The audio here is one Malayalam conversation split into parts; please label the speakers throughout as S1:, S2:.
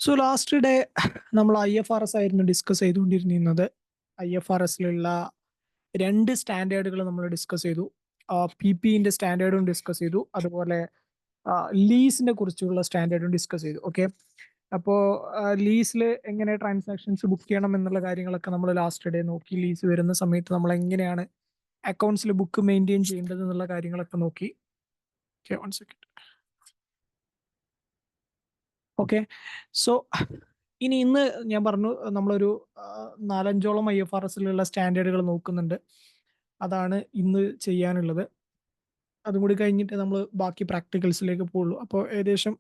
S1: സോ ലാസ്റ്റ് ഡേ നമ്മൾ IFRS ആയിരുന്നു ഡിസ്കസ് ചെയ്തുകൊണ്ടിരുന്നത്. IFRSലുള്ള രണ്ട് സ്റ്റാൻഡേർഡുകൾ നമ്മൾ ഡിസ്കസ് ചെയ്തു. PPന്റെ സ്റ്റാൻഡേർഡും ഡിസ്കസ് ചെയ്തു, അതുപോലെ ലീസിനെ കുറിച്ചുള്ള സ്റ്റാൻഡേർഡും ഡിസ്കസ് ചെയ്തു. ഓക്കെ, അപ്പോൾ ലീസിൽ എങ്ങനെ ട്രാൻസാക്ഷൻസ് ബുക്ക് ചെയ്യണം എന്നുള്ള കാര്യങ്ങളൊക്കെ നമ്മൾ ലാസ്റ്റ് ഡേ നോക്കി. ലീസ് വരുന്ന സമയത്ത് നമ്മൾ എങ്ങനെയാണ് അക്കൗണ്ട്സിൽ ബുക്ക് മെയിൻറ്റെയിൻ ചെയ്യേണ്ടത് എന്നുള്ള കാര്യങ്ങളൊക്കെ നോക്കി. Okay, 1 second. ഓക്കെ, സോ ഇന്ന് ഞാൻ പറഞ്ഞു നമ്മളൊരു 4-5ഓളം IFRSലുള്ള സ്റ്റാൻഡേർഡുകൾ നോക്കുന്നുണ്ട്. അതാണ് ഇന്ന് ചെയ്യാനുള്ളത്. അതും കൂടി കഴിഞ്ഞിട്ട് നമ്മൾ ബാക്കി പ്രാക്ടിക്കൽസിലേക്ക് പോകുള്ളൂ. അപ്പോൾ ഏകദേശം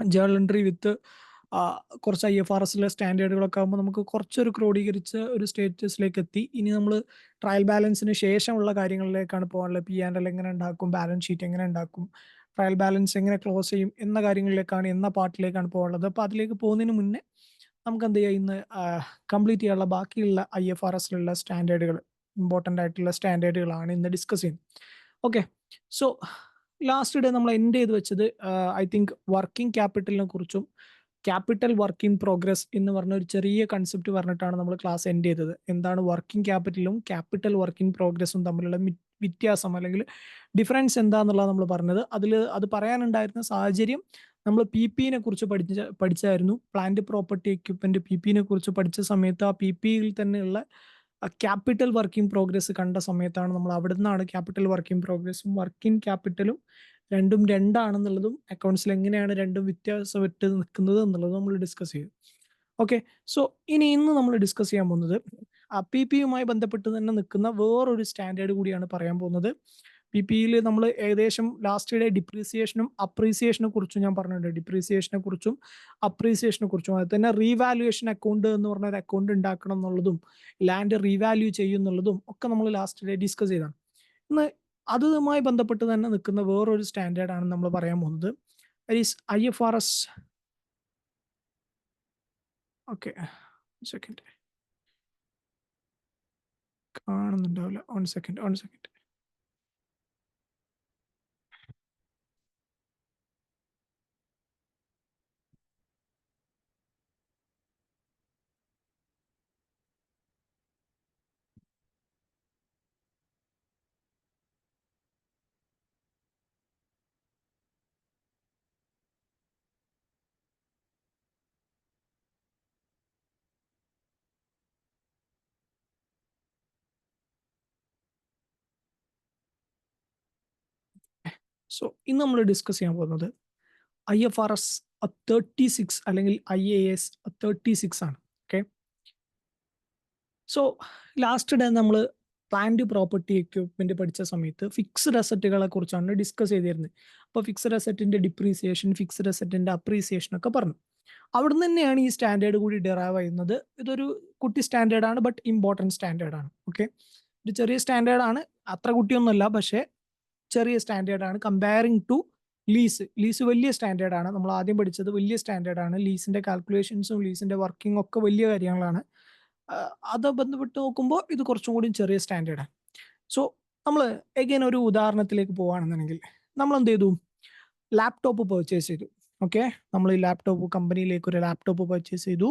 S1: ജേർണൽ എൻട്രി വിത്ത് കുറച്ച് IFRSലെ സ്റ്റാൻഡേർഡുകളൊക്കെ ആകുമ്പോൾ നമുക്ക് കുറച്ചൊരു ക്രോഡീകരിച്ച ഒരു സ്റ്റേറ്റസിലേക്ക് എത്തി. ഇനി നമ്മൾ ട്രയൽ ബാലൻസിന് ശേഷമുള്ള കാര്യങ്ങളിലേക്കാണ് പോകാനുള്ളത്. P&L എങ്ങനെ ഉണ്ടാക്കും, ബാലൻസ് ഷീറ്റ് എങ്ങനെ ഉണ്ടാക്കും, ട്രയൽ ബാലൻസ് എങ്ങനെ ക്ലോസ് ചെയ്യും എന്ന കാര്യങ്ങളിലേക്കാണ്, എന്ന പാർട്ടിലേക്കാണ് പോകാനുള്ളത്. അപ്പോൾ അതിലേക്ക് പോകുന്നതിന് മുന്നേ നമുക്ക് എന്ത് ചെയ്യാം, ഇന്ന് കംപ്ലീറ്റ് ചെയ്യാനുള്ള ബാക്കിയുള്ള IFRSലുള്ള സ്റ്റാൻഡേർഡുകൾ, ഇമ്പോർട്ടൻ്റ് ആയിട്ടുള്ള സ്റ്റാൻഡേർഡുകളാണ് ഇന്ന് ഡിസ്കസ് ചെയ്യുന്നത്. ഓക്കെ, സോ ലാസ്റ്റ് ഡേ നമ്മൾ എൻഡ് ചെയ്ത് വെച്ചത് ഐ തിങ്ക് വർക്കിംഗ് ക്യാപിറ്റലിനെ കുറിച്ചും ക്യാപിറ്റൽ വർക്ക് ഇൻ പ്രോഗ്രസ് എന്ന് പറഞ്ഞ ഒരു ചെറിയ കൺസെപ്റ്റ് പറഞ്ഞിട്ടാണ് നമ്മൾ ക്ലാസ് എൻഡ് ചെയ്തത്. എന്താണ് വർക്കിംഗ് ക്യാപിറ്റലും ക്യാപിറ്റൽ വർക്ക് ഇൻ പ്രോഗ്രസും തമ്മിലുള്ള വ്യത്യാസം അല്ലെങ്കിൽ ഡിഫറൻസ് എന്താന്നുള്ളത് നമ്മൾ പറഞ്ഞത്. അത് പറയാനുണ്ടായിരുന്ന സാഹചര്യം, നമ്മൾ PPനെ കുറിച്ച് പഠിച്ചായിരുന്നു. പ്ലാന്റ് പ്രോപ്പർട്ടി എക്യുപ്മെന്റ് PPനെ കുറിച്ച് പഠിച്ച സമയത്ത് ആ PPയിൽ തന്നെയുള്ള ക്യാപിറ്റൽ വർക്കിംഗ് പ്രോഗ്രസ് കണ്ട സമയത്താണ് നമ്മൾ അവിടെ നിന്നാണ് ക്യാപിറ്റൽ വർക്കിംഗ് പ്രോഗ്രസും വർക്കിംഗ് ക്യാപിറ്റലും രണ്ടും രണ്ടാണെന്നുള്ളതും അക്കൗണ്ട്സിൽ എങ്ങനെയാണ് രണ്ടും വ്യത്യാസപ്പെട്ട് നിൽക്കുന്നത് എന്നുള്ളതും നമ്മൾ ഡിസ്കസ് ചെയ്തു. ഓക്കെ, സോ ഇന്ന് നമ്മൾ ഡിസ്കസ് ചെയ്യാൻ പോകുന്നത് PPയുമായി ബന്ധപ്പെട്ട് തന്നെ നിൽക്കുന്ന വേറൊരു സ്റ്റാൻഡേർഡ് കൂടിയാണ് പറയാൻ പോകുന്നത്. PPയിൽ നമ്മൾ ഏകദേശം ലാസ്റ്റ് ഡേ ഡിപ്രീസിയേഷനും അപ്രീസിയേഷനെ കുറിച്ചും ഞാൻ പറഞ്ഞിട്ടുണ്ട്. ഡിപ്രീസിയേഷനെ കുറിച്ചും അപ്രീസിയേഷനെ കുറിച്ചും, അത് തന്നെ റീവാലുവേഷൻ അക്കൗണ്ട് എന്ന് പറഞ്ഞ ഒരു അക്കൗണ്ട് ഉണ്ടാക്കണം എന്നുള്ളതും ലാൻഡ് റീവാല്യൂ ചെയ്യുന്നുള്ളതും ഒക്കെ നമ്മൾ ലാസ്റ്റ് ഡേ ഡിസ്കസ് ചെയ്താണ്. ഇന്ന് അതുമായി ബന്ധപ്പെട്ട് തന്നെ നിൽക്കുന്ന വേറൊരു സ്റ്റാൻഡേർഡാണ് നമ്മൾ പറയാൻ പോകുന്നത്. IFRS. ഓക്കെ, സെക്കൻഡ് കാണുന്നുണ്ടാവില്ല. 1 സെക്കൻഡ്. സോ ഇന്ന് നമ്മൾ ഡിസ്കസ് ചെയ്യാൻ പോകുന്നത് IFRS 36 അല്ലെങ്കിൽ IAS 36 ആണ്. ഓക്കെ, സോ ലാസ്റ്റ് ഡേ നമ്മൾ പ്ലാന്റ് പ്രോപ്പർട്ടി എക്യുപ്മെന്റ് പഠിച്ച സമയത്ത് ഫിക്സ്ഡ് അസറ്റുകളെ കുറിച്ചാണ് ഡിസ്കസ് ചെയ്തിരുന്നത്. അപ്പോൾ ഫിക്സ്ഡ് അസറ്റിന്റെ ഡിപ്രീസിയേഷൻ, ഫിക്സ്ഡ് അസറ്റിന്റെ അപ്രീസിയേഷൻ ഒക്കെ പറഞ്ഞു. അവിടുന്ന് തന്നെയാണ് ഈ സ്റ്റാൻഡേർഡ് കൂടി ഡെറൈവ് ചെയ്യുന്നത്. ഇതൊരു കുട്ടി സ്റ്റാൻഡേർഡാണ്, ബട്ട് ഇമ്പോർട്ടൻറ്റ് സ്റ്റാൻഡേർഡാണ്. ഓക്കെ, ഒരു ചെറിയ സ്റ്റാൻഡേർഡാണ്, അത്ര കുട്ടിയൊന്നുമല്ല, പക്ഷേ ചെറിയ സ്റ്റാൻഡേർഡാണ് കമ്പയറിങ് ടു ലീസ്. ലീസ് വലിയ സ്റ്റാൻഡേർഡാണ്. നമ്മൾ ആദ്യം പഠിച്ചത് വലിയ സ്റ്റാൻഡേർഡാണ്. ലീസിന്റെ കാൽക്കുലേഷൻസും ലീസിന്റെ വർക്കിംഗ് ഒക്കെ വലിയ കാര്യങ്ങളാണ്. അത് ബന്ധപ്പെട്ട് നോക്കുമ്പോൾ ഇത് കുറച്ചും കൂടി ചെറിയ സ്റ്റാൻഡേർഡാണ്. സോ നമ്മൾ എഗെയിൻ ഒരു ഉദാഹരണത്തിലേക്ക് പോവുകയാണെന്നുണ്ടെങ്കിൽ, നമ്മൾ എന്ത് ചെയ്തു, ലാപ്ടോപ്പ് പർച്ചേസ് ചെയ്തു. ഓക്കെ, നമ്മൾ ഈ ലാപ്ടോപ്പ് കമ്പനിയിലേക്ക് ഒരു ലാപ്ടോപ്പ് പർച്ചേസ് ചെയ്തു.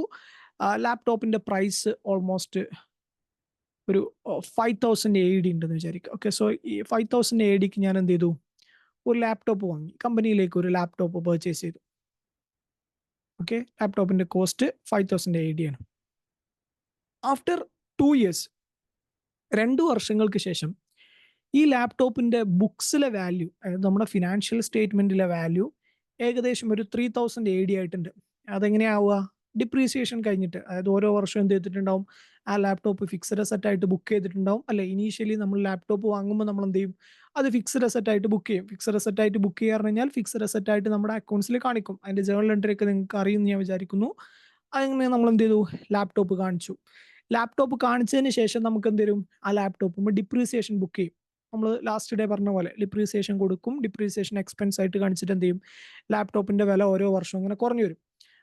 S1: ലാപ്ടോപ്പിന്റെ പ്രൈസ് ഓൾമോസ്റ്റ് ഒരു 5000 AED ഉണ്ടെന്ന് വിചാരിക്കുക. ഓക്കെ, സോ ഈ 5000 AEDക്ക് ഞാൻ എന്ത് ചെയ്തു, ഒരു ലാപ്ടോപ്പ് വാങ്ങി, കമ്പനിയിലേക്ക് ഒരു ലാപ്ടോപ്പ് പർച്ചേസ് ചെയ്തു. ഓക്കെ, ലാപ്ടോപ്പിന്റെ കോസ്റ്റ് 5000 AED ആണ്. ആഫ്റ്റർ 2 ഇയേഴ്സ്, 2 വർഷങ്ങൾക്ക് ശേഷം ഈ ലാപ്ടോപ്പിന്റെ ബുക്സിലെ വാല്യൂ, അതായത് നമ്മുടെ ഫിനാൻഷ്യൽ സ്റ്റേറ്റ്മെന്റിലെ വാല്യൂ ഏകദേശം ഒരു 3000 AED ആയിട്ടുണ്ട്. അതെങ്ങനെയാവുക, ഡിപ്രീസിയേഷൻ കഴിഞ്ഞിട്ട്. അതായത് ഓരോ വർഷം എന്ത് ചെയ്തിട്ടുണ്ടാവും, ആ ലാപ്ടോപ്പ് ഫിക്സഡ് അസറ്റ് ആയിട്ട് ബുക്ക് ചെയ്തിട്ടുണ്ടാവും. അല്ലെ, ഇനീഷ്യലി നമ്മൾ ലാപ്ടോപ്പ് വാങ്ങുമ്പോൾ നമ്മൾ എന്ത് ചെയ്യും, അത് ഫിക്സഡ് അസറ്റ് ആയിട്ട് ബുക്ക് ചെയ്യും. ഫിക്സഡ് അസറ്റ് ആയിട്ട് ബുക്ക് ചെയ്യാറ് കഴിഞ്ഞാൽ ഫിക്സഡ് അസറ്റ് ആയിട്ട് നമ്മുടെ അക്കൗണ്ട്സിൽ കാണിക്കും. അതിന്റെ ജേർണൽ എൻട്രി ഒക്കെ നിങ്ങൾക്ക് അറിയുമെന്ന് ഞാൻ വിചാരിക്കുന്നു. അങ്ങനെ നമ്മൾ എന്ത് ചെയ്തു, ലാപ്ടോപ്പ് കാണിച്ചു. ലാപ്ടോപ്പ് കാണിച്ചതിന് ശേഷം നമുക്ക് എന്ത് തരും, ആ ലാപ്ടോപ്പ് ഡിപ്രീസിയേഷൻ ബുക്ക് ചെയ്യും. നമ്മൾ ലാസ്റ്റ് ഡേ പറഞ്ഞ പോലെ ഡിപ്രീസിയേഷൻ കൊടുക്കും. ഡിപ്രീസിയേഷൻ എക്സ്പെൻസ് ആയിട്ട് കാണിച്ചിട്ട് എന്ത് ചെയ്യും, ലാപ്ടോപ്പിന്റെ വില ഓരോ വർഷവും ഇങ്ങനെ കുറഞ്ഞു വരും.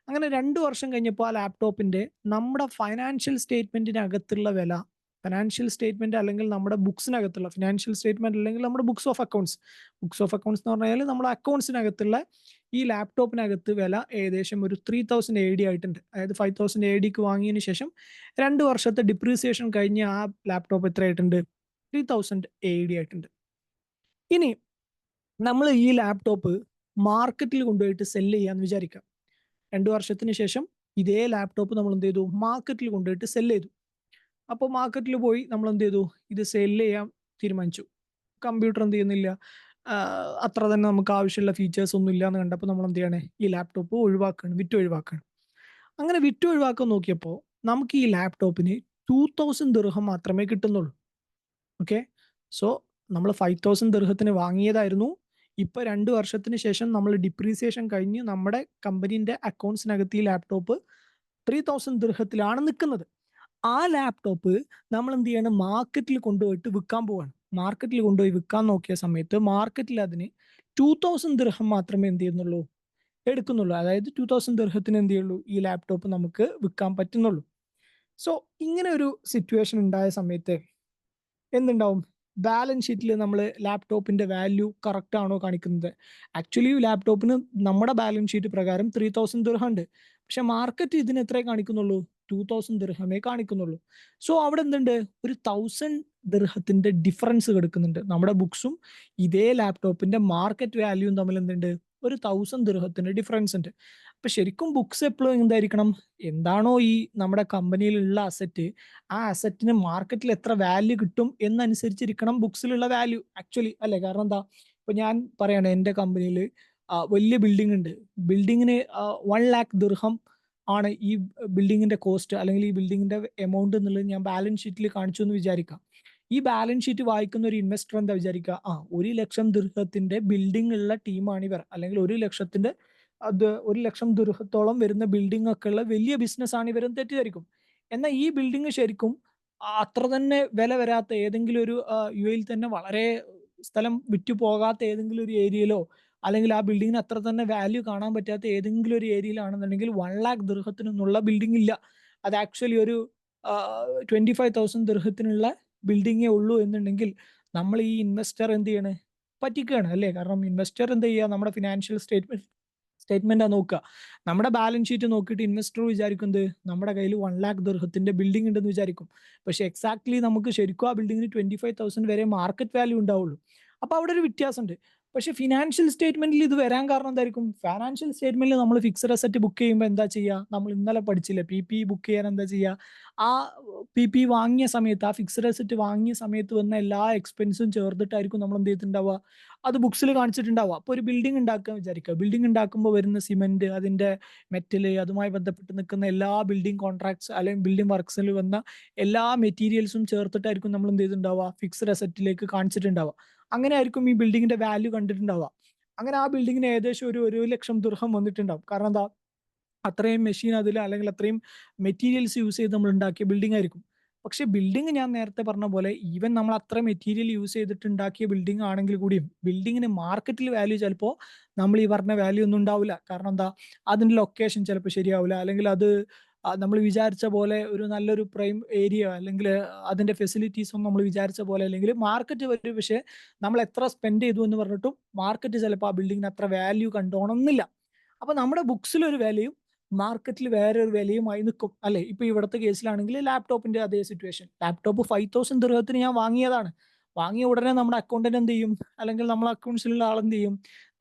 S1: അങ്ങനെ 2 വർഷം കഴിഞ്ഞപ്പോൾ ആ ലാപ്ടോപ്പിന്റെ നമ്മുടെ ഫൈനാൻഷ്യൽ സ്റ്റേറ്റ്മെന്റിനകത്തുള്ള വില ഫിനാൻഷ്യൽ സ്റ്റേറ്റ്മെന്റ് അല്ലെങ്കിൽ നമ്മുടെ ബുക്സിനകത്തുള്ള ഫിനാൻഷ്യൽ സ്റ്റേറ്റ്മെന്റ് അല്ലെങ്കിൽ നമ്മുടെ ബുക്സ് ഓഫ് അക്കൗണ്ട്സ് എന്ന് പറഞ്ഞാൽ നമ്മുടെ അക്കൗണ്ട്സിനകത്തുള്ള ഈ ലാപ്ടോപ്പിനകത്ത് വില ഏകദേശം ഒരു 3000 AD ആയിട്ടുണ്ട്. അതായത് 5000 ADക്ക് വാങ്ങിയതിന് ശേഷം 2 വർഷത്തെ ഡിപ്രീസിയേഷൻ കഴിഞ്ഞ് ആ ലാപ്ടോപ്പ് എത്ര ആയിട്ടുണ്ട്? 3000 AD ആയിട്ടുണ്ട്. ഇനി നമ്മൾ ഈ ലാപ്ടോപ്പ് മാർക്കറ്റിൽ കൊണ്ടുപോയിട്ട് സെല്ല് ചെയ്യാന്ന് വിചാരിക്കാം. 2 വർഷത്തിന് ശേഷം ഇതേ ലാപ്ടോപ്പ് നമ്മൾ എന്ത് ചെയ്തു? മാർക്കറ്റിൽ കൊണ്ടുപോയിട്ട് സെല്ല് ചെയ്തു. അപ്പോൾ മാർക്കറ്റിൽ പോയി നമ്മൾ എന്ത് ചെയ്തു? ഇത് സെല്ല് ചെയ്യാൻ തീരുമാനിച്ചു. കമ്പ്യൂട്ടർ എന്ത് ചെയ്യുന്നില്ല, അത്ര തന്നെ നമുക്ക് ആവശ്യമുള്ള ഫീച്ചേഴ്സ് ഒന്നും ഇല്ല എന്ന് കണ്ടപ്പോൾ നമ്മൾ എന്ത് ചെയ്യണേ? ഈ ലാപ്ടോപ്പ് വിറ്റൊഴിവാക്കുകയാണ്. അങ്ങനെ വിറ്റൊഴിവാക്കാൻ നോക്കിയപ്പോൾ നമുക്ക് ഈ ലാപ്ടോപ്പിന് 2000 ദിർഹം മാത്രമേ കിട്ടുന്നുള്ളൂ. ഓക്കെ, സോ നമ്മൾ 5000 ദിർഹത്തിന് വാങ്ങിയതായിരുന്നു. ഇപ്പൊ 2 വർഷത്തിന് ശേഷം നമ്മൾ ഡിപ്രീസിയേഷൻ കഴിഞ്ഞ് നമ്മുടെ കമ്പനീന്റെ അക്കൗണ്ട്സിനകത്ത് ഈ ലാപ്ടോപ്പ് 3000 ദിർഹത്തിലാണ് നിൽക്കുന്നത്. ആ ലാപ്ടോപ്പ് നമ്മൾ എന്ത് ചെയ്യണം? മാർക്കറ്റിൽ കൊണ്ടുപോയിട്ട് വിൽക്കാൻ പോവാണ്. മാർക്കറ്റിൽ കൊണ്ടുപോയി വിൽക്കാൻ നോക്കിയ സമയത്ത് മാർക്കറ്റിൽ അതിന് 2000 ദിർഹം മാത്രമേ എന്ത് ചെയ്യുന്നുള്ളൂ? എടുക്കുന്നുള്ളൂ. അതായത് 2000 ദിർഹത്തിന് എന്ത് ചെയ്യുള്ളൂ? ഈ ലാപ്ടോപ്പ് നമുക്ക് വിൽക്കാൻ പറ്റുന്നുള്ളൂ. സോ ഇങ്ങനെ ഒരു സിറ്റുവേഷൻ ഉണ്ടായ സമയത്ത് എന്തുണ്ടാവും? ബാലൻസ് ഷീറ്റിൽ നമ്മൾ ലാപ്ടോപ്പിന്റെ വാല്യൂ കറക്റ്റ് ആണോ കാണിക്കുന്നത്? ആക്ച്വലി ലാപ്ടോപ്പിന് നമ്മുടെ ബാലൻസ് ഷീറ്റ് പ്രകാരം 3000 ദിർഹം ഉണ്ട്. പക്ഷെ മാർക്കറ്റ് ഇതിന് എത്രേ കാണിക്കുന്നുള്ളൂ? 2000 ദിർഹമേ കാണിക്കുന്നുള്ളൂ. സോ അവിടെ എന്തുണ്ട്? ഒരു 1000 ദിർഹത്തിന്റെ ഡിഫറൻസ് കിടക്കുന്നുണ്ട്. നമ്മുടെ ബുക്സും ഇതേ ലാപ്ടോപ്പിന്റെ മാർക്കറ്റ് വാല്യൂവും തമ്മിൽ എന്തുണ്ട്? ഒരു 1000 ദിർഹത്തിന്റെ ഡിഫറൻസ് ഉണ്ട്. അപ്പൊ ശരിക്കും ബുക്സ് എപ്പോഴും എന്തായിരിക്കണം? എന്താണോ ഈ നമ്മുടെ കമ്പനിയിലുള്ള അസറ്റ്, ആ അസറ്റിന് മാർക്കറ്റിൽ എത്ര വാല്യൂ കിട്ടും എന്നനുസരിച്ചിരിക്കണം ബുക്സിലുള്ള വാല്യൂ ആക്ച്വലി, അല്ലേ? കാരണം എന്താ, ഇപ്പൊ ഞാൻ പറയാണ് എൻ്റെ കമ്പനിയിൽ വലിയ ബിൽഡിംഗ് ഉണ്ട്. ബിൽഡിങ്ങിന് 1 lakh ദിർഹം ആണ് ഈ ബിൽഡിങ്ങിന്റെ കോസ്റ്റ് അല്ലെങ്കിൽ ഈ ബിൽഡിങ്ങിന്റെ എമൗണ്ട് എന്നുള്ളത് ഞാൻ ബാലൻസ് ഷീറ്റിൽ കാണിച്ചു എന്ന് വിചാരിക്കാം. ഈ ബാലൻസ് ഷീറ്റ് വായിക്കുന്ന ഒരു ഇൻവെസ്റ്റർ എന്താ വിചാരിക്കുക? 1 ലക്ഷം ദിർഹത്തിന്റെ ബിൽഡിംഗ് ഉള്ള ടീമാണ് ഇവർ, അല്ലെങ്കിൽ 1 ലക്ഷം ദിർഹത്തോളം വരുന്ന ബിൽഡിംഗ് ഒക്കെ ഉള്ള വലിയ ബിസിനസ് ആണ് ഇവരും തെറ്റിദ്ധരിക്കും. എന്നാൽ ഈ ബിൽഡിംഗ് ശരിക്കും അത്ര തന്നെ വില വരാത്ത ഏതെങ്കിലും ഒരു UAE തന്നെ വളരെ സ്ഥലം വിറ്റു പോകാത്ത ഏതെങ്കിലും ഒരു ഏരിയയിലോ അല്ലെങ്കിൽ ആ ബിൽഡിങ്ങിന് അത്ര തന്നെ വാല്യൂ കാണാൻ പറ്റാത്ത ഏതെങ്കിലും ഒരു ഏരിയയിലാണെന്നുണ്ടെങ്കിൽ 1 lakh ദിർഹത്തിനൊന്നുള്ള ബിൽഡിംഗ് ഇല്ല. അത് ആക്ച്വലി ഒരു 25,000 ദിർഹത്തിനുള്ള ബിൽഡിങ്ങേ ഉള്ളൂ എന്നുണ്ടെങ്കിൽ നമ്മൾ ഈ ഇൻവെസ്റ്റർ എന്ത് ചെയ്യണേ? പറ്റിക്കുകയാണ്, അല്ലേ? കാരണം ഇൻവെസ്റ്റർ എന്ത് ചെയ്യുക? നമ്മുടെ ഫിനാൻഷ്യൽ സ്റ്റേറ്റ്മെന്റ് നോക്കുക. നമ്മുടെ ബാലൻസ് ഷീറ്റ് നോക്കിയിട്ട് ഇൻവെസ്റ്റർ വിചാരിക്കുന്നത് നമ്മുടെ കയ്യിൽ 1 lakh ദിർഹത്തിന്റെ ബിൽഡിംഗ് ഉണ്ടെന്ന് വിചാരിക്കും. പക്ഷെ എക്സാക്ട്ലി നമുക്ക് ശരിക്കും ആ ബിൽഡിങ്ങിന് 25,000 വരെ മാർക്കറ്റ് വാല്യൂ ഉണ്ടാവുള്ളൂ. അപ്പൊ അവിടെ ഒരു വ്യത്യാസമുണ്ട്. പക്ഷെ ഫിനാൻഷ്യൽ സ്റ്റേറ്റ്മെന്റിൽ ഇത് വരാൻ കാരണം എന്തായിരിക്കും? ഫിനാൻഷ്യൽ സ്റ്റേറ്റ്മെന്റിൽ നമ്മൾ ഫിക്സഡ് അസറ്റ് ബുക്ക് ചെയ്യുമ്പോൾ എന്താ ചെയ്യുക? നമ്മൾ ഇന്നലെ പഠിച്ചില്ലേ, PPE ബുക്ക് ചെയ്യാൻ എന്താ ചെയ്യുക? ആ PPE വാങ്ങിയ സമയത്ത്, ആ ഫിക്സഡ് അസറ്റ് വാങ്ങിയ സമയത്ത് വന്ന എല്ലാ എക്സ്പെൻസും ചേർത്തിട്ടായിരിക്കും നമ്മൾ എന്ത് ചെയ്തിട്ടുണ്ടാവുക? അത് ബുക്സിൽ കാണിച്ചിട്ടുണ്ടാവുക. അപ്പോൾ ഒരു ബിൽഡിംഗ് ഉണ്ടാക്കുക വിചാരിക്കുക. ബിൽഡിംഗ് ഉണ്ടാക്കുമ്പോൾ വരുന്ന സിമെന്റ്, അതിന്റെ മെറ്റല്, അതുമായി ബന്ധപ്പെട്ട് നിൽക്കുന്ന എല്ലാ ബിൽഡിംഗ് കോൺട്രാക്ട്സ് അല്ലെങ്കിൽ ബിൽഡിംഗ് വർക്ക്സിൽ വന്ന എല്ലാ മെറ്റീരിയൽസും ചേർത്തിട്ടായിരിക്കും നമ്മൾ എന്ത് ചെയ്തിട്ടുണ്ടാവുക? ഫിക്സഡ് അസറ്റിലേക്ക് കാണിച്ചിട്ടുണ്ടാവുക. അങ്ങനെ ആയിരിക്കും ഈ ബിൽഡിങ്ങിന്റെ വാല്യൂ കണ്ടിട്ടുണ്ടാവുക. അങ്ങനെ ആ ബിൽഡിങ്ങിന് ഏകദേശം ഒരു 1 ലക്ഷം ദിർഹം വന്നിട്ടുണ്ടാവും. കാരണം എന്താ? അത്രയും മെഷീൻ അതിൽ അല്ലെങ്കിൽ അത്രയും മെറ്റീരിയൽസ് യൂസ് ചെയ്ത് നമ്മൾ ഉണ്ടാക്കിയ ബിൽഡിംഗ് ആയിരിക്കും. പക്ഷെ ബിൽഡിംഗ് ഞാൻ നേരത്തെ പറഞ്ഞ പോലെ ഈവൻ നമ്മൾ അത്ര മെറ്റീരിയൽ യൂസ് ചെയ്തിട്ട് ഉണ്ടാക്കിയ ബിൽഡിംഗ് ആണെങ്കിൽ കൂടിയും ബിൽഡിങ്ങിന് മാർക്കറ്റിൽ വാല്യൂ ചിലപ്പോൾ നമ്മൾ ഈ പറഞ്ഞ വാല്യൂ ഒന്നും ഉണ്ടാവില്ല. കാരണം എന്താ? അതിന്റെ ലൊക്കേഷൻ ചിലപ്പോൾ ശരിയാവില്ല, അല്ലെങ്കിൽ അത് നമ്മൾ വിചാരിച്ച പോലെ ഒരു നല്ലൊരു പ്രൈം ഏരിയ അല്ലെങ്കിൽ അതിന്റെ ഫെസിലിറ്റീസ് ഒന്നും നമ്മൾ വിചാരിച്ച പോലെ അല്ലെങ്കിൽ മാർക്കറ്റ് വരും. പക്ഷെ നമ്മൾ എത്ര സ്പെൻഡ് ചെയ്തു എന്ന് പറഞ്ഞിട്ടും മാർക്കറ്റ് ചിലപ്പോൾ ആ ബിൽഡിങ്ങിന് അത്ര വാല്യൂ കണ്ടോണമെന്നില്ല. അപ്പൊ നമ്മുടെ ബുക്സിൽ ഒരു വാല്യൂ, മാർക്കറ്റിൽ വേറെ ഒരു വിലയുമായി നിൽക്കും, അല്ലെ? ഇപ്പൊ ഇവിടുത്തെ കേസിലാണെങ്കിൽ ലാപ്ടോപ്പിന്റെ അതേ സിറ്റുവേഷൻ. ലാപ്ടോപ്പ് 5000 ദിർഹത്തിന് ഞാൻ വാങ്ങിയതാണ്. വാങ്ങിയ ഉടനെ നമ്മുടെ അക്കൗണ്ടന്റ് എന്ത് ചെയ്യും? അല്ലെങ്കിൽ നമ്മളെ അക്കൗണ്ട്സിലുള്ള ആൾ എന്ത് ചെയ്യും?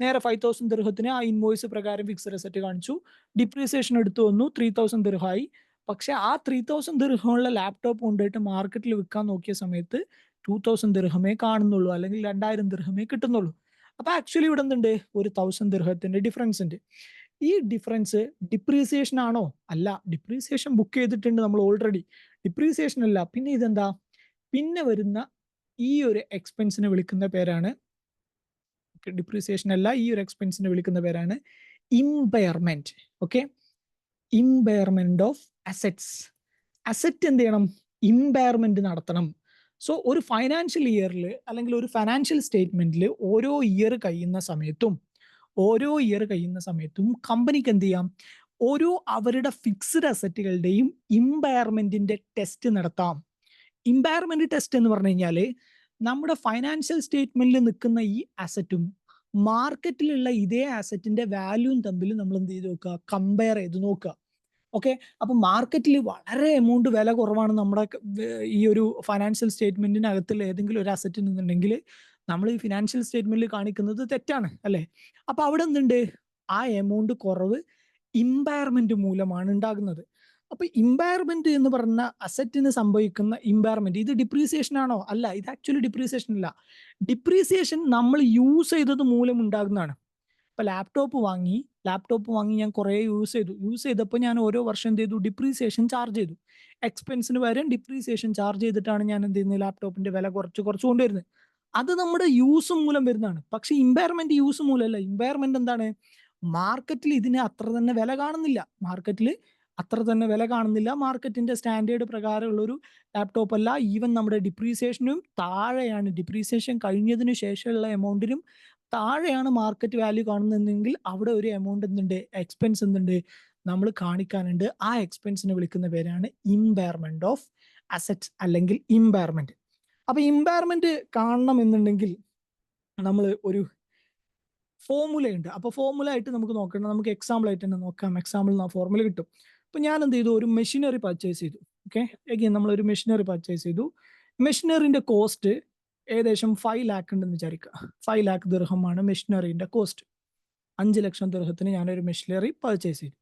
S1: നേരെ 5000 ദിർഹത്തിന് ആ ഇൻവോയ്സ് പ്രകാരം ഫിക്സഡ് അസറ്റ് കാണിച്ചു, ഡിപ്രീസിയേഷൻ എടുത്തു വന്നു, 3000 ദിർഹമായി. പക്ഷെ ആ 3000 ദിർഹമുള്ള ലാപ്ടോപ്പ് കൊണ്ടുപോയിട്ട് മാർക്കറ്റിൽ വിൽക്കാൻ നോക്കിയ സമയത്ത് 2000 ദിർഹമേ കാണുന്നുള്ളൂ, അല്ലെങ്കിൽ 2000 ദിർഹമേ കിട്ടുന്നുള്ളൂ. അപ്പൊ ആക്ച്വലി ഇവിടെ എന്തുണ്ട്? ഒരു 1000 ദിർഹത്തിന്റെ ഡിഫറൻസ് ഉണ്ട്. ഈ ഡിഫറൻസ് ഡിപ്രീസിയേഷൻ ആണോ? അല്ല. ഡിപ്രീസിയേഷൻ ബുക്ക് ചെയ്തിട്ടുണ്ട് നമ്മൾ ഓൾറെഡി. ഡിപ്രീസിയേഷൻ അല്ല. പിന്നെ ഇതെന്താ? പിന്നെ വരുന്ന ഈ ഒരു എക്സ്പെൻസിനെ വിളിക്കുന്ന പേരാണ്, ഡിപ്രീസിയേഷൻ അല്ല, ഈ ഒരു എക്സ്പെൻസിനെ വിളിക്കുന്ന പേരാണ് impairment. Okay, impairment of assets. Asset എന്ത് ചെയ്യണം? ഇമ്പയർമെന്റ് നടത്തണം. സോ ഒരു ഫൈനാൻഷ്യൽ ഇയറിൽ അല്ലെങ്കിൽ ഒരു ഫൈനാൻഷ്യൽ സ്റ്റേറ്റ്മെന്റിൽ ഓരോ ഇയർ കഴിയുന്ന സമയത്തും കമ്പനിക്ക് എന്ത് ചെയ്യാം? ഓരോ അവരുടെ ഫിക്സ്ഡ് അസറ്റുകളുടെയും ഇമ്പയർമെന്റിന്റെ ടെസ്റ്റ് നടത്താം. ഇമ്പയർമെന്റ് ടെസ്റ്റ് എന്ന് പറഞ്ഞു കഴിഞ്ഞാൽ നമ്മുടെ ഫൈനാൻഷ്യൽ സ്റ്റേറ്റ്മെന്റിൽ നിൽക്കുന്ന ഈ അസറ്റും മാർക്കറ്റിലുള്ള ഇതേ അസറ്റിന്റെ വാല്യൂവും തമ്മിൽ നമ്മൾ എന്ത് ചെയ്ത് നോക്കുക, കമ്പയർ ചെയ്ത് നോക്കുക. ഓക്കെ, അപ്പൊ മാർക്കറ്റിൽ വളരെ എമൗണ്ട് വില കുറവാണ് നമ്മുടെ ഈ ഒരു ഫൈനാൻഷ്യൽ സ്റ്റേറ്റ്മെന്റിനകത്തുള്ള ഏതെങ്കിലും ഒരു അസറ്റിൽ നിന്നുണ്ടെങ്കിൽ നമ്മൾ ഈ ഫിനാൻഷ്യൽ സ്റ്റേറ്റ്മെന്റിൽ കാണിക്കുന്നത് തെറ്റാണ് അല്ലേ? അപ്പൊ അവിടെ എന്തുണ്ട്, ആ എമൗണ്ട് കുറവ് ഇമ്പയർമെന്റ് മൂലമാണ് ഉണ്ടാകുന്നത്. അപ്പൊ ഇമ്പയർമെന്റ് എന്ന് പറഞ്ഞ അസറ്റിന് സംഭവിക്കുന്ന ഇമ്പയർമെന്റ്, ഇത് ഡിപ്രീസിയേഷൻ ആണോ? അല്ല, ഇത് ആക്ച്വലി ഡിപ്രീസിയേഷൻ അല്ല. ഡിപ്രീസിയേഷൻ നമ്മൾ യൂസ് ചെയ്തത് മൂലം ഉണ്ടാകുന്നതാണ്. ഇപ്പൊ ലാപ്ടോപ്പ് വാങ്ങി ഞാൻ കുറേ യൂസ് ചെയ്തപ്പോൾ ഞാൻ ഓരോ വർഷം എന്ത് ചെയ്തു, ഡിപ്രീസിയേഷൻ ചാർജ് ചെയ്തു. എക്സ്പെൻസിന് പകരം ഡിപ്രീസിയേഷൻ ചാർജ് ചെയ്തിട്ടാണ് ഞാൻ എന്ത് ചെയ്യുന്നത്, ലാപ്ടോപ്പിന്റെ വില കുറച്ച് കൊണ്ടുവരുന്നത്. അത് നമ്മുടെ യൂസ് മൂലം വരുന്നതാണ്. പക്ഷെ ഇമ്പയർമെന്റ് യൂസ് മൂലമല്ല. ഇമ്പയർമെന്റ് എന്താണ്, മാർക്കറ്റിൽ ഇതിന് അത്ര തന്നെ വില കാണുന്നില്ല. മാർക്കറ്റിന്റെ സ്റ്റാൻഡേർഡ് പ്രകാരമുള്ള ഒരു ലാപ്ടോപ്പ് അല്ല. ഈവൻ നമ്മുടെ ഡിപ്രീസിയേഷനും താഴെയാണ്. ഡിപ്രീസിയേഷൻ കഴിഞ്ഞതിന് ശേഷമുള്ള എമൗണ്ടിനും താഴെയാണ് മാർക്കറ്റ് വാല്യൂ കാണുന്നതെങ്കിൽ അവിടെ ഒരു എമൗണ്ട് എന്തുണ്ട്, എക്സ്പെൻസ് എന്തുണ്ട്, നമ്മൾ കാണിക്കാനുണ്ട്. ആ എക്സ്പെൻസിനെ വിളിക്കുന്ന പേരാണ് ഇമ്പയർമെന്റ് ഓഫ് അസറ്റ്സ് അല്ലെങ്കിൽ ഇമ്പയർമെന്റ്. അപ്പൊ ഇമ്പയർമെന്റ് കാണണം എന്നുണ്ടെങ്കിൽ നമ്മൾ ഒരു ഫോർമുല ഉണ്ട്. അപ്പൊ ഫോർമുല ആയിട്ട് നമുക്ക് നോക്കണം. നമുക്ക് എക്സാമ്പിൾ ആയിട്ട് തന്നെ നോക്കാം. എക്സാമ്പിൾ ഫോർമുല കിട്ടും. അപ്പൊ ഞാൻ എന്ത് ചെയ്തു, ഒരു മെഷീനറി പർച്ചേസ് ചെയ്തു. ഓക്കെ, അഗൈൻ നമ്മൾ ഒരു മെഷീനറി പർച്ചേസ് ചെയ്തു. മെഷീനറിന്റെ കോസ്റ്റ് ഏകദേശം 5 ലാക്ക് ഉണ്ടെന്ന് വിചാരിക്കുക. 5 ലാക്ക് ദിർഹമാണ് മെഷീനറിന്റെ കോസ്റ്റ്. 5 ലക്ഷം ദിർഹത്തിന് ഞാനൊരു മെഷീനറി പർച്ചേസ് ചെയ്തു.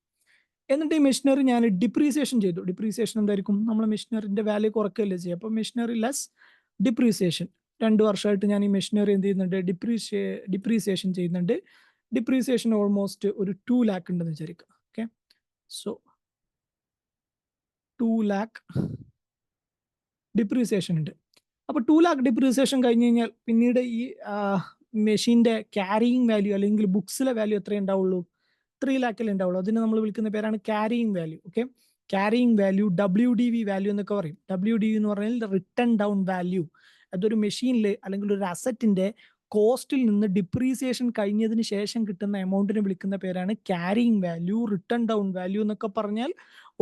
S1: എന്നിട്ട് ഈ മെഷീനറി ഞാൻ ഡിപ്രീസിയേഷൻ ചെയ്തു. ഡിപ്രീസിയേഷൻ എന്തായിരിക്കും, നമ്മൾ മെഷീനറിന്റെ വാല്യൂ കുറയ്ക്കുകയല്ലേ ചെയ്യുക. അപ്പോൾ മെഷീനറി ലെസ് ഡിപ്രീസിയേഷൻ. 2 വർഷമായിട്ട് ഞാൻ ഈ മെഷീനറി എന്ത് ചെയ്യുന്നുണ്ട്, ഡിപ്രീസിയേഷൻ ചെയ്യുന്നുണ്ട്. ഡിപ്രീസിയേഷൻ ഓൾമോസ്റ്റ് ഒരു 2 ലാക്ക് ഉണ്ടെന്ന് വിചാരിക്കുക. ഓക്കെ, സോ 2 ലാക്ക് ഡിപ്രീസിയേഷൻ ഉണ്ട്. അപ്പോൾ 2 ലാക്ക് ഡിപ്രീസിയേഷൻ കഴിഞ്ഞ് കഴിഞ്ഞാൽ പിന്നീട് ഈ മെഷീന്റെ ക്യാരിയിങ് വാല്യൂ അല്ലെങ്കിൽ ബുക്സിലെ വാല്യൂ എത്രയേ ഉണ്ടാവുള്ളൂ, 3 ലാക്കിൽ ഉണ്ടാവുള്ളൂ. അതിന് നമ്മൾ വിളിക്കുന്ന പേരാണ് carrying value. Okay, carrying value, WDV value എന്നൊക്കെ പറയും. WDV എന്ന് പറഞ്ഞാൽ റിട്ടേൺ ഡൗൺ വാല്യൂ. അതൊരു മെഷീനിൽ അല്ലെങ്കിൽ ഒരു അസറ്റിന്റെ കോസ്റ്റിൽ നിന്ന് ഡിപ്രീസിയേഷൻ കഴിഞ്ഞതിന് ശേഷം കിട്ടുന്ന എമൗണ്ടിനെ വിളിക്കുന്ന പേരാണ് carrying value, return down value എന്നൊക്കെ പറഞ്ഞാൽ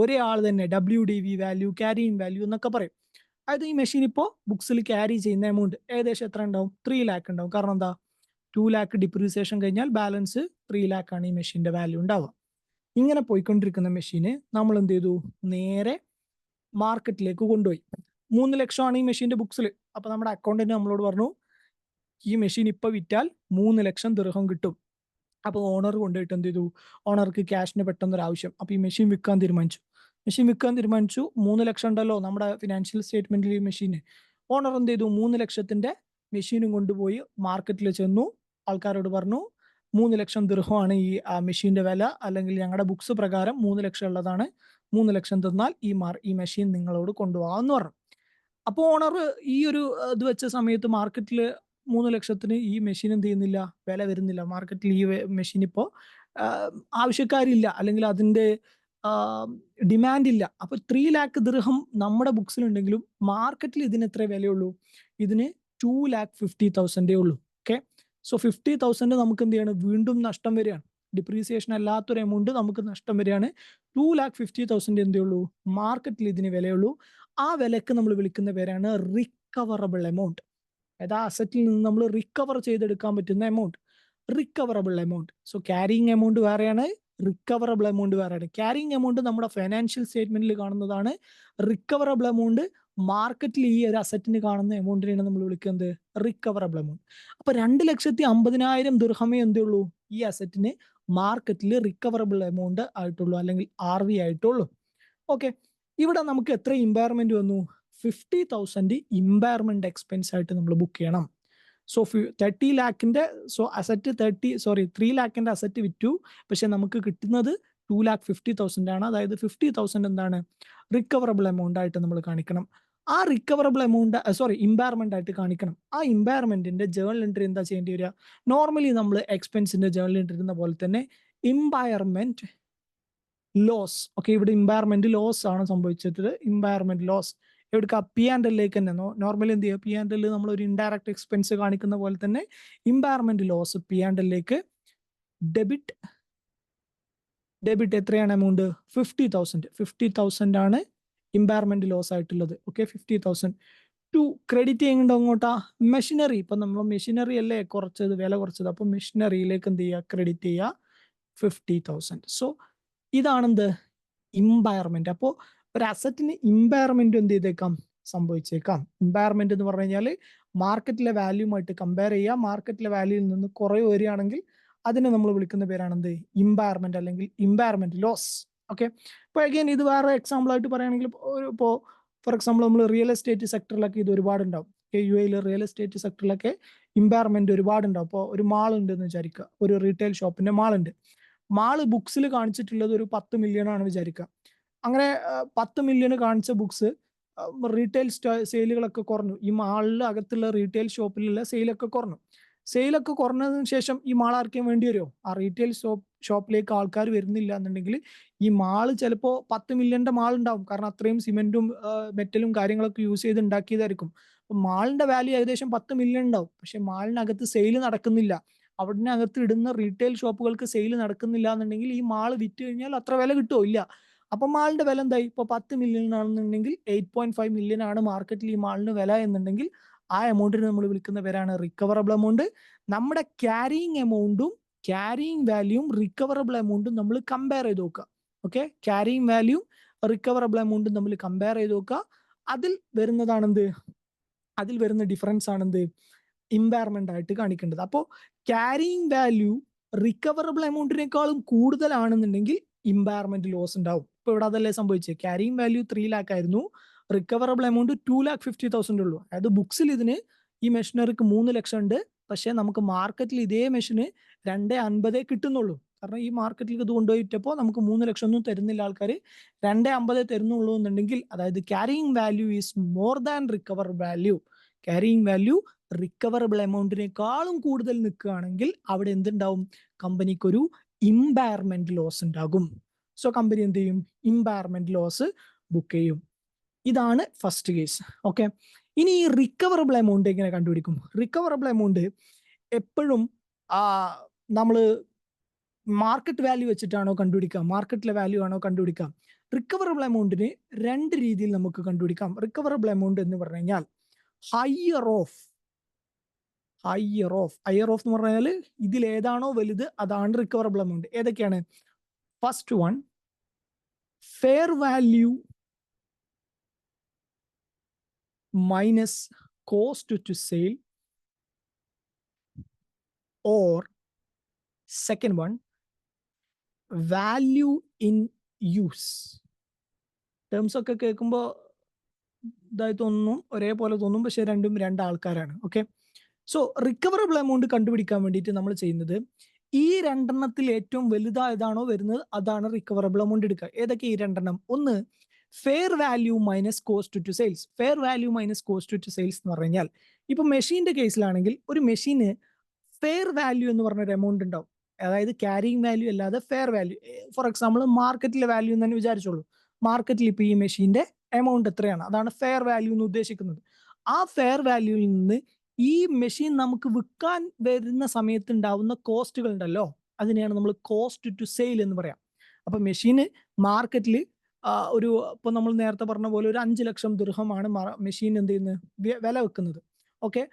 S1: ഒരേ ആൾ തന്നെ. WDV വാല്യൂ, ക്യാരിയിങ് വാല്യൂ എന്നൊക്കെ പറയും. അതായത് ഈ മെഷീൻ ഇപ്പോൾ ബുക്സിൽ ക്യാരി ചെയ്യുന്ന എമൗണ്ട് ഏകദേശം എത്ര ഉണ്ടാവും, 3 ലാക്ക് ഉണ്ടാവും. കാരണം എന്താ, 2 ലാക്ക് ഡിപ്രീസിയേഷൻ കഴിഞ്ഞാൽ ബാലൻസ് 3 ലാക്കാണ് ഈ മെഷീന്റെ വാല്യൂ ഉണ്ടാവുക. ഇങ്ങനെ പോയിക്കൊണ്ടിരിക്കുന്ന മെഷീന് നമ്മൾ എന്ത് ചെയ്തു, നേരെ മാർക്കറ്റിലേക്ക് കൊണ്ടുപോയി. 3 ലക്ഷമാണ് ഈ മെഷീന്റെ ബുക്സിൽ. അപ്പൊ നമ്മുടെ അക്കൗണ്ടന്റ് നമ്മളോട് പറഞ്ഞു, ഈ മെഷീൻ ഇപ്പൊ വിറ്റാൽ 3 ലക്ഷം ദിർഹം കിട്ടും. അപ്പോൾ ഓണർ കൊണ്ടുപോയിട്ട് എന്ത് ചെയ്തു, ഓണർക്ക് ക്യാഷിന് പെട്ടെന്നൊരു ആവശ്യം. അപ്പോൾ ഈ മെഷീൻ വിൽക്കാൻ തീരുമാനിച്ചു. 3 ലക്ഷം ഉണ്ടല്ലോ നമ്മുടെ ഫിനാൻഷ്യൽ സ്റ്റേറ്റ്മെന്റിൽ ഈ മെഷീന്. ഓണർ എന്ത് ചെയ്തു, 3 ലക്ഷത്തിന്റെ മെഷീനും കൊണ്ടുപോയി മാർക്കറ്റിൽ ചെന്നു. ആൾക്കാരോട് പറഞ്ഞു, 3 ലക്ഷം ദിർഹമാണ് ഈ മെഷീന്റെ വില, അല്ലെങ്കിൽ ഞങ്ങളുടെ ബുക്സ് പ്രകാരം 3 ലക്ഷം ഉള്ളതാണ്. 3 ലക്ഷം തന്നാൽ ഈ മെഷീൻ നിങ്ങളോട് കൊണ്ടുപോകാമെന്ന് പറഞ്ഞു. അപ്പോൾ ഓണർ ഈ ഒരു ഇത് വെച്ച സമയത്ത് മാർക്കറ്റിൽ 3 ലക്ഷത്തിന് ഈ മെഷീൻ എന്ത് ചെയ്യുന്നില്ല, വില വരുന്നില്ല. മാർക്കറ്റിൽ ഈ മെഷീൻ ഇപ്പോൾ ആവശ്യക്കാരില്ല, അല്ലെങ്കിൽ അതിന്റെ ഡിമാൻഡ് ഇല്ല. അപ്പൊ 3 ലാക്ക് ദിർഹം നമ്മുടെ ബുക്സിലുണ്ടെങ്കിലും മാർക്കറ്റിൽ ഇതിന് എത്ര വിലയുള്ളൂ, ഇതിന് 2,50,000 ഉള്ളൂ. ഓക്കെ, സോ 50,000 നമുക്ക് എന്ത് ചെയ്യണം, വീണ്ടും നഷ്ടം വരികയാണ്. ഡിപ്രീസിയേഷൻ അല്ലാത്തൊരു എമൗണ്ട് നമുക്ക് നഷ്ടം വരികയാണ്. 2,50,000 എന്തേ ഉള്ളൂ, മാർക്കറ്റിൽ ഇതിന് വിലയുള്ളൂ. ആ വിലക്ക് നമ്മൾ വിളിക്കുന്ന പേരാണ് റിക്കവറബിൾ എമൗണ്ട്. അതായത് ആ അസറ്റിൽ നിന്ന് നമ്മൾ റിക്കവർ ചെയ്തെടുക്കാൻ പറ്റുന്ന amount, recoverable amount. So carrying amount വേറെയാണ്, റിക്കവറബിൾ എമൗണ്ട് വേറെയാണ്. ക്യാരിയിങ് എമൗണ്ട് നമ്മുടെ ഫൈനാൻഷ്യൽ സ്റ്റേറ്റ്മെന്റിൽ കാണുന്നതാണ്. റിക്കവറബിൾ എമൗണ്ട് മാർക്കറ്റിൽ ഈ ഒരു അസറ്റിന് കാണുന്ന എമൗണ്ടിനെയാണ് നമ്മൾ വിളിക്കുന്നത് റിക്കവറബിൾ എമൗണ്ട്. അപ്പൊ 2,50,000 ദിർഹമേ എന്തേ ഉള്ളൂ, ഈ അസറ്റിന് മാർക്കറ്റിൽ റിക്കവറബിൾ എമൗണ്ട് ആയിട്ടുള്ളൂ, അല്ലെങ്കിൽ RV ആയിട്ടുള്ളൂ. ഓക്കെ, ഇവിടെ നമുക്ക് എത്ര ഇമ്പയർമെന്റ് വന്നു, 50,000 ഇമ്പയർമെന്റ് എക്സ്പെൻസ് ആയിട്ട് നമ്മൾ ബുക്ക് ചെയ്യണം. സോ 30 ലാക്കിന്റെ അസറ്റ് 3 ലാക്കിന്റെ അസറ്റ് വിറ്റു. പക്ഷെ നമുക്ക് കിട്ടുന്നത് 2,50,000 ആണ്. അതായത് 50,000 എന്താണ്, റിക്കവറബിൾ എമൗണ്ട് ആയിട്ട് നമ്മൾ കാണിക്കണം. ആ റിക്കവറബിൾ എമൗണ്ട് ഇമ്പയർമെന്റ് ആയിട്ട് കാണിക്കണം. ആ ഇമ്പയർമെന്റിന്റെ ജേർണൽ എൻട്രി എന്താ ചെയ്യേണ്ടി വരിക, നോർമലി നമ്മൾ എക്സ്പെൻസിന്റെ ജേർണൽ എൻട്രി ഇടുന്ന പോലെ തന്നെ ഇമ്പയർമെന്റ് ലോസ്. ഓക്കെ, ഇവിടെ ഇമ്പയർമെന്റ് ലോസ് ആണ് സംഭവിച്ചത്. ഇമ്പയർമെന്റ് ലോസ് എവിടെ, P&L-ലേക്ക് തന്നെ. നോർമലി എന്ത് ചെയ്യുക, P&L നമ്മൾ ഒരു ഇൻഡയറക്റ്റ് എക്സ്പെൻസ് കാണിക്കുന്ന പോലെ തന്നെ ഇമ്പയർമെന്റ് ലോസ് P&L-ലേക്ക് ഡെബിറ്റ് എത്രയാണ് എമൗണ്ട്, 50,000 ആണ് ഇമ്പയർമെന്റ് ലോസ് ആയിട്ടുള്ളത്. ഓക്കെ, 50,000 ടു ക്രെഡിറ്റ് ചെയ്യുന്നുണ്ട് അങ്ങോട്ടാ മെഷീനറി. ഇപ്പൊ നമ്മൾ മെഷീനറി അല്ലേ കുറച്ചത്, വില കുറച്ചത്, അപ്പൊ മെഷീനറിയിലേക്ക് എന്ത് ചെയ്യുക, ക്രെഡിറ്റ് ചെയ്യുക 50,000. സോ ഇതാണെന്ത് ഇമ്പയർമെന്റ്. അപ്പോൾ ഒരു അസറ്റിന് ഇമ്പയർമെന്റ് എന്ത് ചെയ്തേക്കാം, സംഭവിച്ചേക്കാം. ഇമ്പയർമെന്റ് എന്ന് പറഞ്ഞു കഴിഞ്ഞാൽ മാർക്കറ്റിലെ വാല്യൂമായിട്ട് കമ്പയർ ചെയ്യുക, മാർക്കറ്റിലെ വാല്യൂയിൽ നിന്ന് കുറവ് വരികയാണെങ്കിൽ അതിനെ നമ്മൾ വിളിക്കുന്ന പേരാണ് എന്ത്, ഇമ്പയർമെന്റ് അല്ലെങ്കിൽ ഇമ്പയർമെന്റ് ലോസ്. ഓക്കെ, ഇപ്പോൾ അഗൈൻ ഇത് വേറെ എക്സാമ്പിൾ ആയിട്ട് പറയുകയാണെങ്കിൽ ഇപ്പോൾ ഫോർ എക്സാമ്പിൾ നമ്മൾ റിയൽ എസ്റ്റേറ്റ് സെക്ടറിലൊക്കെ ഇത് ഒരുപാടുണ്ടാവും. യു എയിൽ റിയൽ എസ്റ്റേറ്റ് സെക്ടറിലൊക്കെ ഇമ്പയർമെന്റ് ഒരുപാടുണ്ടാവും. അപ്പോൾ ഒരു മാൾ ഉണ്ട് എന്ന് വിചാരിക്കുക, ഒരു റീറ്റെയിൽ ഷോപ്പിന്റെ മാൾ ഉണ്ട്. മാള് ബുക്സിൽ കാണിച്ചിട്ടുള്ളത് ഒരു 10 മില്യൺ ആണ് വിചാരിക്കുക. അങ്ങനെ 10 മില്യൺ കാണിച്ച ബുക്സ് റീറ്റെയിൽ സെയിലുകളൊക്കെ കുറഞ്ഞു. ഈ മാളിൽ അകത്തുള്ള റീറ്റെയിൽ ഷോപ്പിലുള്ള സെയിലൊക്കെ കുറഞ്ഞു. സെയിലൊക്കെ കുറഞ്ഞതിന് ശേഷം ഈ മാൾ ആർക്കും വേണ്ടി വരുമോ? ആ റീറ്റെയിൽ ഷോപ്പിലേക്ക് ആൾക്കാർ വരുന്നില്ല എന്നുണ്ടെങ്കിൽ ഈ മാള് ചിലപ്പോൾ 10 മില്യന്റെ മാൾ ഉണ്ടാവും. കാരണം അത്രയും സിമെന്റും മെറ്റലും കാര്യങ്ങളൊക്കെ യൂസ് ചെയ്ത് ഉണ്ടാക്കിയതായിരിക്കും. അപ്പൊ മാളിന്റെ വാല്യൂ ഏകദേശം 10 മില്യൺ ഉണ്ടാവും. പക്ഷെ മാളിനകത്ത് സെയിൽ നടക്കുന്നില്ല. അവിടിനകത്ത് ഇടുന്ന റീറ്റെയിൽ ഷോപ്പുകൾക്ക് സെയിൽ നടക്കുന്നില്ല എന്നുണ്ടെങ്കിൽ ഈ മാള് വിറ്റ് കഴിഞ്ഞാൽ അത്ര വില കിട്ടുമോ? ഇല്ല. അപ്പൊ മാളിന്റെ വില എന്തായി? ഇപ്പൊ 10 മില്യൺ ആണെന്നുണ്ടെങ്കിൽ 8.5 മില്യൺ ആണ് മാർക്കറ്റിൽ ഈ മാളിന് വില എന്നുണ്ടെങ്കിൽ ആ എമൗണ്ടിന് നമ്മൾ വിളിക്കുന്ന പേരാണ് റിക്കവറബിൾ എമൗണ്ട്. നമ്മുടെ ക്യാരിയിങ് എമൗണ്ടും ക്യാരിയിങ് വാല്യൂവും റിക്കവറബിൾ എമൗണ്ടും നമ്മൾ കമ്പയർ ചെയ്ത് നോക്കുക. ഓക്കെ, ക്യാരിയിങ് വാല്യൂ റിക്കവറബിൾ എമൗണ്ടും നമ്മൾ കമ്പയർ ചെയ്ത് നോക്കുക. അതിൽ വരുന്നതാണെന്ത്, അതിൽ വരുന്ന ഡിഫറൻസ് ആണെന്ത്, ഇമ്പയർമെന്റ് ആയിട്ട് കാണിക്കേണ്ടത്. അപ്പോൾ ക്യാരിയിങ് വാല്യൂ റിക്കവറബിൾ എമൗണ്ടിനേക്കാളും കൂടുതലാണെന്നുണ്ടെങ്കിൽ ഇമ്പയർമെന്റ് ലോസ് ഉണ്ടാവും. ഇപ്പൊ ഇവിടെ അതല്ലേ സംഭവിച്ചത്, ക്യാരിയിങ് വാല്യൂ 3 ലാക്ക് ആയിരുന്നു, റിക്കവറബിൾ എമൗണ്ട് 2,50,000 ഉള്ളൂ. അതായത് ബുക്സിൽ ഇതിന് ഈ മെഷീനറിക്ക് 3 ലക്ഷം ഉണ്ട്, പക്ഷെ നമുക്ക് മാർക്കറ്റിൽ ഇതേ മെഷീന് 2.50 കിട്ടുന്നുള്ളൂ. കാരണം ഈ മാർക്കറ്റിൽ ഇത് കൊണ്ടുപോയിട്ടപ്പോൾ നമുക്ക് 3 ലക്ഷം ഒന്നും തരുന്നില്ല ആൾക്കാർ, 2.50 തരുന്നുള്ളൂ എന്നുണ്ടെങ്കിൽ അതായത് carrying value is more than recover value. Carrying value recoverable എമൗണ്ടിനേക്കാളും കൂടുതൽ നിൽക്കുകയാണെങ്കിൽ അവിടെ എന്തുണ്ടാവും, കമ്പനിക്കൊരു ഇമ്പയർമെന്റ് ലോസ് ഉണ്ടാകും. സോ കമ്പനി എന്ത് ചെയ്യും, ഇമ്പയർമെന്റ് ലോസ് ബുക്ക് ചെയ്യും. ഇതാണ് ഫസ്റ്റ് കേസ്. ഓക്കെ, ഇനി ഈ റിക്കവറബിൾ എമൗണ്ട് എങ്ങനെ കണ്ടുപിടിക്കും? റിക്കവറബിൾ എമൗണ്ട് എപ്പോഴും നമ്മൾ മാർക്കറ്റ് വാല്യൂ വെച്ചിട്ടാണോ കണ്ടുപിടിക്കുക, മാർക്കറ്റിലെ വാല്യൂ ആണോ കണ്ടുപിടിക്കുക? റിക്കവറബിൾ എമൗണ്ടിന് 2 രീതിയിൽ നമുക്ക് കണ്ടുപിടിക്കാം. റിക്കവറബിൾ എമൗണ്ട് എന്ന് പറഞ്ഞു കഴിഞ്ഞാൽ ഹയർ ഓഫ് എന്ന് പറഞ്ഞാൽ ഇതിൽ ഏതാണോ വലുത് അതാണ് റിക്കവറബിൾ എമൗണ്ട്. ഏതൊക്കെയാണ്? First one, fair value minus cost to sale, or second one, value in use. Terms ഒക്കെ കേൾക്കുമ്പോൾ ഇതായി തോന്നുന്നു, ഒരേപോലെ തോന്നും, പക്ഷെ രണ്ടും 2 ആൾക്കാരാണ്. ഓക്കെ, സോ റിക്കവറബിൾ എമൗണ്ട് കണ്ടുപിടിക്കാൻ വേണ്ടിയിട്ട് നമ്മൾ ചെയ്യുന്നത് ഈ 2 എണ്ണത്തിൽ ഏറ്റവും വലുതായതാണോ വരുന്നത് അതാണ് റിക്കവറബിൾ എമൗണ്ട് എടുക്കുക. ഏതൊക്കെ ഈ 2 എണ്ണം? ഒന്ന്, fair value minus cost to sales. Fair value minus cost to sales എന്ന് പറഞ്ഞു കഴിഞ്ഞാൽ ഇപ്പൊ മെഷീന്റെ കേസിലാണെങ്കിൽ ഒരു മെഷീന് ഫെയർ വാല്യൂ എന്ന് പറഞ്ഞൊരു എമൗണ്ട് ഉണ്ടാവും. അതായത് ക്യാരിയിങ് വാല്യൂ അല്ലാതെ ഫെയർ വാല്യൂ. ഫോർ എക്സാമ്പിൾ മാർക്കറ്റിലെ വാല്യൂ എന്ന് തന്നെ വിചാരിച്ചോളൂ. മാർക്കറ്റിൽ ഇപ്പൊ ഈ മെഷീന്റെ എമൗണ്ട് എത്രയാണ്, അതാണ് ഫെയർ വാല്യൂ എന്ന് ഉദ്ദേശിക്കുന്നത്. ആ ഫെയർ വാല്യൂവിൽ നിന്ന് ഈ മെഷീൻ നമുക്ക് വിൽക്കാൻ വരുന്ന സമയത്ത് ഉണ്ടാവുന്ന കോസ്റ്റുകൾ ഉണ്ടല്ലോ, അതിനെയാണ് നമ്മൾ കോസ്റ്റ് ടു സെയിൽ എന്ന് പറയാം. അപ്പൊ മെഷീന് മാർക്കറ്റിൽ ഒരു ഇപ്പൊ നമ്മൾ നേരത്തെ പറഞ്ഞ പോലെ ഒരു 5 ലക്ഷം ദിർഹമാണ് മെഷീൻ എന്ത് ചെയ്യുന്നത്, വില വെക്കുന്നത്. ഓക്കെ,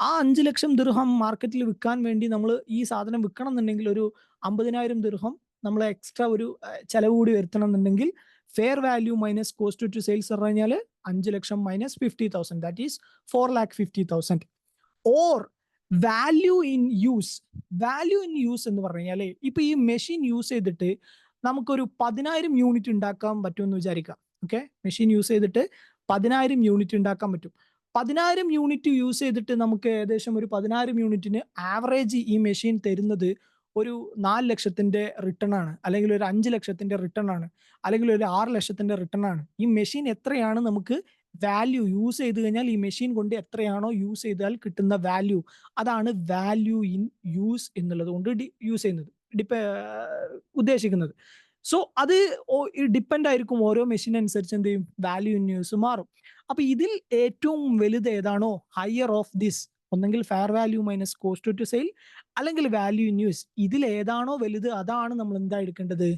S1: ആ 5 ലക്ഷം ദിർഹം മാർക്കറ്റിൽ വിൽക്കാൻ വേണ്ടി നമ്മൾ ഈ സാധനം വിൽക്കണം എന്നുണ്ടെങ്കിൽ ഒരു 50,000 ദിർഹം നമ്മൾ എക്സ്ട്രാ ഒരു ചെലവ് കൂടി വരുത്തണം എന്നുണ്ടെങ്കിൽ fair value minus cost to sales പറഞ്ഞു കഴിഞ്ഞാൽ 5 ലക്ഷം minus 50,000, that is 4,50,000. Or value in use. Value in use എന്ന് പറഞ്ഞു കഴിഞ്ഞാൽ ഇപ്പൊ ഈ മെഷീൻ യൂസ് ചെയ്തിട്ട് നമുക്കൊരു 10,000 യൂണിറ്റ് ഉണ്ടാക്കാൻ പറ്റുമെന്ന് വിചാരിക്കാം. ഓക്കെ, മെഷീൻ യൂസ് ചെയ്തിട്ട് 10,000 യൂണിറ്റ് ഉണ്ടാക്കാൻ പറ്റും. 10,000 യൂണിറ്റ് യൂസ് ചെയ്തിട്ട് നമുക്ക് ഏകദേശം ഒരു 10,000 യൂണിറ്റിന് ആവറേജ് ഈ മെഷീൻ തരുന്നത് ഒരു 4 ലക്ഷത്തിന്റെ റിട്ടേൺ ആണ്, അല്ലെങ്കിൽ ഒരു 5 ലക്ഷത്തിന്റെ റിട്ടേൺ ആണ്, അല്ലെങ്കിൽ ഒരു 6 ലക്ഷത്തിന്റെ റിട്ടേൺ ആണ്. ഈ മെഷീൻ എത്രയാണ് നമുക്ക് വാല്യൂ യൂസ് ചെയ്ത് കഴിഞ്ഞാൽ ഈ മെഷീൻ കൊണ്ട് എത്രയാണോ യൂസ് ചെയ്താൽ കിട്ടുന്ന വാല്യൂ, അതാണ് വാല്യൂ ഇൻ യൂസ് എന്നുള്ളത് കൊണ്ട് യൂസ് ചെയ്യുന്നത് ഉദ്ദേശിക്കുന്നത്. സോ അത് ഡിപ്പെൻഡ് ആയിരിക്കും, ഓരോ മെഷീൻ അനുസരിച്ച് എന്ത് ചെയ്യും, വാല്യൂ ഇൻ യൂസ് മാറും. അപ്പൊ ഇതിൽ ഏറ്റവും വലുത് ഏതാണോ, ഹയർ ഓഫ് ദിസ്, ഒന്നെങ്കിൽ fair value minus cost to sale അല്ലെങ്കിൽ വാല്യൂ ഇൻ യൂസ്, ഇതിൽ ഏതാണോ വലുത് അതാണ് നമ്മൾ എന്താ എടുക്കേണ്ടത്,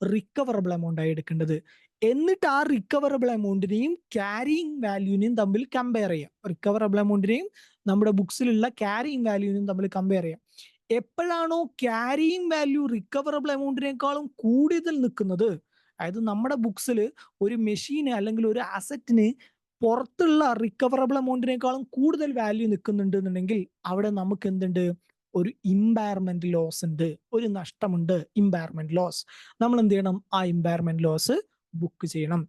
S1: റിക്കവറബിൾ എമൗണ്ട് ആയി എടുക്കേണ്ടത്. എന്നിട്ട് ആ റിക്കവറബിൾ എമൗണ്ടിനെയും ക്യാരിയിങ് വാല്യൂവിനെയും തമ്മിൽ കമ്പയർ ചെയ്യാം. റിക്കവറബിൾ എമൗണ്ടിനെയും നമ്മുടെ ബുക്സിലുള്ള ക്യാരിയിങ് വാല്യൂവിനെയും തമ്മിൽ കമ്പയർ ചെയ്യാം. എപ്പോഴാണോ ക്യാരിയിങ് വാല്യൂ റിക്കവറബിൾ എമൗണ്ടിനേക്കാളും കൂടുതൽ നിൽക്കുന്നത്, അതായത് നമ്മുടെ ബുക്സിൽ ഒരു മെഷീന് അല്ലെങ്കിൽ ഒരു അസറ്റിന് പുറത്തുള്ള റിക്കവറബിൾ എമൗണ്ടിനേക്കാളും കൂടുതൽ വാല്യൂ നിൽക്കുന്നുണ്ട് എന്നുണ്ടെങ്കിൽ അവിടെ നമുക്ക് എന്തുണ്ട്, ഒരു ഇമ്പയർമെന്റ് ലോസ് ഉണ്ട്, ഒരു നഷ്ടമുണ്ട്, ഇമ്പയർമെന്റ് ലോസ്. നമ്മൾ എന്ത് ചെയ്യണം, ആ ഇമ്പയർമെന്റ് ലോസ് ബുക്ക് ചെയ്യണം.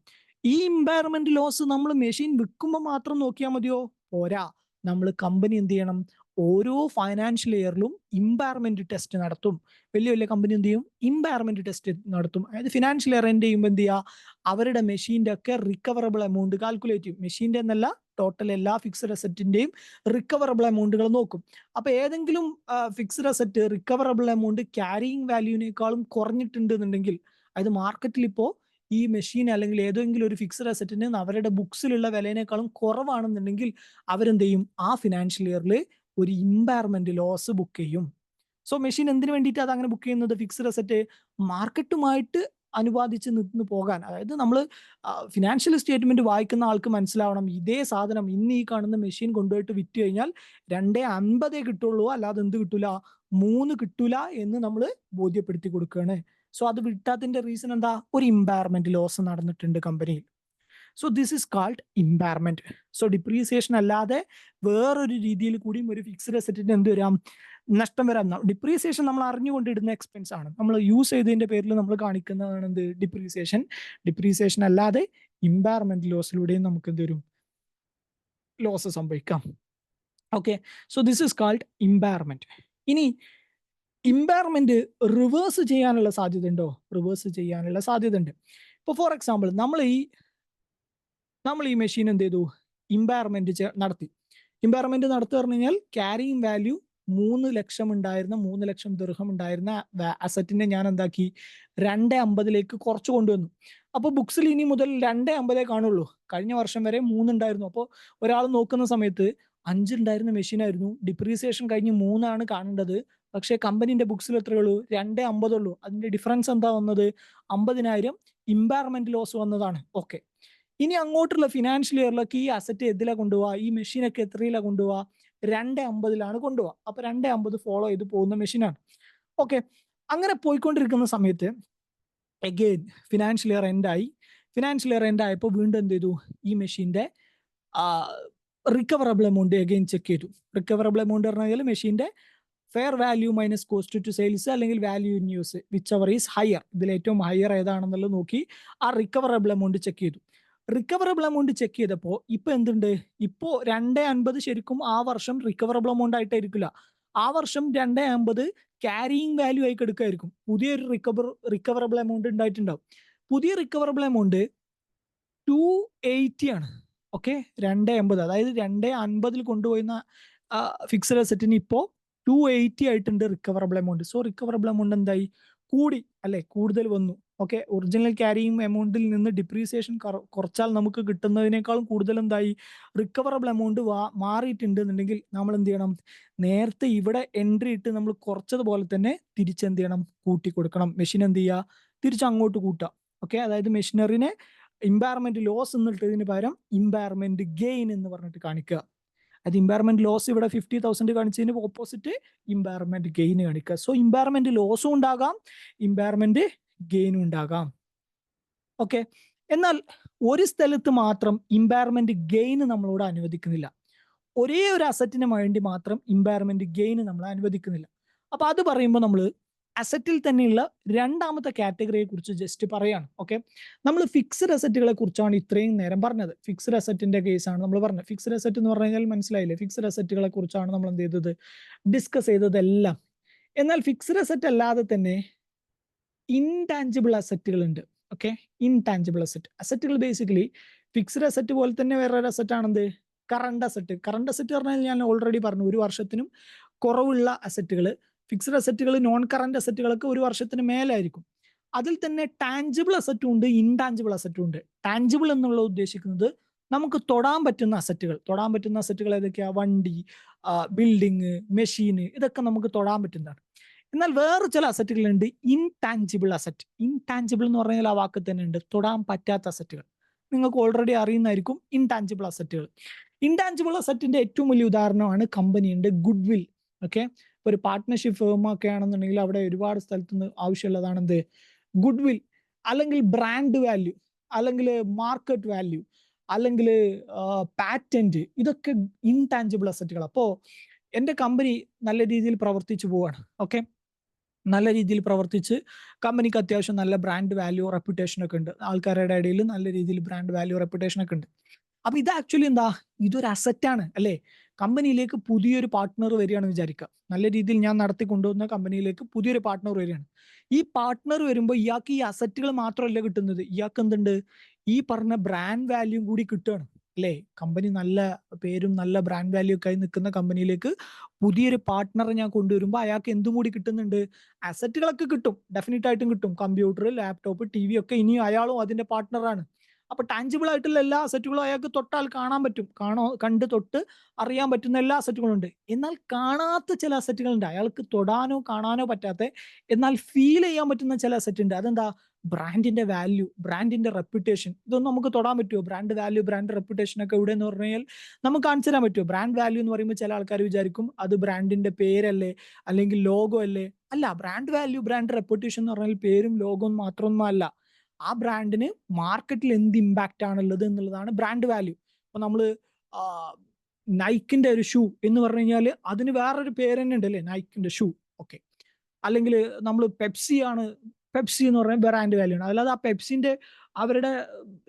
S1: ഈ ഇമ്പയർമെന്റ് ലോസ് നമ്മൾ മെഷീൻ വിൽക്കുമ്പോൾ മാത്രം നോക്കിയാൽ മതിയോ? പോരാ. നമ്മൾ കമ്പനി എന്ത് ചെയ്യണം, ഓരോ ഫൈനാൻഷ്യൽ ഇയറിലും ഇമ്പയർമെന്റ് ടെസ്റ്റ് നടത്തും. വലിയ വലിയ കമ്പനി എന്ത് ചെയ്യും, ഇമ്പയർമെന്റ് ടെസ്റ്റ് നടത്തും. അതായത് ഫിനാൻഷ്യൽ ഇയർ എൻഡ് ചെയ്യുമ്പോൾ എന്ത് ചെയ്യുക, അവരുടെ മെഷീൻ്റെ ഒക്കെ റിക്കവറബിൾ എമൗണ്ട് കാൽക്കുലേറ്റ് ചെയ്യും. മെഷീൻ്റെ എന്നല്ല, ടോട്ടൽ എല്ലാ ഫിക്സഡ് അസറ്റിന്റെയും റിക്കവറബിൾ എമൗണ്ടുകൾ നോക്കും. അപ്പൊ ഏതെങ്കിലും fixed asset recoverable amount carrying വാല്യൂവിനേക്കാളും കുറഞ്ഞിട്ടുണ്ട് എന്നുണ്ടെങ്കിൽ, അതായത് മാർക്കറ്റിൽ ഇപ്പോൾ ഈ മെഷീൻ അല്ലെങ്കിൽ ഏതെങ്കിലും ഒരു ഫിക്സഡ് അസറ്റിന് അവരുടെ ബുക്സിലുള്ള വിലയേക്കാളും കുറവാണെന്നുണ്ടെങ്കിൽ അവരെന്ത് ചെയ്യും, ആ ഫിനാൻഷ്യൽ ഇയറിൽ ഒരു ഇമ്പയർമെന്റ് ലോസ് ബുക്ക് ചെയ്യും. സോ മെഷീൻ എന്തിനു വേണ്ടിയിട്ട് അത് അങ്ങനെ ബുക്ക് ചെയ്യുന്നത്, ഫിക്സഡ് അസറ്റ് മാർക്കറ്റുമായിട്ട് അനുപാതിച്ച് നിന്ന് പോകാൻ. അതായത് നമ്മൾ ഫിനാൻഷ്യൽ സ്റ്റേറ്റ്മെന്റ് വായിക്കുന്ന ആൾക്ക് മനസ്സിലാവണം, ഇതേ സാധനം ഇന്ന് ഈ കാണുന്ന മെഷീൻ കൊണ്ടുപോയിട്ട് വിറ്റ് കഴിഞ്ഞാൽ 2.50 കിട്ടുള്ളൂ, അല്ലാതെ എന്ത് കിട്ടൂല, 3 കിട്ടൂല എന്ന് നമ്മൾ ബോധ്യപ്പെടുത്തി കൊടുക്കുകയാണ്. സോ അത് വിട്ടാത്തിന്റെ റീസൺ എന്താ, ഒരു ഇമ്പയർമെന്റ് ലോസ് നടന്നിട്ടുണ്ട് കമ്പനിയിൽ. So this is called impairment. So depreciation അല്ലാതെ വേറൊരു രീതിയിൽ കൂടിയും ഒരു ഫിക്സഡ് അസറ്റിന് എന്ത് വരാം, നഷ്ടം വരാം. ഡിപ്രീസിയേഷൻ നമ്മൾ അറിഞ്ഞുകൊണ്ടിടുന്ന എക്സ്പെൻസ് ആണ്, നമ്മൾ യൂസ് ചെയ്തതിന്റെ പേരിൽ നമ്മൾ കാണിക്കുന്നതാണ് എന്ത്, ഡിപ്രീസിയേഷൻ. ഡിപ്രീസിയേഷൻ അല്ലാതെ ഇമ്പയർമെന്റ് ലോസിലൂടെയും നമുക്ക് എന്ത് വരും, ലോസ് സംഭവിക്കാം. Okay, so this is called impairment. ഇനി ഇമ്പയർമെന്റ് റിവേഴ്സ് ചെയ്യാനുള്ള സാധ്യത ഉണ്ടോ? റിവേഴ്സ് ചെയ്യാനുള്ള സാധ്യത ഉണ്ട്. ഇപ്പൊ ഫോർ എക്സാമ്പിൾ നമ്മൾ ഈ മെഷീൻ എന്ത് ചെയ്തു, ഇമ്പയർമെന്റ് നടത്തി. ഇമ്പയർമെന്റ് നടത്തി പറഞ്ഞു കഴിഞ്ഞാൽ ക്യാരിയിങ് വാല്യൂ 3 ലക്ഷം ഉണ്ടായിരുന്ന 3 ലക്ഷം ദിർഹം ഉണ്ടായിരുന്ന അസറ്റിനെ ഞാൻ എന്താക്കി, 2.50 കുറച്ച് കൊണ്ടുവന്നു. അപ്പോൾ ബുക്സിൽ ഇനി മുതൽ 2.50 കാണുള്ളൂ. കഴിഞ്ഞ വർഷം വരെ 3 ഉണ്ടായിരുന്നു. അപ്പോൾ ഒരാൾ നോക്കുന്ന സമയത്ത് 5 ഉണ്ടായിരുന്ന മെഷീനായിരുന്നു, ഡിപ്രീസിയേഷൻ കഴിഞ്ഞ് 3 കാണേണ്ടത്. പക്ഷേ കമ്പനിന്റെ ബുക്സിൽ എത്രയുള്ളൂ, 2.50 ഉള്ളൂ. അതിന്റെ ഡിഫറൻസ് എന്താ വന്നത്, 50,000 ഇമ്പയർമെന്റ് ലോസ് വന്നതാണ്. ഓക്കെ, ഇനി അങ്ങോട്ടുള്ള ഫിനാൻഷ്യൽ ഇയറിലൊക്കെ ഈ അസറ്റ് എന്തിലാ കൊണ്ടുപോവാ, ഈ മെഷീനൊക്കെ എത്രയിലാണ് കൊണ്ടുപോവാ, 2.50 കൊണ്ടുപോവാ. അപ്പൊ 2.50 ഫോളോ ചെയ്ത് പോകുന്ന മെഷീനാണ്. ഓക്കെ, അങ്ങനെ പോയിക്കൊണ്ടിരിക്കുന്ന സമയത്ത് അഗെയിൻ ഫിനാൻഷ്യൽ ഇയർ എൻഡ് ആയി. ഫിനാൻഷ്യൽ ഇയർ എൻഡ് ആയപ്പോൾ വീണ്ടും എന്ത് ചെയ്തു, ഈ മെഷീന്റെ റിക്കവറബിൾ എമൗണ്ട് അഗെയിൻ ചെക്ക് ചെയ്തു. റിക്കവറബിൾ എമൗണ്ട് പറഞ്ഞാൽ മെഷീന്റെ fair value minus cost to sales അല്ലെങ്കിൽ value in use whichever is higher, ഇതിൽ ഏറ്റവും ഹയർ ഏതാണെന്നുള്ളത് നോക്കി ആ റിക്കവറബിൾ എമൗണ്ട് ചെക്ക് ചെയ്തു. റിക്കവറബിൾ എമൗണ്ട് ചെക്ക് ചെയ്തപ്പോൾ ഇപ്പൊ എന്തുണ്ട്, ഇപ്പോ 2.50 ശരിക്കും ആ വർഷം റിക്കവറബിൾ എമൗണ്ട് ആയിട്ടായിരിക്കില്ല, ആ വർഷം 2.50 ക്യാരിയിങ് വാല്യൂ ആയി എടുക്കായിരിക്കും. പുതിയൊരു റിക്കവറബിൾ എമൗണ്ട് ഉണ്ടായിട്ടുണ്ടാവും. പുതിയ റിക്കവറബിൾ എമൗണ്ട് 280 ആണ്. ഓക്കെ, 2.50, അതായത് 2.50 കൊണ്ടുപോയിരുന്ന ഫിക്സഡ് അസറ്റിന് ഇപ്പോൾ 280 ആയിട്ടുണ്ട് recoverable amount. So recoverable amount എന്തായി, കൂടി അല്ലെ, കൂടുതൽ വന്നു. ഓക്കെ, ഒറിജിനൽ ക്യാരിയിങ് എമൗണ്ടിൽ നിന്ന് ഡിപ്രീസിയേഷൻ കുറച്ചാൽ നമുക്ക് കിട്ടുന്നതിനേക്കാളും കൂടുതൽ എന്തായി, റിക്കവറബിൾ എമൗണ്ട് മാറിയിട്ടുണ്ട് എന്നുണ്ടെങ്കിൽ നമ്മൾ എന്ത് ചെയ്യണം, നേരത്തെ ഇവിടെ എൻട്രി ഇട്ട് നമ്മൾ കുറച്ചതുപോലെ തന്നെ തിരിച്ചെന്ത് ചെയ്യണം, കൂട്ടി കൊടുക്കണം. മെഷീൻ എന്ത് ചെയ്യുക, തിരിച്ച് അങ്ങോട്ട് കൂട്ടുക. ഓക്കെ, അതായത് മെഷീനറിനെ ഇമ്പയർമെന്റ് ലോസ് എന്നിട്ടതിന് പകരം ഇമ്പയർമെന്റ് ഗെയിൻ എന്ന് പറഞ്ഞിട്ട് കാണിക്കുക. അത് ഇമ്പയർമെന്റ് ലോസ് ഇവിടെ 50,000 കാണിച്ചതിന് ഓപ്പോസിറ്റ് ഇമ്പയർമെന്റ് ഗെയിൻ കാണിക്കുക. സോ ഇമ്പയർമെന്റ് ലോസും ഉണ്ടാകാം, ഇമ്പയർമെന്റ് ഗെയിനും ഉണ്ടാകാം. ഓക്കെ, എന്നാൽ ഒരു സ്ഥലത്ത് മാത്രം ഇമ്പയർമെന്റ് ഗെയിൻ നമ്മളോട് അനുവദിക്കുന്നില്ല. ഒരേ ഒരു അസറ്റിന് വേണ്ടി മാത്രം ഇമ്പയർമെന്റ് ഗെയിൻ നമ്മൾ അനുവദിക്കുന്നില്ല. അപ്പൊ അത് പറയുമ്പോൾ നമ്മൾ അസറ്റിൽ തന്നെയുള്ള രണ്ടാമത്തെ കാറ്റഗറിയെ കുറിച്ച് ജസ്റ്റ് പറയാണ്. ഓക്കെ, നമ്മൾ ഫിക്സഡ് അസറ്റുകളെ കുറിച്ചാണ് ഇത്രയും നേരം പറഞ്ഞത്. ഫിക്സഡ് അസറ്റിന്റെ കേസാണ് നമ്മൾ പറഞ്ഞത്. ഫിക്സഡ് അസറ്റ് എന്ന് പറഞ്ഞു കഴിഞ്ഞാൽ മനസ്സിലായില്ലേ, ഫിക്സഡ് അസറ്റുകളെ കുറിച്ചാണ് നമ്മൾ എന്ത് ചെയ്തത്, ഡിസ്കസ് ചെയ്തതെല്ലാം. എന്നാൽ ഫിക്സഡ് അസറ്റ് അല്ലാതെ തന്നെ ഇൻടാഞ്ചിബിൾ അസറ്റുകൾ ഉണ്ട്. ഓക്കെ, ഇൻടാഞ്ചിബിൾ അസറ്റുകൾ ബേസിക്കലി ഫിക്സഡ് അസറ്റ് പോലെ തന്നെ വേറൊരു അസറ്റ് ആണെന്ത്, കറണ്ട് അസറ്റ്. കറണ്ട് അസറ്റ് പറഞ്ഞാൽ ഞാൻ ഓൾറെഡി പറഞ്ഞു, ഒരു വർഷത്തിനും കുറവുള്ള അസറ്റുകൾ. ഫിക്സഡ് അസറ്റുകൾ, നോൺ കറണ്ട് അസറ്റുകളൊക്കെ ഒരു വർഷത്തിന് മേലായിരിക്കും. അതിൽ തന്നെ ടാഞ്ചിബിൾ അസറ്റും ഉണ്ട്, ഇൻടാഞ്ചിബിൾ അസറ്റും ഉണ്ട്. ടാഞ്ചിബിൾ എന്നുള്ള ഉദ്ദേശിക്കുന്നത് നമുക്ക് തൊടാൻ പറ്റുന്ന അസറ്റുകൾ. തൊടാൻ പറ്റുന്ന അസറ്റുകൾ ഏതൊക്കെയാ, വണ്ടി, ബിൽഡിങ്, മെഷീന്, ഇതൊക്കെ നമുക്ക് തൊടാൻ പറ്റുന്നതാണ്. എന്നാൽ വേറെ ചില അസറ്റുകളുണ്ട് ഇൻടാഞ്ചിബിൾ അസറ്റ്. ഇൻടാഞ്ചിബിൾ എന്ന് പറഞ്ഞാൽ ആ വാക്ക് തന്നെ ഉണ്ട്, തൊടാൻ പറ്റാത്ത അസറ്റുകൾ. നിങ്ങൾക്ക് ഓൾറെഡി അറിയുന്നതായിരിക്കും ഇൻടാഞ്ചിബിൾ അസറ്റുകൾ. ഇൻടാഞ്ചിബിൾ അസറ്റിന്റെ ഏറ്റവും വലിയ ഉദാഹരണമാണ് കമ്പനിയുടെ ഗുഡ് വിൽ. ഓക്കെ, ഒരു പാർട്ട്ണർഷിപ്പ് ഫേം ഒക്കെ ആണെന്നുണ്ടെങ്കിൽ അവിടെ ഒരുപാട് സ്ഥലത്ത് നിന്ന് ആവശ്യമുള്ളതാണ് എന്ത്, ഗുഡ് വിൽ, അല്ലെങ്കിൽ ബ്രാൻഡ് വാല്യൂ, അല്ലെങ്കിൽ മാർക്കറ്റ് വാല്യൂ, അല്ലെങ്കിൽ പാറ്റന്റ്. ഇതൊക്കെ ഇൻടാഞ്ചിബിൾ അസറ്റുകൾ. അപ്പോൾ എൻ്റെ കമ്പനി നല്ല രീതിയിൽ പ്രവർത്തിച്ചു പോവാണ്. ഓക്കെ, നല്ല രീതിയിൽ പ്രവർത്തിച്ച് കമ്പനിക്ക് അത്യാവശ്യം നല്ല ബ്രാൻഡ് വാല്യൂ റെപ്യൂട്ടേഷൻ ഒക്കെ ഉണ്ട്, ആൾക്കാരുടെ ഇടയിൽ നല്ല രീതിയിൽ ബ്രാൻഡ് വാല്യൂ റെപ്യൂട്ടേഷൻ ഒക്കെ ഉണ്ട്. അപ്പൊ ഇത് ആക്ച്വലി എന്താ, ഇതൊരു അസറ്റാണ് അല്ലേ. കമ്പനിയിലേക്ക് പുതിയൊരു പാർട്ട്ണർ വരികയാണെന്ന് വിചാരിക്കുക, നല്ല രീതിയിൽ ഞാൻ നടത്തി കൊണ്ടുവന്ന കമ്പനിയിലേക്ക് പുതിയൊരു പാർട്ട്ണർ വരികയാണ്. ഈ പാർട്ട്ണർ വരുമ്പോൾ ഇയാൾക്ക് ഈ അസറ്റുകൾ മാത്രമല്ല കിട്ടുന്നത്, ഇയാൾക്ക് എന്തുണ്ട്, ഈ പറഞ്ഞ ബ്രാൻഡ് വാല്യൂ കൂടി കിട്ടുകയാണ് അല്ലേ. കമ്പനി നല്ല പേരും നല്ല ബ്രാൻഡ് വാല്യൂ ഒക്കെ ആയി നിൽക്കുന്ന കമ്പനിയിലേക്ക് പുതിയൊരു പാർട്ട്ണറെ ഞാൻ കൊണ്ടുവരുമ്പോൾ അയാൾക്ക് എന്തും കൂടി കിട്ടുന്നുണ്ട്, അസറ്റുകളൊക്കെ കിട്ടും, ഡെഫിനറ്റ് ആയിട്ടും കിട്ടും. കമ്പ്യൂട്ടർ, ലാപ്ടോപ്പ്, ടി വി ഒക്കെ ഇനിയും അയാളും അതിന്റെ പാർട്ട്ണറാണ്. അപ്പൊ ടാഞ്ചിബിൾ ആയിട്ടുള്ള എല്ലാ അസറ്റുകളും അയാൾക്ക് തൊട്ടാൽ കാണാൻ പറ്റും, കണ്ട് തൊട്ട് അറിയാൻ പറ്റുന്ന എല്ലാ അസറ്റുകളും ഉണ്ട്. എന്നാൽ കാണാത്ത ചില അസറ്റുകൾ ഉണ്ട്, അയാൾക്ക് തൊടാനോ കാണാനോ പറ്റാത്ത എന്നാൽ ഫീൽ ചെയ്യാൻ പറ്റുന്ന ചില അസറ്റ് ഉണ്ട്. അതെന്താ, ബ്രാൻഡിന്റെ വാല്യൂ, ബ്രാൻഡിന്റെ റെപ്യൂട്ടേഷൻ. ഇതൊന്നും നമുക്ക് തൊടാൻ പറ്റുമോ? ബ്രാൻഡ് വാല്യൂ, ബ്രാൻഡ് റെപ്യൂട്ടേഷൻ ഒക്കെ ഇവിടെ എന്ന് പറഞ്ഞു കഴിഞ്ഞാൽ നമുക്ക് കാണിച്ചു തരാൻ പറ്റുമോ? ബ്രാൻഡ് വാല്യൂ എന്ന് പറയുമ്പോൾ ചില ആൾക്കാർ വിചാരിക്കും അത് ബ്രാൻഡിന്റെ പേരല്ലേ, അല്ലെങ്കിൽ ലോഗോ അല്ലേ. അല്ല, ബ്രാൻഡ് വാല്യൂ, ബ്രാൻഡ് റെപ്യൂട്ടേഷൻ എന്ന് പറഞ്ഞാൽ പേരും ലോഗോയും മാത്രമൊന്നും അല്ല, ആ ബ്രാൻഡിന് മാർക്കറ്റിൽ എന്ത് ഇമ്പാക്റ്റ് ആണുള്ളത് എന്നുള്ളതാണ് ബ്രാൻഡ് വാല്യൂ. അപ്പൊ നമ്മള് നൈക്കിന്റെ ഒരു ഷൂ എന്ന് പറഞ്ഞു കഴിഞ്ഞാൽ അതിന് വേറൊരു പേര് തന്നെ ഉണ്ട് അല്ലേ, നൈക്കിന്റെ ഷൂ. ഓക്കെ, അല്ലെങ്കിൽ നമ്മൾ പെപ്സി ആണ്, പെപ്സി എന്ന് പറഞ്ഞാൽ ബ്രാൻഡ് വാല്യൂ ആണ്. അല്ലാതെ ആ പെപ്സിന്റെ അവരുടെ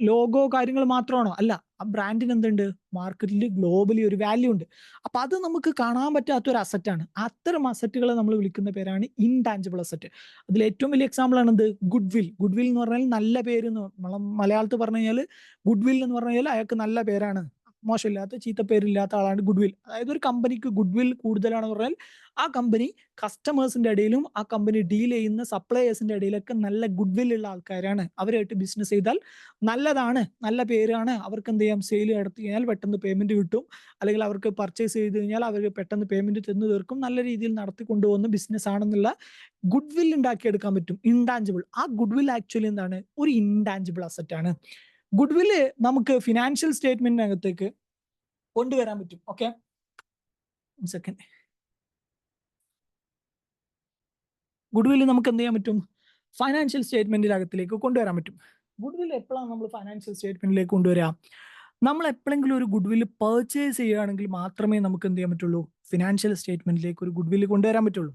S1: ലോഗോ കാര്യങ്ങൾ മാത്രമാണോ? അല്ല, ആ ബ്രാൻഡിന് എന്തുണ്ട്, മാർക്കറ്റിൽ ഗ്ലോബലി ഒരു വാല്യൂ ഉണ്ട്. അപ്പൊ അത് നമുക്ക് കാണാൻ പറ്റാത്ത ഒരു അസറ്റാണ്. അത്തരം അസറ്റുകളെ നമ്മൾ വിളിക്കുന്ന പേരാണ് ഇൻടാഞ്ചിബിൾ അസറ്റ്. അതിൽ ഏറ്റവും വലിയ എക്സാമ്പിൾ ആണ് എന്ത്, ഗുഡ് വിൽ. ഗുഡ് വിൽ എന്ന് പറഞ്ഞാൽ നല്ല പേര് എന്ന് മലയാളത്തിൽ പറഞ്ഞു കഴിഞ്ഞാൽ ഗുഡ് വിൽ എന്ന് പറഞ്ഞു കഴിഞ്ഞാൽ അയാൾക്ക് നല്ല പേരാണ്, മോശമില്ലാത്ത ചീത്തപ്പേരില്ലാത്ത ആളാണ് ഗുഡ് വിൽ. അതായത് ഒരു കമ്പനിക്ക് ഗുഡ് വിൽ കൂടുതലാണെന്ന് പറഞ്ഞാൽ ആ കമ്പനി കസ്റ്റമേഴ്സിന്റെ ഇടയിലും ആ കമ്പനി ഡീൽ ചെയ്യുന്ന സപ്ലയേഴ്സിന്റെ ഇടയിലൊക്കെ നല്ല ഗുഡ് വിൽ ഉള്ള ആൾക്കാരാണ്. അവരായിട്ട് ബിസിനസ് ചെയ്താൽ നല്ലതാണ്, നല്ല പേരാണ്. അവർക്ക് എന്ത് ചെയ്യാം, സെയിൽ നടത്തി കഴിഞ്ഞാൽ പെട്ടെന്ന് പേയ്മെന്റ് കിട്ടും, അല്ലെങ്കിൽ അവർക്ക് പർച്ചേസ് ചെയ്ത് കഴിഞ്ഞാൽ അവർ പെട്ടെന്ന് പേയ്മെന്റ് ചെന്ന് തീർക്കും, നല്ല രീതിയിൽ നടത്തി കൊണ്ടുപോകുന്ന ബിസിനസ് ആണെന്നുള്ള ഗുഡ് വിൽ ഉണ്ടാക്കിയെടുക്കാൻ പറ്റും. ഇൻടാഞ്ചിബിൾ, ആ ഗുഡ് വിൽ ആക്ച്വലി എന്താണ്, ഒരു ഇൻടാഞ്ചിബിൾ അസറ്റ് ആണ്. ഗുഡ് വില് നമുക്ക് ഫിനാൻഷ്യൽ സ്റ്റേറ്റ്മെന്റിനകത്തേക്ക് കൊണ്ടുവരാൻ പറ്റും. Okay, second. ഗുഡ് വില്ല് നമുക്ക് എന്ത് ചെയ്യാൻ പറ്റും, ഫൈനാൻഷ്യൽ സ്റ്റേറ്റ്മെന്റിനകത്തിലേക്ക് കൊണ്ടുവരാൻ പറ്റും. ഗുഡ് വില്ല് എപ്പോഴാണ് നമ്മൾ ഫൈനാൻഷ്യൽ സ്റ്റേറ്റ്മെന്റിലേക്ക് കൊണ്ടുവരാം, നമ്മൾ എപ്പോഴെങ്കിലും ഒരു ഗുഡ് വില്ല് പർച്ചേസ് ചെയ്യുകയാണെങ്കിൽ മാത്രമേ നമുക്ക് എന്ത് ചെയ്യാൻ പറ്റുള്ളൂ, ഫിനാൻഷ്യൽ സ്റ്റേറ്റ്മെന്റിലേക്ക് ഒരു ഗുഡ് വില്ല് കൊണ്ടുവരാൻ പറ്റുള്ളൂ.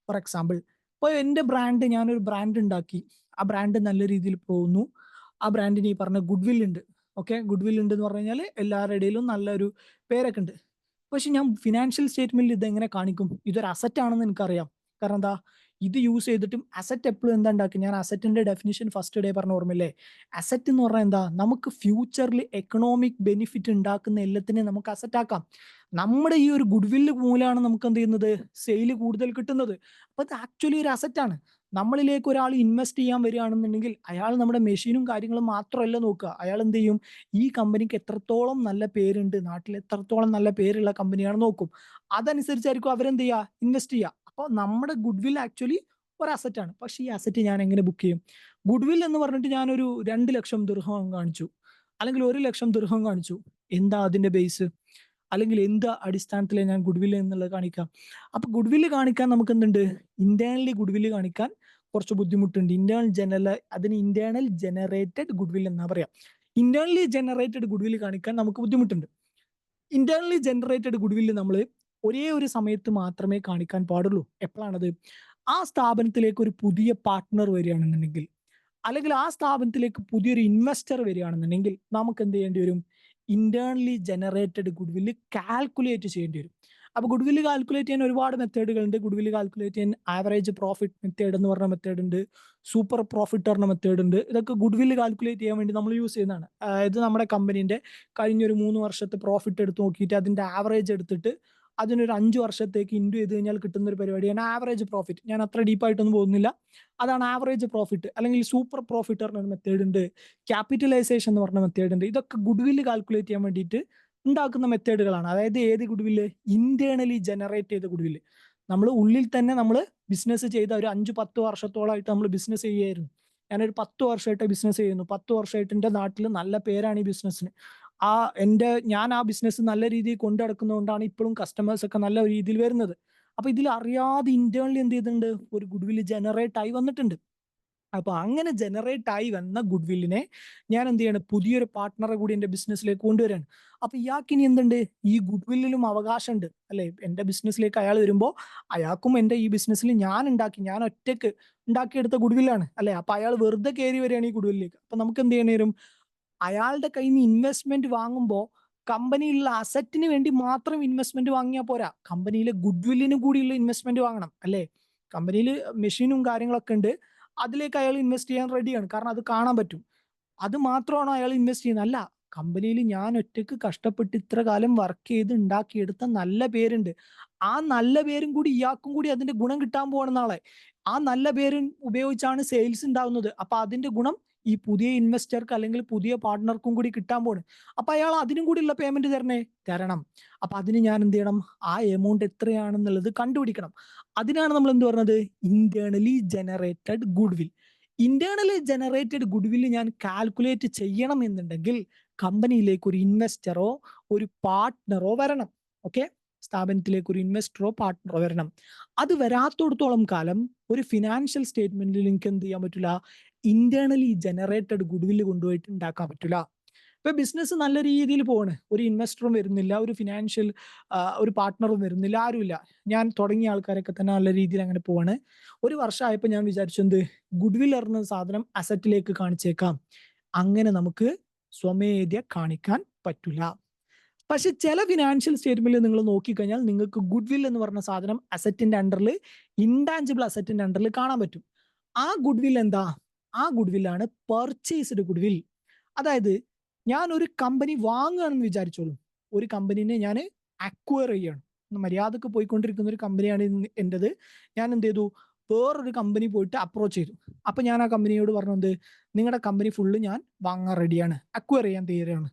S1: ഫോർ എക്സാമ്പിൾ, ഇപ്പോൾ എൻ്റെ ബ്രാൻഡ്, ഞാനൊരു ബ്രാൻഡ് ഉണ്ടാക്കി, ആ ബ്രാൻഡ് നല്ല രീതിയിൽ പോകുന്നു, ആ ബ്രാൻഡിന് ഈ പറഞ്ഞ ഗുഡ് വിൽ ഉണ്ട്. ഓക്കെ, ഗുഡ് വിൽ ഉണ്ട് എന്ന് പറഞ്ഞു കഴിഞ്ഞാൽ എല്ലാവരുടെ ഇടയിലും നല്ലൊരു പേരൊക്കെ ഉണ്ട്. പക്ഷെ ഞാൻ ഫിനാൻഷ്യൽ സ്റ്റേറ്റ്മെന്റിൽ ഇതെങ്ങനെ കാണിക്കും, ഇതൊരു അസറ്റ് ആണെന്ന് എനിക്കറിയാം. കാരണം എന്താ, ഇത് യൂസ് ചെയ്തിട്ടും അസറ്റ് എപ്പോഴും എന്താ ഉണ്ടാക്കി, ഞാൻ അസറ്റിന്റെ ഡെഫിനിഷൻ ഫസ്റ്റ് ഡേ പറഞ്ഞ ഓർമ്മയില്ലേ. അസറ്റ് എന്ന് പറഞ്ഞാൽ എന്താ, നമുക്ക് ഫ്യൂച്ചറിൽ എക്കണോമിക് ബെനിഫിറ്റ് ഉണ്ടാക്കുന്ന എല്ലാത്തിനെയും നമുക്ക് അസറ്റ് ആക്കാം. നമ്മുടെ ഈ ഒരു ഗുഡ് വില്ല് മൂലമാണ് നമുക്ക് എന്ത് ചെയ്യുന്നത്, സെയിൽ കൂടുതൽ കിട്ടുന്നത്. അപ്പൊ ഇത് ആക്ച്വലി ഒരു അസറ്റ് ആണ്. നമ്മളിലേക്ക് ഒരാൾ ഇൻവെസ്റ്റ് ചെയ്യാൻ വരികയാണെന്നുണ്ടെങ്കിൽ അയാൾ നമ്മുടെ മെഷീനും കാര്യങ്ങളും മാത്രമല്ല നോക്കുക, അയാൾ എന്ത് ചെയ്യും, ഈ കമ്പനിക്ക് എത്രത്തോളം നല്ല പേരുണ്ട്, നാട്ടിൽ എത്രത്തോളം നല്ല പേരുള്ള കമ്പനിയാണ് നോക്കും. അതനുസരിച്ചായിരിക്കും അവരെന്ത് ചെയ്യുക, ഇൻവെസ്റ്റ് ചെയ്യുക. അപ്പോൾ നമ്മുടെ ഗുഡ് വിൽ ആക്ച്വലി ഒരു അസറ്റ് ആണ്. പക്ഷേ ഈ അസറ്റ് ഞാൻ എങ്ങനെ ബുക്ക് ചെയ്യും? ഗുഡ് വിൽ എന്ന് പറഞ്ഞിട്ട് ഞാനൊരു 2 ലക്ഷം ദിർഹം കാണിച്ചു, അല്ലെങ്കിൽ 1 ലക്ഷം ദിർഹം കാണിച്ചു. എന്താ അതിന്റെ ബേസ്, അല്ലെങ്കിൽ എന്ത് അടിസ്ഥാനത്തിലെ ഞാൻ ഗുഡ് വില്ല് എന്നുള്ളത് കാണിക്കാം? അപ്പൊ ഗുഡ് വില്ല് കാണിക്കാൻ നമുക്ക് എന്തുണ്ട്, ഇന്റേണലി ഗുഡ് വില്ല് കാണിക്കാൻ കുറച്ച് ബുദ്ധിമുട്ടുണ്ട്. ഇന്റേണൽ ജനറേറ്റഡ് ഗുഡ് വില്ല് എന്നാ പറയാം. ഇന്റേണലി ജനറേറ്റഡ് ഗുഡ് വില്ല് കാണിക്കാൻ നമുക്ക് ബുദ്ധിമുട്ടുണ്ട്. ഇന്റേണലി ജനറേറ്റഡ് ഗുഡ് വില്ല് നമ്മൾ ഒരേ ഒരു സമയത്ത് മാത്രമേ കാണിക്കാൻ പാടുള്ളൂ. എപ്പോഴാണത്, ആ സ്ഥാപനത്തിലേക്ക് ഒരു പുതിയ പാർട്ട്ണർ വരികയാണെന്നുണ്ടെങ്കിൽ, അല്ലെങ്കിൽ ആ സ്ഥാപനത്തിലേക്ക് പുതിയൊരു ഇൻവെസ്റ്റർ വരികയാണെന്നുണ്ടെങ്കിൽ നമുക്ക് എന്ത് ചെയ്യേണ്ടി വരും, ഇന്റേണലി ജനറേറ്റഡ് ഗുഡ് വില്ല് കാൽക്കുലേറ്റ് ചെയ്യേണ്ടി വരും. അപ്പൊ ഗുഡ് വില്ല് കാൽക്കുലേറ്റ് ചെയ്യാൻ ഒരുപാട് മെത്തേഡുകൾ ഉണ്ട്. ഗുഡ് വില്ല് കാൽക്കുലേറ്റ് ചെയ്യാൻ ആവറേജ് പ്രോഫിറ്റ് മെത്തേഡ് എന്ന് പറഞ്ഞ മെത്തേഡ് ഉണ്ട്, സൂപ്പർ പ്രോഫിറ്റ് പറഞ്ഞ മെത്തേഡ് ഉണ്ട്. ഇതൊക്കെ ഗുഡ് വില്ല് കാൽക്കുലേറ്റ് ചെയ്യാൻ വേണ്ടി നമ്മൾ യൂസ് ചെയ്യുന്നതാണ്. അതായത് നമ്മുടെ കമ്പനീന്റെ കഴിഞ്ഞൊരു 3 വർഷത്തെ പ്രോഫിറ്റ് എടുത്ത് നോക്കിയിട്ട് അതിന്റെ ആവറേജ് എടുത്തിട്ട് അതിനൊരു 5 വർഷത്തേക്ക് ഇൻഡു ചെയ്ത് കഴിഞ്ഞാൽ കിട്ടുന്ന ഒരു പരിപാടിയാണ് ആവറേജ് പ്രോഫിറ്റ്. ഞാൻ അത്ര ഡീപ്പായിട്ടൊന്നും പോകുന്നില്ല, അതാണ് ആവറേജ് പ്രോഫിറ്റ്. അല്ലെങ്കിൽ സൂപ്പർ പ്രോഫിറ്റ് പറഞ്ഞ മെത്തേഡ് ഉണ്ട്, ക്യാപിറ്റലൈസേഷൻ എന്ന് പറഞ്ഞ മെത്തേഡ് ഉണ്ട്. ഇതൊക്കെ ഗുഡ് വില്ല് കാൽക്കുലേറ്റ് ചെയ്യാൻ വേണ്ടിയിട്ട് ഉണ്ടാക്കുന്ന മെത്തേഡുകളാണ്. അതായത് ഏത് ഗുഡ് വില്ല്, ഇന്റേണലി ജനറേറ്റ് ചെയ്ത ഗുഡ് വില്ല്. നമ്മൾ ഉള്ളിൽ തന്നെ നമ്മൾ ബിസിനസ് ചെയ്ത ഒരു 5-10 വർഷത്തോളമായിട്ട് നമ്മൾ ബിസിനസ് ചെയ്യുകയായിരുന്നു. ഞാനൊരു 10 വർഷമായിട്ട് ബിസിനസ് ചെയ്യുന്നു. 10 വർഷമായിട്ട് എൻ്റെ നാട്ടിൽ നല്ല പേരാണ് ഈ ബിസിനസ്സിന്. ഞാൻ ആ ബിസിനസ് നല്ല രീതിയിൽ കൊണ്ടു നടക്കുന്നതുകൊണ്ടാണ് ഇപ്പോഴും കസ്റ്റമേഴ്സ് ഒക്കെ നല്ല രീതിയിൽ വരുന്നത്. അപ്പൊ ഇതിൽ അറിയാതെ ഇന്റേണലി എന്ത് ചെയ്തിട്ടുണ്ട്, ഒരു ഗുഡ് വില്ല് ജനറേറ്റ് ആയി വന്നിട്ടുണ്ട്. അപ്പൊ അങ്ങനെ ജനറേറ്റ് ആയി വന്ന ഗുഡ് വില്ലിനെ ഞാൻ എന്ത് ചെയ്യണം, പുതിയൊരു പാർട്ട്ണറെ കൂടി എന്റെ ബിസിനസ്സിലേക്ക് കൊണ്ടുവരാണ്. അപ്പൊ ഇയാൾക്ക് ഇനി എന്തുണ്ട്, ഈ ഗുഡ് വില്ലിലും അവകാശമുണ്ട് അല്ലെ. എന്റെ ബിസിനസ്സിലേക്ക് അയാൾ വരുമ്പോൾ അയാൾക്കും എന്റെ ഈ ബിസിനസ്സിൽ ഞാൻ ഒറ്റയ്ക്ക് ഉണ്ടാക്കിയെടുത്ത ഗുഡ് വില്ലാണ് അല്ലെ. അപ്പൊ അയാൾ വെറുതെ കയറി വരികയാണ് ഈ ഗുഡ് വില്ലിലേക്ക്. അപ്പൊ നമുക്ക് എന്ത് ചെയ്യേണ്ടി വരും, അയാളുടെ കയ്യിൽ നിന്ന് ഇൻവെസ്റ്റ്മെന്റ് വാങ്ങുമ്പോൾ കമ്പനിയിലുള്ള അസറ്റിന് വേണ്ടി മാത്രം ഇൻവെസ്റ്റ്മെന്റ് വാങ്ങിയാൽ പോരാ, കമ്പനിയിലെ ഗുഡ് വില്ലിന് കൂടിയുള്ള ഇൻവെസ്റ്റ്മെന്റ് വാങ്ങണം അല്ലെ. കമ്പനിയിൽ മെഷീനും കാര്യങ്ങളൊക്കെ ഉണ്ട്, അതിലേക്ക് അയാൾ ഇൻവെസ്റ്റ് ചെയ്യാൻ റെഡിയാണ്, കാരണം അത് കാണാൻ പറ്റും. അത് മാത്രമാണോ അയാൾ ഇൻവെസ്റ്റ് ചെയ്യുന്നത്? അല്ല, കമ്പനിയിൽ ഞാൻ ഒറ്റയ്ക്ക് കഷ്ടപ്പെട്ട് ഇത്ര കാലം വർക്ക് ചെയ്ത് ഉണ്ടാക്കിയെടുത്ത നല്ല പേരുണ്ട്. ആ നല്ല പേരും കൂടി ഇയാൾക്കും കൂടി അതിന്റെ ഗുണം കിട്ടാൻ പോവാണ് നാളെ. ആ നല്ല പേര് ഉപയോഗിച്ചാണ് സെയിൽസ് ഉണ്ടാവുന്നത്. അപ്പൊ അതിന്റെ ഗുണം ഈ പുതിയ ഇൻവെസ്റ്റർക്ക് അല്ലെങ്കിൽ പുതിയ പാർട്ട്ണർക്കും കൂടി കിട്ടാൻ പോണ്. അപ്പൊ അയാൾ അതിനും കൂടി ഉള്ള പേയ്മെന്റ് തരണം. അപ്പൊ അതിന് ഞാൻ എന്ത് ചെയ്യണം, ആ എമൗണ്ട് എത്രയാണെന്നുള്ളത് കണ്ടുപിടിക്കണം. അതിനാണ് നമ്മൾ എന്ത് പറഞ്ഞത്, internally generated good will. Internally generated good വില്ല് ഞാൻ കാൽക്കുലേറ്റ് ചെയ്യണം എന്നുണ്ടെങ്കിൽ കമ്പനിയിലേക്ക് ഒരു ഇൻവെസ്റ്ററോ ഒരു പാർട്ട്ണറോ വരണം. ഓക്കെ, സ്ഥാപനത്തിലേക്ക് ഒരു ഇൻവെസ്റ്ററോ പാർട്ട്ണറോ വരണം. അത് വരാത്തോടത്തോളം കാലം ഒരു ഫിനാൻഷ്യൽ സ്റ്റേറ്റ്മെന്റിൽ എനിക്ക് എന്ത് ചെയ്യാൻ പറ്റില്ല, ഇന്റേണലി ജനറേറ്റഡ് ഗുഡ് വില്ല് കൊണ്ടുപോയിട്ട് ഉണ്ടാക്കാൻ പറ്റില്ല. ഇപ്പൊ ബിസിനസ് നല്ല രീതിയിൽ പോവാണ്, ഒരു ഇൻവെസ്റ്ററും വരുന്നില്ല, ഒരു ഫിനാൻഷ്യൽ ഒരു പാർട്ട്ണറും വരുന്നില്ല, ആരുമില്ല. ഞാൻ തുടങ്ങിയ ആൾക്കാരൊക്കെ തന്നെ നല്ല രീതിയിൽ അങ്ങനെ പോവാണ്. ഒരു വർഷമായപ്പോൾ ഞാൻ വിചാരിച്ചു എന്ത്, ഗുഡ് വിൽ എന്ന സാധനം അസറ്റിലേക്ക് കാണിച്ചേക്കാം. അങ്ങനെ നമുക്ക് സ്വമേധ കാണിക്കാൻ പറ്റില്ല. പക്ഷെ ചില ഫിനാൻഷ്യൽ സ്റ്റേറ്റ്മെന്റിൽ നിങ്ങൾ നോക്കിക്കഴിഞ്ഞാൽ നിങ്ങൾക്ക് ഗുഡ് വിൽ എന്ന് പറഞ്ഞ സാധനം അസറ്റിന്റെ അണ്ടറിൽ, ഇൻടാഞ്ചിബിൾ അസറ്റിന്റെ അണ്ടറിൽ കാണാൻ പറ്റും. ആ ഗുഡ് വിൽ എന്താ, ആ ഗുഡ് വില്ലാണ് പർച്ചേസ്ഡ് ഗുഡ് വിൽ. അതായത് ഞാൻ ഒരു കമ്പനി വാങ്ങുകയാണെന്ന് വിചാരിച്ചോളൂ, ഒരു കമ്പനീനെ ഞാൻ അക്വയർ ചെയ്യാണ്, മര്യാദക്ക് പോയിക്കൊണ്ടിരിക്കുന്ന ഒരു കമ്പനിയാണ് എൻ്റെത്. ഞാൻ എന്ത് ചെയ്തു, വേറൊരു കമ്പനി പോയിട്ട് അപ്രോച്ച് ചെയ്തു. അപ്പൊ ഞാൻ ആ കമ്പനിയോട് പറഞ്ഞു എന്ത്, നിങ്ങളുടെ കമ്പനി ഫുള്ള് ഞാൻ വാങ്ങാൻ റെഡിയാണ്, അക്വയർ ചെയ്യാൻ തയ്യാറാണ്.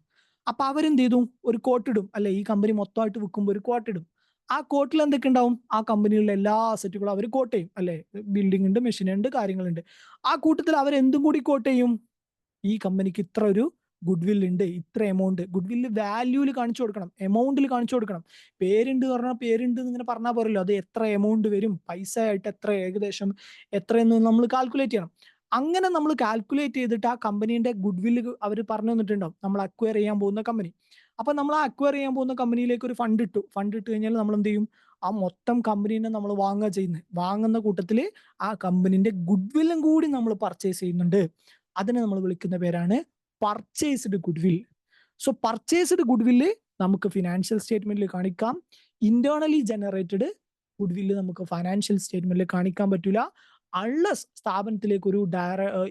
S1: അപ്പൊ അവരെന്ത് ചെയ്തു, ഒരു കോട്ടിടും അല്ലെ, ഈ കമ്പനി മൊത്തമായിട്ട് വിൽക്കുമ്പോൾ ഒരു കോട്ടിടും. ആ കോട്ടിൽ എന്തൊക്കെ ഉണ്ടാവും, ആ കമ്പനിയിലുള്ള എല്ലാ അസറ്റുകളും അവർ കോട്ട് ചെയ്യും അല്ലെ. ബിൽഡിംഗ് ഉണ്ട്, മെഷീൻ ഉണ്ട്, കാര്യങ്ങളുണ്ട്. ആ കൂട്ടത്തിൽ അവരെന്തും കൂടി കോട്ട് ചെയ്യും, ഈ കമ്പനിക്ക് ഇത്ര ഒരു ഗുഡ് വിൽ ഉണ്ട്, ഇത്ര എമൗണ്ട്. ഗുഡ് വില്ല് വാല്യൂല് കാണിച്ചു കൊടുക്കണം, എമൗണ്ടിൽ കാണിച്ചു കൊടുക്കണം. പേരുണ്ട് പറഞ്ഞാൽ പേരുണ്ട് ഇങ്ങനെ പറഞ്ഞാൽ പോരല്ലോ, അത് എത്ര എമൗണ്ട് വരും, പൈസ ആയിട്ട് എത്ര, ഏകദേശം എത്രയെന്ന് നമ്മൾ കാൽക്കുലേറ്റ് ചെയ്യണം. അങ്ങനെ നമ്മൾ കാൽക്കുലേറ്റ് ചെയ്തിട്ട് ആ കമ്പനീന്റെ ഗുഡ് വില്ല് അവർ പറഞ്ഞു തന്നിട്ടുണ്ടാവും, നമ്മൾ അക്വയർ ചെയ്യാൻ പോകുന്ന കമ്പനി. അപ്പൊ നമ്മൾ ആ അക്വയർ ചെയ്യാൻ പോകുന്ന കമ്പനിയിലേക്ക് ഒരു ഫണ്ട് ഇട്ട് കഴിഞ്ഞാൽ നമ്മൾ എന്ത് ചെയ്യും, ആ മൊത്തം കമ്പനീനെ നമ്മൾ വാങ്ങുക ചെയ്യുന്നത്. വാങ്ങുന്ന കൂട്ടത്തിൽ ആ കമ്പനീന്റെ ഗുഡ് വില്ലും കൂടി നമ്മൾ പർച്ചേസ് ചെയ്യുന്നുണ്ട്. അതിനെ നമ്മൾ വിളിക്കുന്ന പേരാണ് purchased good will. So purchased good വില്ല് നമുക്ക് ഫിനാൻഷ്യൽ സ്റ്റേറ്റ്മെന്റിൽ കാണിക്കാം. ഇന്റേണലി ജനറേറ്റഡ് ഗുഡ് വില്ല് നമുക്ക് ഫൈനാൻഷ്യൽ സ്റ്റേറ്റ്മെന്റിൽ കാണിക്കാൻ പറ്റില്ല, അൺലെസ് സ്ഥാപനത്തിലേക്ക് ഒരു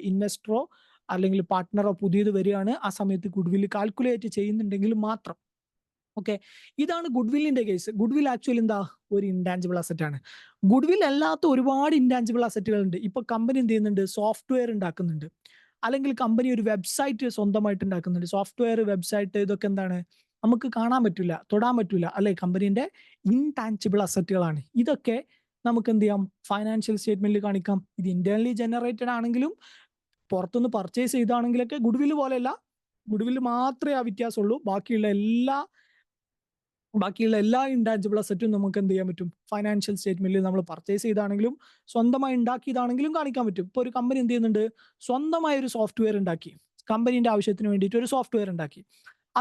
S1: ഇൻവെസ്റ്ററോ അല്ലെങ്കിൽ പാർട്ട്ണറോ പുതിയത് വരികയാണ്, ആ സമയത്ത് ഗുഡ് വില്ല് കാൽക്കുലേറ്റ് ചെയ്യുന്നുണ്ടെങ്കിൽ മാത്രം. ഓക്കെ, ഇതാണ് ഗുഡ് വില്ലിന്റെ കേസ്. ഗുഡ് വിൽ ആക്ച്വലി എന്താ, ഒരു ഇൻടാഞ്ചിബിൾ അസറ്റ് ആണ്. ഗുഡ് വിൽ അല്ലാത്ത ഒരുപാട് ഇൻടാഞ്ചിബിൾ അസറ്റുകൾ ഉണ്ട്. ഇപ്പൊ കമ്പനി എന്ത് ചെയ്യുന്നുണ്ട്, സോഫ്റ്റ്വെയർ ഉണ്ടാക്കുന്നുണ്ട്, അല്ലെങ്കിൽ കമ്പനി ഒരു വെബ്സൈറ്റ് സ്വന്തമായിട്ട് ഉണ്ടാക്കുന്നുണ്ട്. സോഫ്റ്റ്വെയർ, വെബ്സൈറ്റ്, ഇതൊക്കെ എന്താണ്, നമുക്ക് കാണാൻ പറ്റില്ല, തൊടാൻ പറ്റില്ല അല്ലെ, കമ്പനീന്റെ ഇൻടാഞ്ചിബിൾ അസറ്റുകളാണ്. ഇതൊക്കെ നമുക്ക് എന്ത് ചെയ്യാം, ഫൈനാൻഷ്യൽ സ്റ്റേറ്റ്മെന്റിൽ കാണിക്കാം. ഇത് ഇന്റേണലി ജനറേറ്റഡ് ആണെങ്കിലും പുറത്തുനിന്ന് പർച്ചേസ് ചെയ്താണെങ്കിലൊക്കെ ഗുഡ് വില്ല് പോലെയല്ല, ഗുഡ് വില്ല് മാത്രമേ ആ വ്യത്യാസമുള്ളൂ. ബാക്കിയുള്ള എല്ലാ ഇൻടാഞ്ചിബിൾ അസറ്റും നമുക്ക് എന്ത് ചെയ്യാൻ പറ്റും, ഫൈനാൻഷ്യൽ സ്റ്റേറ്റ്മെന്റിൽ നമ്മൾ പർച്ചേസ് ചെയ്താണെങ്കിലും സ്വന്തമായി ഉണ്ടാക്കിയതാണെങ്കിലും കാണിക്കാൻ പറ്റും. ഇപ്പൊ ഒരു കമ്പനി എന്ത് ചെയ്യുന്നുണ്ട്, സ്വന്തമായ ഒരു സോഫ്റ്റ്വെയർ ഉണ്ടാക്കി, കമ്പനീന്റെ ആവശ്യത്തിന് വേണ്ടിയിട്ട് ഒരു സോഫ്റ്റ്വെയർ ഉണ്ടാക്കി.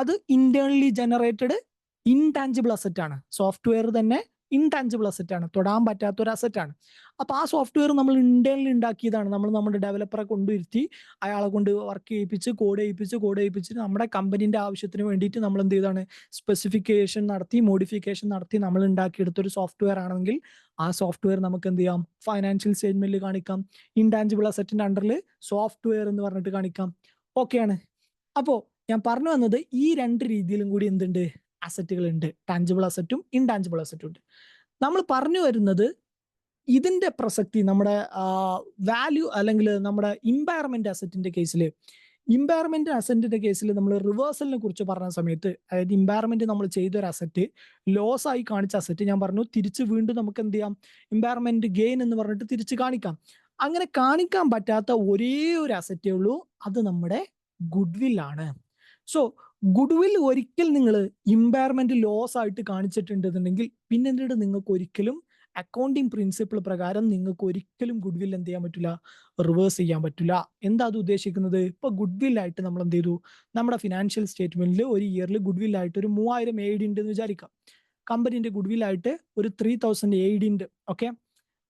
S1: അത് ഇന്റേണലി ജനറേറ്റഡ് ഇൻടാഞ്ചിബിൾ അസറ്റ് ആണ്. സോഫ്റ്റ്വെയർ തന്നെ ഇൻടാഞ്ചിബിൾ അസറ്റ് ആണ്, തൊടാൻ പറ്റാത്ത ഒരു അസറ്റ് ആണ്. അപ്പൊ ആ സോഫ്റ്റ്വെയർ നമ്മൾ ഇന്റേണലി ഉണ്ടാക്കിയതാണ്. നമ്മൾ നമ്മുടെ ഡെവലപ്പറെ കൊണ്ടുവരുത്തി അയാളെ കൊണ്ട് വർക്ക് ചെയ്യിപ്പിച്ച് കോഡ് ചെയ്യിപ്പിച്ച് നമ്മുടെ കമ്പനീന്റെ ആവശ്യത്തിന് വേണ്ടിയിട്ട് നമ്മൾ എന്ത് ചെയ്താണ്, സ്പെസിഫിക്കേഷൻ നടത്തി, മോഡിഫിക്കേഷൻ നടത്തി നമ്മൾ ഉണ്ടാക്കിയെടുത്ത ഒരു സോഫ്റ്റ്വെയർ ആണെങ്കിൽ ആ സോഫ്റ്റ്വെയർ നമുക്ക് എന്ത് ചെയ്യാം, ഫൈനാൻഷ്യൽ സ്റ്റേറ്റ്മെന്റിൽ കാണിക്കാം. ഇൻടാഞ്ചിബിൾ അസറ്റിന്റെ അണ്ടറിൽ സോഫ്റ്റ്വെയർ എന്ന് പറഞ്ഞിട്ട് കാണിക്കാം. ഓക്കെയാണ്. അപ്പോ ഞാൻ പറഞ്ഞു വന്നത് ഈ രണ്ട് രീതിയിലും കൂടി എന്തുണ്ട്, അസറ്റുകൾ ഉണ്ട്. ടാഞ്ചിബിൾ അസറ്റും ഇൻടാഞ്ചിബിൾ അസറ്റും ഉണ്ട്. നമ്മൾ പറഞ്ഞു വരുന്നത് ഇതിന്റെ പ്രസക്തി നമ്മുടെ വാല്യൂ അല്ലെങ്കിൽ നമ്മുടെ ഇമ്പയർമെന്റ് അസറ്റിന്റെ കേസിൽ നമ്മൾ റിവേഴ്സലിനെ കുറിച്ച് പറഞ്ഞ സമയത്ത്, അതായത് ഇമ്പയർമെന്റ് നമ്മൾ ചെയ്തൊരു അസറ്റ് ലോസ് ആയി കാണിച്ച അസറ്റ് ഞാൻ പറഞ്ഞു, തിരിച്ച് വീണ്ടും നമുക്ക് എന്ത് ചെയ്യാം, ഇമ്പയർമെന്റ് ഗെയിൻ എന്ന് പറഞ്ഞിട്ട് തിരിച്ച് കാണിക്കാം. അങ്ങനെ കാണിക്കാൻ പറ്റാത്ത ഒരേ ഒരു അസറ്റേ ഉള്ളൂ, അത് നമ്മുടെ ഗുഡ്വിൽ ആണ്. സോ ഗുഡ്വിൽ ഒരിക്കൽ നിങ്ങൾ ഇമ്പയർമെന്റ് ലോസ് ആയിട്ട് കാണിച്ചിട്ടുണ്ടെന്നുണ്ടെങ്കിൽ പിന്നീട് നിങ്ങൾക്ക് ഒരിക്കലും അക്കൗണ്ടിങ് പ്രിൻസിപ്പിൾ പ്രകാരം നിങ്ങൾക്ക് ഒരിക്കലും ഗുഡ്വിൽ എന്ത് ചെയ്യാൻ പറ്റില്ല, റിവേഴ്സ് ചെയ്യാൻ പറ്റില്ല. എന്താ അത് ഉദ്ദേശിക്കുന്നത്? ഇപ്പൊ ഗുഡ്വിൽ ആയിട്ട് നമ്മൾ എന്ത് ചെയ്തു, നമ്മുടെ ഫിനാൻഷ്യൽ സ്റ്റേറ്റ്മെന്റിൽ ഒരു ഇയറിൽ ഗുഡ്വിൽ ആയിട്ട് ഒരു 3000 AED ഉണ്ട് എന്ന് വിചാരിക്കാം. കമ്പനീന്റെ ഗുഡ്വിൽ ആയിട്ട് ഒരു 3000 AED ഉണ്ട്. ഓക്കെ,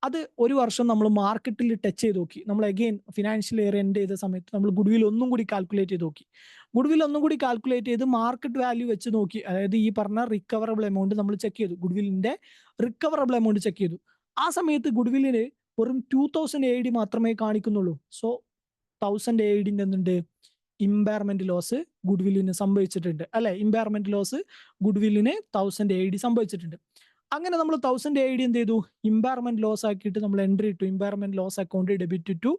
S1: അത് ഒരു വർഷം നമ്മൾ മാർക്കറ്റിൽ ടച്ച് ചെയ്ത് നോക്കി. നമ്മൾ അഗെയിൻ ഫിനാൻഷ്യൽ ഇയർ എൻഡ് ചെയ്ത സമയത്ത് നമ്മൾ ഗുഡ്വിൽ ഒന്നും കൂടി കാൽക്കുലേറ്റ് ചെയ്ത് നോക്കി. ഗുഡ്വിൽ ഒന്നും കൂടി കാൽക്കുലേറ്റ് ചെയ്ത് മാർക്കറ്റ് വാല്യൂ വെച്ച് നോക്കി. അതായത് ഈ പറഞ്ഞ റിക്കവറബിൾ എമൗണ്ട് നമ്മൾ ചെക്ക് ചെയ്തു, ഗുഡ്വില്ലിന്റെ റിക്കവറബിൾ എമൗണ്ട് ചെക്ക് ചെയ്തു. ആ സമയത്ത് ഗുഡ്വില്ലിന് വെറും 2000 AED മാത്രമേ കാണിക്കുന്നുള്ളൂ. സോ 1000 AED എന്തുണ്ട്, ഇമ്പയർമെന്റ് ലോസ് ഗുഡ്വില്ലിന് സംഭവിച്ചിട്ടുണ്ട് അല്ലെ. ഇമ്പയർമെന്റ് ലോസ് ഗുഡ്വില്ലിന് 1000 AED സംഭവിച്ചിട്ടുണ്ട്. അങ്ങനെ നമ്മൾ 1000 AED എന്ത് ചെയ്തു, ഇമ്പയർമെന്റ് ലോസ് ആക്കിയിട്ട് നമ്മൾ എൻട്രി ഇട്ടു. Impairment loss account debit to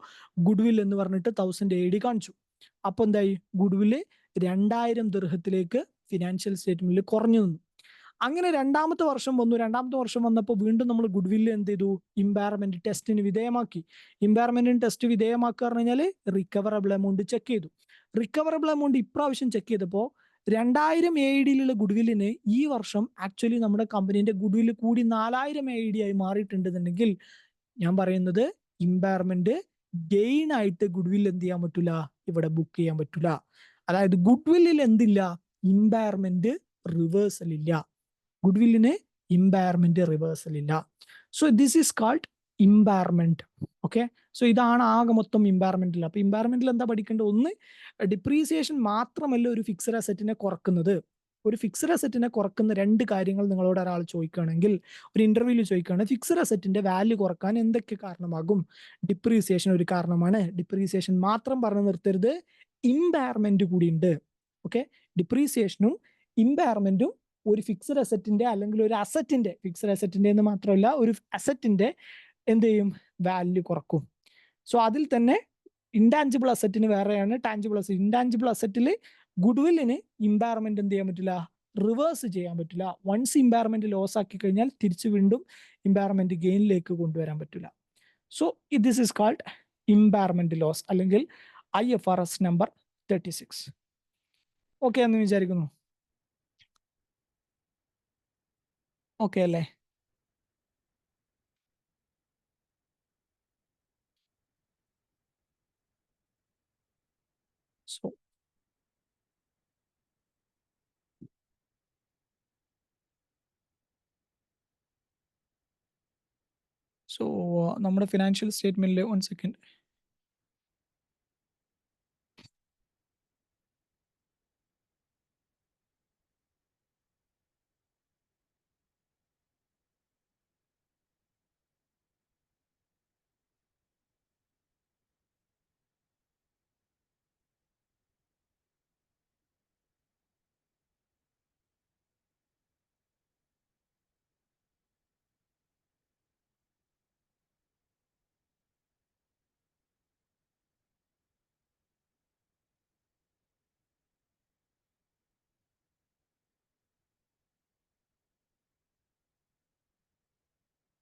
S1: goodwill എന്ന് പറഞ്ഞിട്ട് 1000 AED കാണിച്ചു. അപ്പൊ എന്തായി, ഗുഡ്വില് 2000 ദിർഹത്തിലേക്ക് ഫിനാൻഷ്യൽ സ്റ്റേറ്റ്മെന്റിൽ കുറഞ്ഞു നിന്നു. അങ്ങനെ രണ്ടാമത്തെ വർഷം വന്നു. രണ്ടാമത്തെ വർഷം വന്നപ്പോൾ വീണ്ടും നമ്മൾ ഗുഡ്വില്ല് എന്ത് ചെയ്തു, ഇമ്പയർമെന്റ് ടെസ്റ്റിന് വിധേയമാക്കി. ഇമ്പയർമെന്റിന് ടെസ്റ്റ് വിധേയമാക്കുക പറഞ്ഞു കഴിഞ്ഞാൽ റിക്കവറബിൾ എമൗണ്ട് ചെക്ക് ചെയ്തു. റിക്കവറബിൾ എമൗണ്ട് ഇപ്രാവശ്യം ചെക്ക് ചെയ്തപ്പോൾ 2000 AED ഗുഡ്വില്ലിന് ഈ വർഷം ആക്ച്വലി നമ്മുടെ കമ്പനീന്റെ ഗുഡ്വില്ല് കൂടി 4000 AED ആയി മാറിയിട്ടുണ്ടെന്നുണ്ടെങ്കിൽ ഞാൻ പറയുന്നത് ഇമ്പയർമെന്റ് ഗെയിൻ ആയിട്ട് ഗുഡ്വിൽ എന്ത് ചെയ്യാൻ പറ്റൂല, ഇവിടെ ബുക്ക് ചെയ്യാൻ പറ്റൂല. അതായത് ഗുഡ്വില്ലിൽ എന്തില്ല, ഇമ്പയർമെന്റ് റിവേഴ്സൽ ഇല്ല. ഗുഡ്വില്ലിന് ഇമ്പയർമെന്റ് റിവേഴ്സൽ ഇല്ല. So this is called impairment. Okay, so ഇതാണ് ആകെ മൊത്തം ഇമ്പയർമെന്റിൽ. അപ്പൊ ഇമ്പയർമെന്റിൽ എന്താ പഠിക്കേണ്ടത്? ഒന്ന്, ഡിപ്രീസിയേഷൻ മാത്രമല്ല ഒരു ഫിക്സഡ് അസറ്റിനെ കുറക്കുന്നത്. ഒരു ഫിക്സഡ് അസറ്റിനെ കുറക്കുന്ന രണ്ട് കാര്യങ്ങൾ നിങ്ങളോട് ഒരാൾ ചോദിക്കുകയാണെങ്കിൽ, ഒരു ഇന്റർവ്യൂവിൽ ചോദിക്കുകയാണെങ്കിൽ ഫിക്സഡ് അസറ്റിന്റെ വാല്യൂ കുറക്കാൻ എന്തൊക്കെ കാരണമാകും? ഡിപ്രീസിയേഷൻ ഒരു കാരണമാണ്. ഡിപ്രീസിയേഷൻ മാത്രം പറഞ്ഞു നിർത്തരുത്, ഇമ്പയർമെന്റ് കൂടി ഉണ്ട്. ഓക്കെ, ഡിപ്രീസിയേഷനും ഇമ്പയർമെന്റും ഒരു ഫിക്സഡ് അസറ്റിന്റെ അല്ലെങ്കിൽ ഒരു അസറ്റിന്റെ, ഫിക്സഡ് അസറ്റിന്റെ എന്ന് മാത്രമല്ല ഒരു അസറ്റിന്റെ എന്ത് ചെയ്യും, വാല്യൂ കുറക്കും. സോ അതിൽ തന്നെ ഇൻടാഞ്ചിബിൾ അസറ്റിന് വേറെയാണ് ടാഞ്ചിബിൾ അസറ്റ്. ഇൻടാഞ്ചിബിൾ അസറ്റിൽ ഗുഡ്വില്ലിന് ഇമ്പയർമെന്റ് എന്ത് ചെയ്യാൻ പറ്റില്ല, റിവേഴ്സ് ചെയ്യാൻ പറ്റില്ല. വൺസ് ഇമ്പയർമെന്റ് ലോസ് ആക്കി കഴിഞ്ഞാൽ തിരിച്ചു വീണ്ടും ഇമ്പയർമെന്റ് ഗെയിനിലേക്ക് കൊണ്ടുവരാൻ പറ്റില്ല. So this is called impairment loss അല്ലെങ്കിൽ IFRS നമ്പർ 36. ഓക്കെ എന്ന് വിചാരിക്കുന്നു. ഓക്കെ അല്ലേ? സോ നമ്മുടെ ഫിനാൻഷ്യൽ സ്റ്റേറ്റ്മെന്റിൽ 1 സെക്കൻഡ്.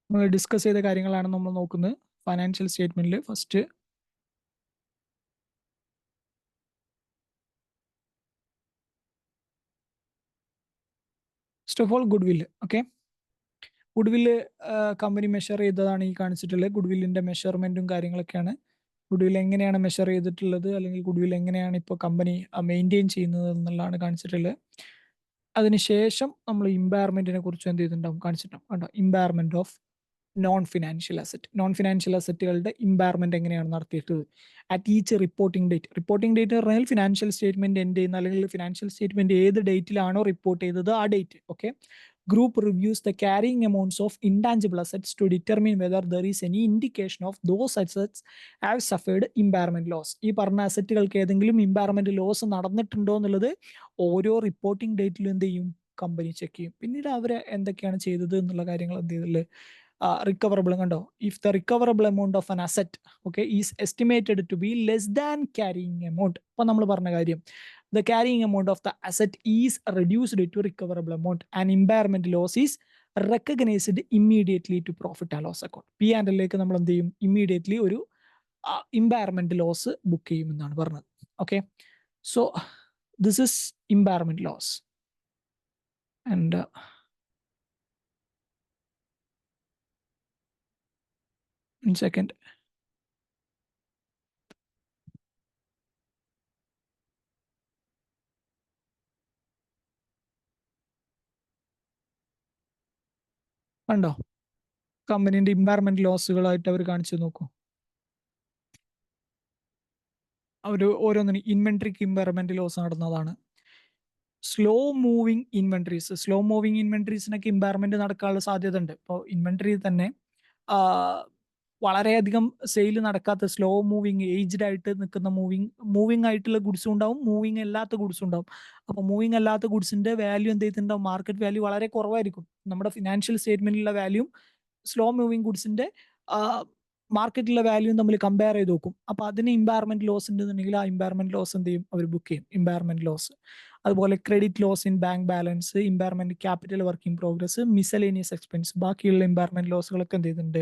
S1: നമ്മൾ ഡിസ്കസ് ചെയ്ത കാര്യങ്ങളാണ് നമ്മൾ നോക്കുന്നത് ഫൈനാൻഷ്യൽ സ്റ്റേറ്റ്മെന്റിൽ. First of all goodwill. Okay, goodwill company measure ചെയ്തതാണ് ഈ കാണിച്ചിട്ടുള്ളത്. ഗുഡ്വില്ലിന്റെ മെഷർമെന്റും കാര്യങ്ങളൊക്കെയാണ്. ഗുഡ്വിൽ എങ്ങനെയാണ് മെഷർ ചെയ്തിട്ടുള്ളത് അല്ലെങ്കിൽ ഗുഡ്വിൽ എങ്ങനെയാണ് ഇപ്പോൾ കമ്പനി മെയിൻറ്റെയിൻ ചെയ്യുന്നത് എന്നുള്ളതാണ് കാണിച്ചിട്ടുള്ളത്. അതിനുശേഷം നമ്മൾ ഇമ്പയർമെന്റിനെ കുറിച്ച് എന്ത് ചെയ്തിട്ടുണ്ടാവും, കാണിച്ചിട്ടുണ്ടാവും. കണ്ടോ, impairment of non financial asset. Non financial അസറ്റുകളുടെ ഇമ്പയർമെന്റ് എങ്ങനെയാണ് നടത്തിയിട്ടുള്ളത് at each reporting date. Reporting date എന്ന് പറഞ്ഞാൽ ഫിനാൻഷ്യൽ സ്റ്റേറ്റ്മെന്റ് എൻഡ് ചെയ്യുന്ന അല്ലെങ്കിൽ ഫിനാൻഷ്യൽ സ്റ്റേറ്റ്മെന്റ് ഏത് ഡേറ്റിലാണോ റിപ്പോർട്ട് ചെയ്തത് ആ date. Okay, group reviews the carrying amounts of intangible assets to determine whether there is any indication of those assets have suffered impairment loss. ഈ പറഞ്ഞ അസറ്റുകൾക്ക് ഏതെങ്കിലും ഇമ്പയർമെന്റ് ലോസ് നടന്നിട്ടുണ്ടോ എന്നുള്ളത് ഓരോ റിപ്പോർട്ടിംഗ് ഡേറ്റിലും എന്ത് ചെയ്യും, കമ്പനി ചെക്ക് ചെയ്യും. പിന്നീട് അവർ എന്തൊക്കെയാണ് ചെയ്തത് എന്നുള്ള കാര്യങ്ങൾ എന്ത് ചെയ്തില്ലേ, recoverable. If the recoverable amount of an asset, okay, is estimated to be less than carrying amount, the carrying amount of the asset is reduced to recoverable amount and impairment loss is recognized immediately to profit and loss account. P and L immediately impairment loss book ചെയ്യുമെന്നാണ് പറഞ്ഞത്. Okay, so this is impairment loss. And second, കണ്ടോ കമ്പനീന്റെ ഇമ്പയർമെന്റ് ലോസുകളായിട്ട് അവർ കാണിച്ചു നോക്കൂ. അവർ ഓരോന്നിനും ഇൻവെന്ററിക്ക് ഇമ്പയർമെന്റ് ലോസ് നടന്നതാണ്. സ്ലോ മൂവിങ് ഇൻവെന്ററീസിനൊക്കെ ഇമ്പയർമെന്റ് നടക്കാനുള്ള സാധ്യത ഉണ്ട്. ഇപ്പോൾ ഇൻവെന്ററി തന്നെ വളരെയധികം സെയിൽ നടക്കാത്ത സ്ലോ മൂവിങ്, ഏജ്ഡ് ആയിട്ട് നിൽക്കുന്ന മൂവിങ് ആയിട്ടുള്ള ഗുഡ്സും ഉണ്ടാവും, മൂവിങ് അല്ലാത്ത ഗുഡ്സും ഉണ്ടാവും. അപ്പോൾ മൂവിങ് അല്ലാത്ത ഗുഡ്സിന്റെ വാല്യൂ എന്ത് ചെയ്തിട്ടുണ്ടാവും? മാർക്കറ്റ് വാല്യൂ വളരെ കുറവായിരിക്കും. നമ്മുടെ ഫിനാൻഷ്യൽ സ്റ്റേറ്റ്മെന്റിലുള്ള വാല്യൂ സ്ലോ മൂവിങ് ഗുഡ്സിന്റെ മാർക്കറ്റിലെ വാല്യൂ തമ്മിൽ കമ്പയർ ചെയ്ത് നോക്കും. അപ്പോൾ അതിന് ഇമ്പയർമെന്റ് ലോസ് ഉണ്ടെന്നുണ്ടെങ്കിൽ ആ ഇമ്പയർമെന്റ് ലോസ് എന്ത് ചെയ്യും? അവർ ബുക്ക് ചെയ്യും ഇമ്പയർമെന്റ് ലോസ്. അതുപോലെ credit loss in bank balance, impairment capital working progress, miscellaneous expense, ബാക്കിയുള്ള ഇമ്പയർമെന്റ് ലോസുകളൊക്കെ എന്ത് ചെയ്തിട്ടുണ്ട്?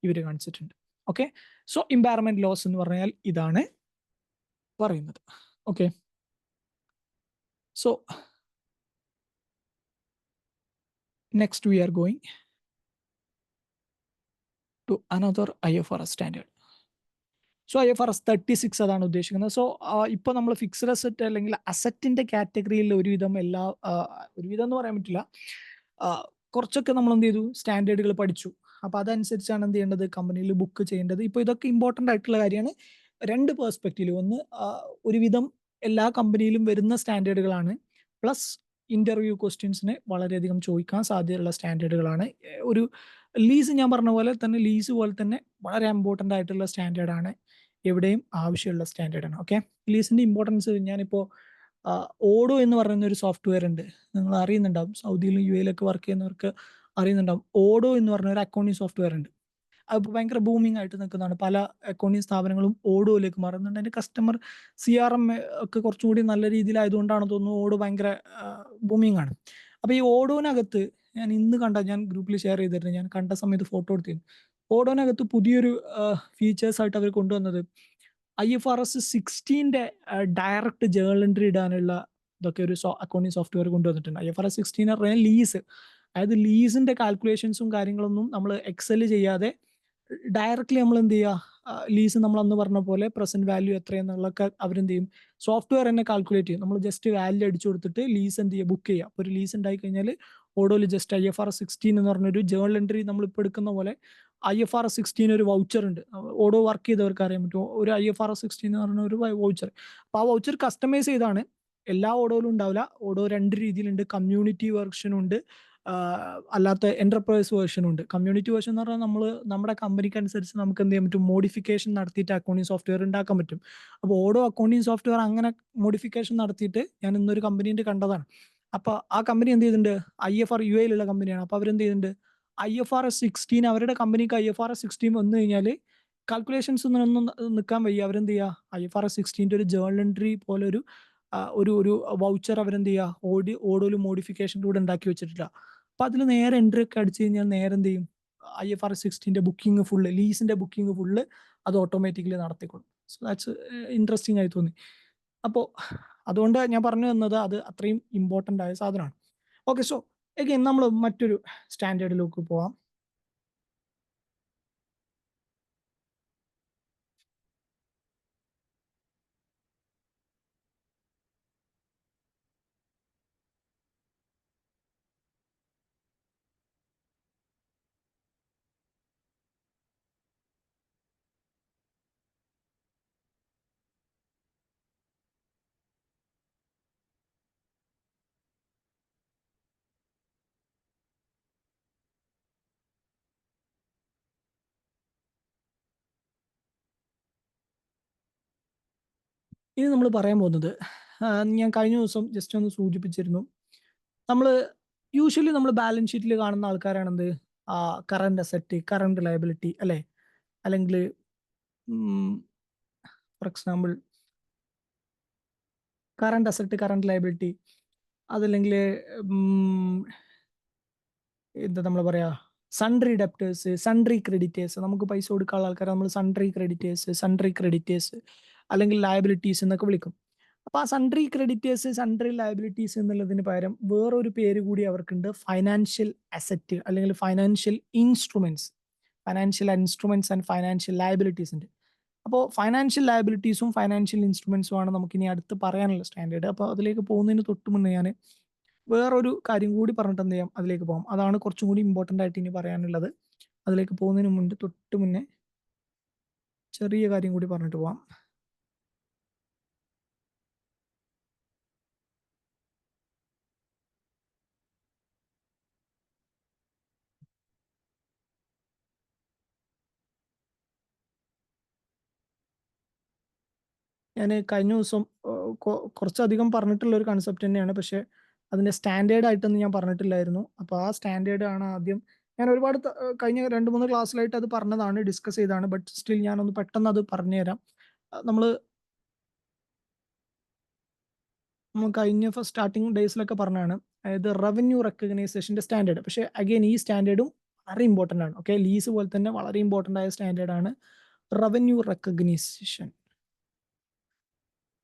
S1: ഇവർ കാണിച്ചിട്ടുണ്ട്. ഓക്കെ, സോ ഇമ്പയർമെന്റ് ലോസ് എന്ന് പറഞ്ഞാൽ ഇതാണ് പറയുന്നത്. Okay, so next we are going to another IFRS standard. So IFRS 36 അതാണ് ഉദ്ദേശിക്കുന്നത്. സോ ഇപ്പോൾ നമ്മൾ ഫിക്സ്ഡ് അസറ്റ് അല്ലെങ്കിൽ അസറ്റിന്റെ കാറ്റഗറിയിൽ ഒരുവിധം ഒരുവിധം എന്ന് പറയാൻ പറ്റില്ല, കുറച്ചൊക്കെ നമ്മൾ എന്ത് ചെയ്തു? സ്റ്റാൻഡേർഡുകൾ പഠിച്ചു. അപ്പോൾ അതനുസരിച്ചാണ് എന്ത് ചെയ്യേണ്ടത്? കമ്പനിയിൽ ബുക്ക് ചെയ്യേണ്ടത്. ഇപ്പോൾ ഇതൊക്കെ ഇമ്പോർട്ടൻ്റ് ആയിട്ടുള്ള കാര്യമാണ്. രണ്ട് പേഴ്സ്പെക്റ്റീവ്. ഒന്ന്, ഒരുവിധം എല്ലാ കമ്പനിയിലും വരുന്ന സ്റ്റാൻഡേർഡുകളാണ്. പ്ലസ് ഇന്റർവ്യൂ ക്വസ്റ്റ്യൻസിന് വളരെയധികം ചോദിക്കാൻ സാധ്യതയുള്ള സ്റ്റാൻഡേർഡുകളാണ്. ഒരു ലീസ്, ഞാൻ പറഞ്ഞ പോലെ തന്നെ ലീസ് പോലെ തന്നെ വളരെ ഇമ്പോർട്ടൻ്റ് ആയിട്ടുള്ള സ്റ്റാൻഡേർഡാണ്. എവിടെയും ആവശ്യമുള്ള സ്റ്റാൻഡേർഡാണ്. ഓക്കെ, ലീസിന്റെ ഇമ്പോർട്ടൻസ് ഞാനിപ്പോൾ ഓഡോ എന്ന് പറയുന്ന ഒരു സോഫ്റ്റ്വെയർ ഉണ്ട്, നിങ്ങൾ അറിയുന്നുണ്ടാവും. സൗദിയിലും UAE വർക്ക് ചെയ്യുന്നവർക്ക് അറിയുന്നുണ്ടാവും. ഓഡോ എന്ന് പറഞ്ഞ ഒരു അക്കൗണ്ടിങ് സോഫ്റ്റ്വെയർ ഉണ്ട്. അതിപ്പോൾ ഭയങ്കര ബൂമിംഗ് ആയിട്ട് നിൽക്കുന്നതാണ്. പല അക്കൗണ്ടിങ് സ്ഥാപനങ്ങളും ഓഡോയിലേക്ക് മാറുന്നുണ്ട്. അതിന്റെ കസ്റ്റമർ CRM ഒക്കെ കുറച്ചും കൂടി നല്ല രീതിയിലായതുകൊണ്ടാണ് തോന്നുന്നു ഓഡോ ഭയങ്കര ബൂമിംഗ് ആണ്. അപ്പോൾ ഈ ഓഡോനകത്ത് ഞാൻ ഗ്രൂപ്പിൽ ഷെയർ ചെയ്തിട്ടുണ്ട്, ഞാൻ കണ്ട സമയത്ത് ഫോട്ടോ എടുത്തിരുന്നു. ഓഡോനകത്ത് പുതിയൊരു ഫീച്ചേഴ്സ് ആയിട്ട് അവർ കൊണ്ടുവന്നത് IFRS 16 ഡയറക്റ്റ് ജേർണൽ എൻട്രി ഇടാനുള്ള ഇതൊക്കെ ഒരു അക്കൗണ്ടിങ് സോഫ്റ്റ്വെയർ കൊണ്ടുവന്നിട്ടുണ്ട്. IFRS 16 എന്ന് പറഞ്ഞാൽ ലീസ്, അതായത് ലീസിന്റെ കാൽക്കുലേഷൻസും കാര്യങ്ങളൊന്നും നമ്മൾ എക്സൽ ചെയ്യാതെ ഡയറക്റ്റ്ലി നമ്മൾ എന്ത് ചെയ്യുക? ലീസ് നമ്മൾ അന്ന് പറഞ്ഞ പോലെ പ്രസന്റ് വാല്യൂ എത്രയെന്നുള്ളതൊക്കെ അവരെന്ത് ചെയ്യും? സോഫ്റ്റ്വെയർ തന്നെ കാൽക്കുലേറ്റ് ചെയ്യും. നമ്മൾ ജസ്റ്റ് വാല്യൂ അടിച്ചു കൊടുത്തിട്ട് ലീസ് എന്ത് ചെയ്യുക? ബുക്ക് ചെയ്യുക. അപ്പോൾ ഒരു ലീസ് ഉണ്ടായി കഴിഞ്ഞാൽ ഓഡോയിൽ ജസ്റ്റ് IFRS 16 എന്ന് പറഞ്ഞൊരു ജേർണൽ എൻട്രി നമ്മളിപ്പോൾ എടുക്കുന്ന പോലെ IFRS 16 ഒരു വൗച്ചർ ഉണ്ട്. ഓഡോ വർക്ക് ചെയ്തവർക്ക് അറിയാൻ പറ്റും. ഒരു IFRS 16 എന്ന് പറഞ്ഞ ഒരു വൗച്ചർ. അപ്പോൾ ആ വൗച്ചർ കസ്റ്റമൈസ് ചെയ്താണ്. എല്ലാ ഓഡോയിലും ഉണ്ടാവില്ല. ഓഡോ രണ്ട് രീതിയിലുണ്ട്. കമ്മ്യൂണിറ്റി വെർഷൻ ഉണ്ട്, അല്ലാത്ത എന്റർപ്രൈസ് വേർഷൻ ഉണ്ട്. കമ്മ്യൂണിറ്റി വേർഷൻ എന്ന് പറഞ്ഞാൽ നമ്മുടെ കമ്പനിക്ക് അനുസരിച്ച് നമുക്ക് എന്ത് ചെയ്യാൻ പറ്റും? മോഡിഫിക്കേഷൻ നടത്തിയിട്ട് അക്കൗണ്ടിങ് സോഫ്റ്റ്വെയർ ഉണ്ടാക്കാൻ പറ്റും. അപ്പോൾ ഓഡോ അക്കൗണ്ടിങ് സോഫ്റ്റ്വെയർ അങ്ങനെ മോഡിഫിക്കേഷൻ നടത്തിയിട്ട് ഞാൻ ഇന്നൊരു കമ്പനീൻ്റെ കണ്ടതാണ്. അപ്പോൾ ആ കമ്പനി എന്ത് ചെയ്യുന്നുണ്ട്? UAE കമ്പനിയാണ്. അപ്പോൾ അവരെന്ത് ചെയ്യുന്നുണ്ട്? IFRS 16, അവരുടെ കമ്പനിക്ക് IFRS 16 വന്നു കഴിഞ്ഞാൽ കാൽക്കുലേഷൻസ് ഒന്നും നിൽക്കാൻ വയ്യ. അവരെന്ത് ചെയ്യുക? IFRS 16 ഒരു ജേർണൽ എൻട്രി പോലെ ഒരു വൗച്ചർ അവരെന്ത് ചെയ്യുക? ഓഡോയിൽ മോഡിഫിക്കേഷനിലൂടെ ഉണ്ടാക്കി വെച്ചിട്ടില്ല. അപ്പോൾ അതിൽ നേരെ എൻട്രി ഒക്കെ അടിച്ചു കഴിഞ്ഞാൽ നേരെ എന്ത് ചെയ്യും? IFRS 16 ബുക്കിംഗ് ഫുള്ള്, ലീസിന്റെ ബുക്കിംഗ് ഫുള്ള് അത് ഓട്ടോമാറ്റിക്കലി നടത്തിക്കൊള്ളും. സോ ദാറ്റ്സ് ഇൻട്രസ്റ്റിംഗ് ആയി തോന്നി. അപ്പോൾ അതുകൊണ്ട് ഞാൻ പറഞ്ഞു തന്നത് അത് അത്രയും ഇമ്പോർട്ടൻ്റ് ആയ സാധനമാണ്. ഓക്കെ, സോ എഗെയിൻ നമ്മൾ മറ്റൊരു സ്റ്റാൻഡേർഡിലേക്ക് പോവാം. ഇനി നമ്മൾ പറയാൻ പോകുന്നത്, ഞാൻ കഴിഞ്ഞ ദിവസം ജസ്റ്റ് ഒന്ന് സൂചിപ്പിച്ചിരുന്നു, നമ്മൾ യൂഷ്വലി നമ്മൾ ബാലൻസ് ഷീറ്റിൽ കാണുന്ന ആൾക്കാരാണെന്ത്? കറണ്ട് അസറ്റ്, കറണ്ട് ലയബിലിറ്റി, അല്ലേ? അല്ലെങ്കിൽ for example current asset, current liability, അതല്ലെങ്കിൽ എന്താ നമ്മൾ പറയാ, സൺട്രി ഡെപ്റ്റേഴ്സ്, സൺട്രി ക്രെഡിറ്റേഴ്സ്, നമുക്ക് പൈസ കൊടുക്കാനുള്ള ആൾക്കാരെ നമ്മൾ സൺട്രി ക്രെഡിറ്റേഴ്സ് അല്ലെങ്കിൽ ലയബിലിറ്റീസ് എന്നൊക്കെ വിളിക്കും. അപ്പൊ ആ സൺട്രി ക്രെഡിറ്റേഴ്സ്, സൺട്രി ലയബിലിറ്റീസ് എന്നുള്ളതിന് പകരം വേറൊരു പേര് കൂടി അവർക്കുണ്ട്, ഫൈനാൻഷ്യൽ അസറ്റ് അല്ലെങ്കിൽ financial instruments and financial liabilities ഉണ്ട്. അപ്പോൾ ഫൈനാൻഷ്യൽ ലയബിലിറ്റീസും ഫൈനാൻഷ്യൽ ഇൻസ്ട്രുമെന്റ്സും ആണ് നമുക്ക് ഇനി അടുത്ത് പറയാനുള്ള സ്റ്റാൻഡേർഡ്. അപ്പോൾ അതിലേക്ക് പോകുന്നതിന് തൊട്ട് മുന്നേ ഞാൻ വേറൊരു കാര്യം കൂടി പറഞ്ഞിട്ട് എന്ത് ചെയ്യാം, അതിലേക്ക് പോകാം. അതാണ് കുറച്ചും കൂടി ഇമ്പോർട്ടൻ്റ് ആയിട്ട് ഇനി പറയാനുള്ളത്. അതിലേക്ക് പോകുന്നതിന് മുന്നേ തൊട്ട് മുന്നേ ചെറിയ കാര്യം കൂടി പറഞ്ഞിട്ട് പോവാം. ഞാൻ കഴിഞ്ഞ ദിവസം കുറച്ചധികം പറഞ്ഞിട്ടുള്ള ഒരു കൺസെപ്റ്റ് തന്നെയാണ്, പക്ഷെ അതിന്റെ സ്റ്റാൻഡേർഡ് ആയിട്ടൊന്നും ഞാൻ പറഞ്ഞിട്ടില്ലായിരുന്നു. അപ്പോൾ ആ സ്റ്റാൻഡേർഡ് ആണ് ആദ്യം ഞാൻ ഒരുപാട് കഴിഞ്ഞ 2-3 ക്ലാസ്സിലായിട്ട് അത് പറഞ്ഞതാണ്, ഡിസ്കസ് ചെയ്താണ്. ബട്ട് സ്റ്റിൽ ഞാനൊന്ന് പെട്ടെന്ന് അത് പറഞ്ഞുതരാം. നമ്മൾ കഴിഞ്ഞ സ്റ്റാർട്ടിങ് ഡേയ്സിലൊക്കെ പറഞ്ഞാണ്, അതായത് റവന്യൂ റെക്കഗ്നൈസേഷന്റെ സ്റ്റാൻഡേർഡ്. പക്ഷേ അഗെയിൻ ഈ സ്റ്റാൻഡേർഡും വളരെ ഇമ്പോർട്ടൻ്റ് ആണ്. ഓക്കെ, ലീസ് പോലെ തന്നെ വളരെ ഇമ്പോർട്ടൻ്റ് ആയ സ്റ്റാൻഡേർഡ് ആണ് റവന്യൂ റെക്കഗ്നൈസേഷൻ.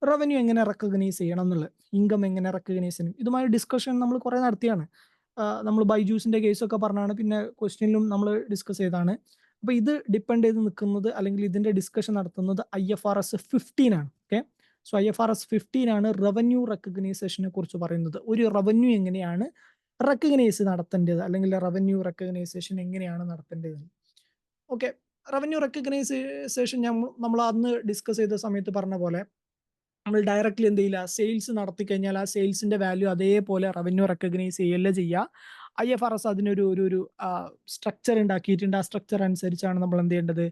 S1: റവന്യൂ എങ്ങനെ റെക്കഗ്നൈസ് ചെയ്യണം എന്നുള്ളത്, ഇൻകം എങ്ങനെ റെക്കഗ്നൈസ് ചെയ്യണം, ഇതുമായി ഡിസ്കഷൻ നമ്മൾ കുറേ നടത്തിയാണ്. നമ്മൾ ബൈജൂസിന്റെ കേസൊക്കെ പറഞ്ഞാണ്, പിന്നെ ക്വസ്റ്റ്യനിലും നമ്മൾ ഡിസ്കസ് ചെയ്താണ്. അപ്പോൾ ഇത് ഡിപ്പെൻഡ് ചെയ്ത് നിൽക്കുന്നത് അല്ലെങ്കിൽ ഇതിന്റെ ഡിസ്കഷൻ നടത്തുന്നത് IFRS 15 ആണ്. ഓക്കെ, സോ IFRS 15 ആണ് റവന്യൂ റെക്കഗ്നൈസേഷനെ കുറിച്ച് പറയുന്നത്. ഒരു റവന്യൂ എങ്ങനെയാണ് റെക്കഗ്നൈസ് നടത്തേണ്ടത് അല്ലെങ്കിൽ റവന്യൂ റെക്കഗ്നൈസേഷൻ എങ്ങനെയാണ് നടത്തേണ്ടത്. ഓക്കെ, റവന്യൂ റെക്കഗ്നൈസേഷൻ നമ്മൾ അന്ന് ഡിസ്കസ് ചെയ്ത സമയത്ത് പറഞ്ഞ പോലെ നമ്മൾ ഡയറക്റ്റ്ലി എന്ത് ചെയ്യില്ല, സെയിൽസ് നടത്തി കഴിഞ്ഞാൽ ആ സെയിൽസിന്റെ വാല്യൂ അതേപോലെ റവന്യൂ റെക്കഗ്നൈസ് ചെയ്യല്ല ചെയ്യുക. IFRS അതിനൊരു ഒരു സ്ട്രക്ചർ ഉണ്ടാക്കിയിട്ടുണ്ട്. ആ സ്ട്രക്ചർ അനുസരിച്ചാണ് നമ്മൾ എന്ത് ചെയ്യേണ്ടത്,